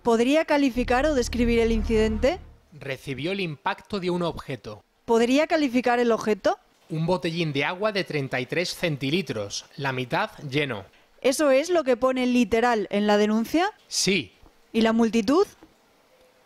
¿Podría calificar o describir el incidente? Recibió el impacto de un objeto. ¿Podría calificar el objeto? Un botellín de agua de 33 centilitros, la mitad lleno. ¿Eso es lo que pone literal en la denuncia? Sí. ¿Y la multitud?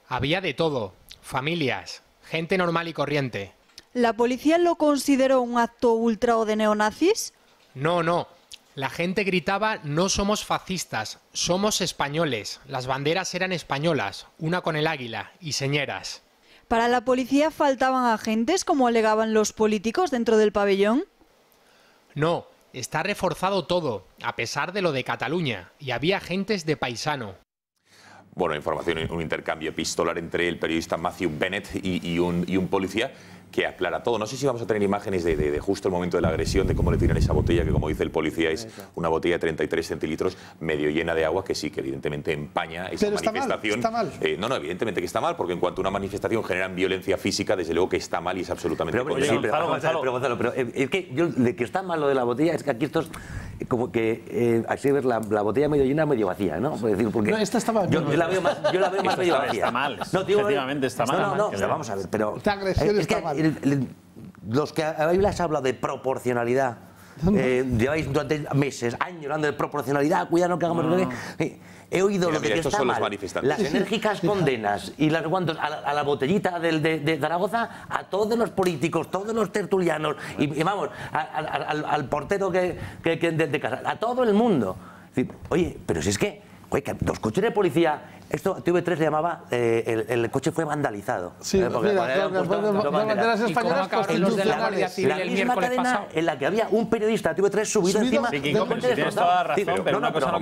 Había de todo, familias, gente normal y corriente. ¿La policía lo consideró un acto ultra o de neonazis? No. La gente gritaba, no somos fascistas, somos españoles. Las banderas eran españolas, una con el águila y señeras. ¿Para la policía faltaban agentes, como alegaban los políticos dentro del pabellón? No, está reforzado todo, a pesar de lo de Cataluña, y había agentes de paisano. Bueno, información, un intercambio epistolar entre el periodista Matthew Bennett y un policía que aclara todo. No sé si vamos a tener imágenes de justo el momento de la agresión, de cómo le tiran esa botella, que como dice el policía es una botella de 33 centilitros medio llena de agua, que sí, que evidentemente empaña esa manifestación. Está mal. No, evidentemente que está mal, porque en cuanto a una manifestación generan violencia física, desde luego que está mal y es absolutamente condenable. Pero es que yo, de que está mal lo de la botella, es que aquí esto es como que así ver la botella medio llena, medio vacía, ¿no? Por decir, porque no, esta está mal. Yo la veo más medio vacía. Está mal, efectivamente está mal. No, vamos a ver, pero... Esta agresión está mal. Los que habéis hablado de proporcionalidad, lleváis durante meses, años hablando de proporcionalidad, cuidado no que hagamos... He oído lo de que está mal, las enérgicas condenas y las guantos a la botellita de Zaragoza, a todos los políticos, todos los tertulianos, y vamos, al portero de casa, a todo el mundo. Oye, pero si es que los coches de policía... Esto TV3 le llamaba, el coche fue vandalizado. Sí, banderas españolas constitucionales. La misma cadena en la que había un periodista de TV3 subido encima del coche tienes toda la razón, pero una cosa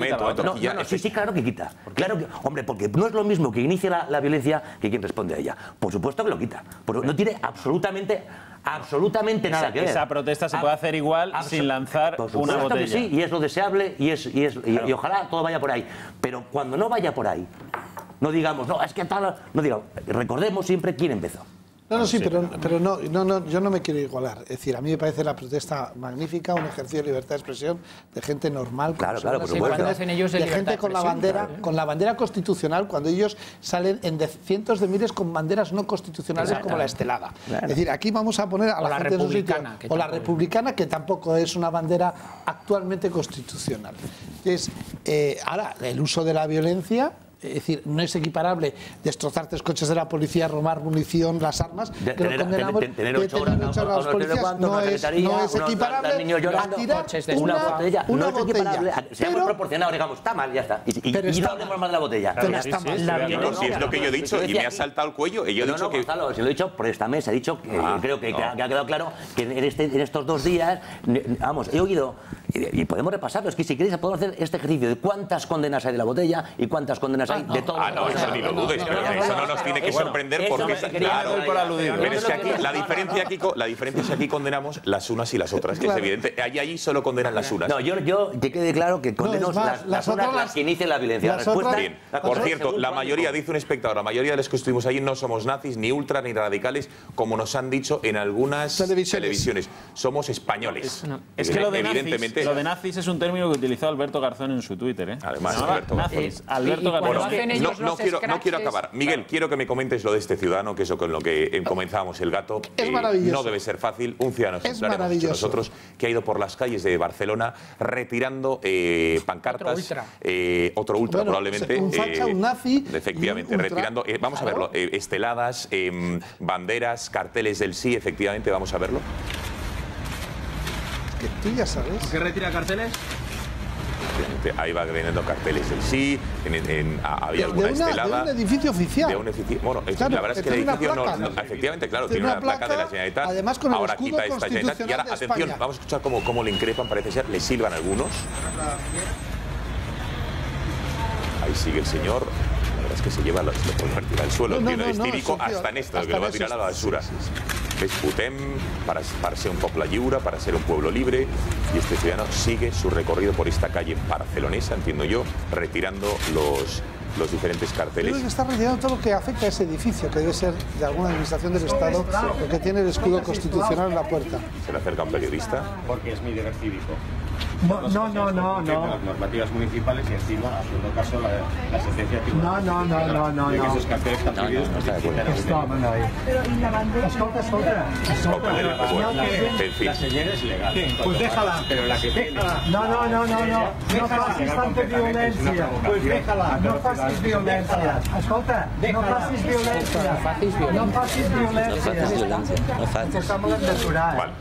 sí, claro que quita. Claro que, hombre, porque no es lo mismo que inicia la violencia que quien responde a ella. Por supuesto que lo quita. No tiene absolutamente nada que ver. Esa protesta se puede hacer igual sin lanzar una botella. Sí, y es lo deseable y ojalá todo vaya por ahí. Pero cuando no vaya por ahí, no digamos, no, es que tal, no digamos, recordemos siempre quién empezó. Pero no, yo no me quiero igualar. Es decir, a mí me parece la protesta magnífica, un ejercicio de libertad de expresión de gente normal, claro, por supuesto. De gente con la bandera constitucional, cuando ellos salen en cientos de miles con banderas no constitucionales como la estelada. Claro. Es decir, aquí vamos a poner a la gente en su sitio, o la republicana, que tampoco es una bandera actualmente constitucional. Entonces, ahora, el uso de la violencia Es decir, no es equiparable destrozar 3 coches de la policía, robar munición, las armas, tener 8 horas a los policías no es equiparable a tirar una botella. No es equiparable. Seamos proporcionados, digamos, está mal, ya está. Y no hablemos más de la botella. Pero está mal. Si es lo que yo he dicho y me ha saltado el cuello, y yo he dicho que... Gonzalo, si lo he dicho por esta mesa, he dicho, creo que ha quedado claro que en estos 2 días, vamos, he oído, y podemos repasarlo, es que si queréis podemos hacer este ejercicio de cuántas condenas hay de la botella y cuántas condenas hay de todo. No, eso ni lo dudes, pero eso no nos tiene que sorprender porque... Claro, pero es que aquí, la diferencia es que aquí condenamos las unas y las otras, que es evidente. Allí solo condenan las unas. No, yo que quede claro que condeno las unas las que inician la violencia. Bien, por cierto, la mayoría, dice un espectador, la mayoría de los que estuvimos allí no somos nazis, ni ultras, ni radicales, como nos han dicho en algunas televisiones. Somos españoles. Es que lo de nazis es un término que utilizó Alberto Garzón en su Twitter. Además, Alberto Garzón. No quiero acabar. Miguel, quiero que me comentes lo de este ciudadano, que eso con lo que comenzábamos el gato. Es maravilloso. No debe ser fácil. Un ciudadano ejemplar, hemos dicho nosotros, que ha ido por las calles de Barcelona retirando pancartas. Otro ultra, probablemente. Un facha, un nazi. Efectivamente, retirando. Vamos a verlo. Esteladas, banderas, carteles del sí, efectivamente, vamos a verlo. Que tú ya sabes. ¿Qué retira carteles? Ahí va vendiendo carteles del sí, había alguna estelada. De un edificio oficial. Bueno, claro, la verdad es que el edificio efectivamente, claro, tiene una placa de la Generalitat. Además, con el ahora escudo quita esta Generalitat. Y ahora, atención, vamos a escuchar cómo le increpan, parece ser, le silban algunos. Ahí sigue el señor. La verdad es que se lleva lo puede tirar al suelo, tiene estírico hasta en esto, que lo va a tirar a la basura. Ves, Putem, para ser un poble lliure, para ser un pueblo libre, y este ciudadano sigue su recorrido por esta calle barcelonesa, entiendo yo, retirando los diferentes carteles. Creo que está retirando todo lo que afecta a ese edificio, que debe ser de alguna administración del Estado, porque tiene el escudo constitucional en la puerta. Se le acerca un periodista. Porque es mi deber cívico. No. Las normativas municipales y encima, haciendo caso la sentencia tribunal. No. De que esos carteles están prohibidos. Pero ¿y la bandera? Escolta. En fin. La señal es legal. Pues déjala. Pero la que déjala. No. No facis tanta violència. Pues déjala. No facis violència. Escolta, no facis violència. No facis violència. Aquesta me l'hem d'aturar.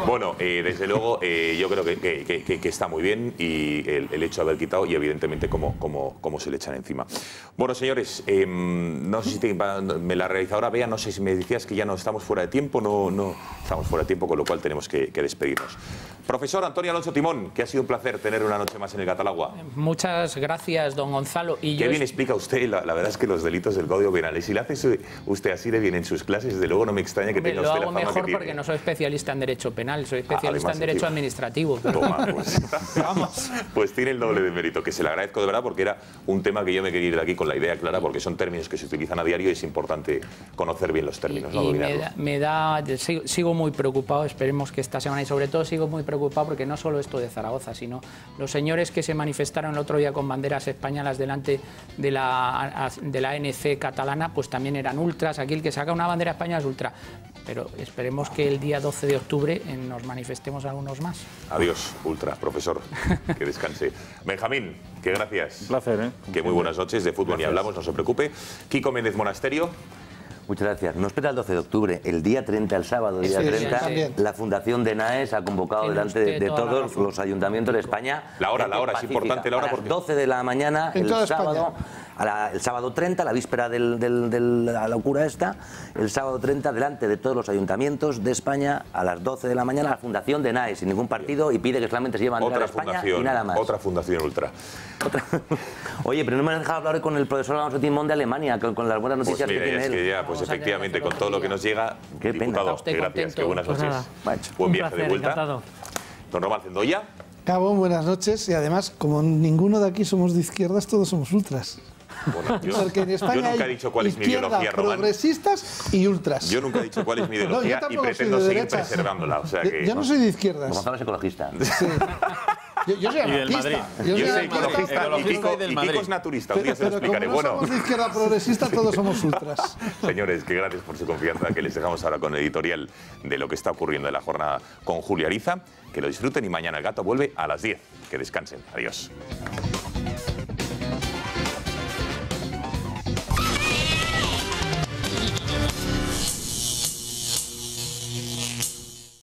Bueno, desde luego yo creo que está muy bien y el hecho de haber quitado y evidentemente cómo se le echan encima. Bueno, señores, no sé si me la realizadora Bea, no sé si me decías que ya no estamos fuera de tiempo, no estamos fuera de tiempo, con lo cual tenemos que despedirnos. Profesor Antonio Alonso Timón, que ha sido un placer tener una noche más en el Gatalagua. Muchas gracias, don Gonzalo. Qué bien explica usted, la verdad es que los delitos del Código Penal, y si le hace usted así de bien en sus clases, desde luego no me extraña que tenga usted la fama que tiene. Lo hago mejor porque no soy especialista en Derecho Penal, soy especialista en Derecho Administrativo. Toma, pues tiene el doble de mérito, que se le agradezco de verdad, porque era un tema que yo me quería ir de aquí con la idea clara, porque son términos que se utilizan a diario y es importante conocer bien los términos. Sigo muy preocupado, esperemos que esta semana, y sobre todo sigo muy preocupado porque no solo esto de Zaragoza, sino los señores que se manifestaron el otro día con banderas españolas delante de la ANC catalana, pues también eran ultras. Aquí el que saca una bandera española es ultra. Pero esperemos que el día 12 de octubre nos manifestemos algunos más. Adiós, ultra, profesor. Que descanse. Benjamín, que gracias. Un placer, ¿eh? Que muy buenas noches. De fútbol ni hablamos, no se preocupe. Kiko Méndez Monasterio. Muchas gracias. No espera el 12 de octubre, el día 30, el sábado, día 30, la Fundación de NAES ha convocado delante de todos los ayuntamientos de España. La hora, es importante la hora. A las 12 de la mañana, el sábado 30, la víspera de la locura esta, el sábado 30, delante de todos los ayuntamientos de España, a las 12 de la mañana, la Fundación de NAES, sin ningún partido, y pide que solamente se lleven a España y nada más. Otra fundación ultra. Oye, pero no me has dejado hablar con el profesor Alonso Timón de Alemania, con las buenas noticias que tiene él. Pues efectivamente, con todo lo que nos llega, qué diputado, pena. Gracias, qué buenas noches. Buen viaje de vuelta. Encantado. Don Román Cendoya. Cabo, buenas noches. Y además, como ninguno de aquí somos de izquierdas, todos somos ultras. Bueno, porque en España yo nunca he dicho cuál es mi ideología, Román. Progresistas y ultras. Yo nunca he dicho cuál es mi ideología y pretendo seguir preservándola. O sea que, yo no soy de izquierdas. Gonzalo es ecologista. Sí. Yo soy anarquista. Yo soy ecologista y Kiko es naturista. Un día se lo explicaré. Como no somos de izquierda progresista, todos somos ultras. Señores, que gracias por su confianza, que les dejamos ahora con el editorial de lo que está ocurriendo en la jornada con Julia Ariza. Que lo disfruten y mañana el Gato vuelve a las 10. Que descansen. Adiós.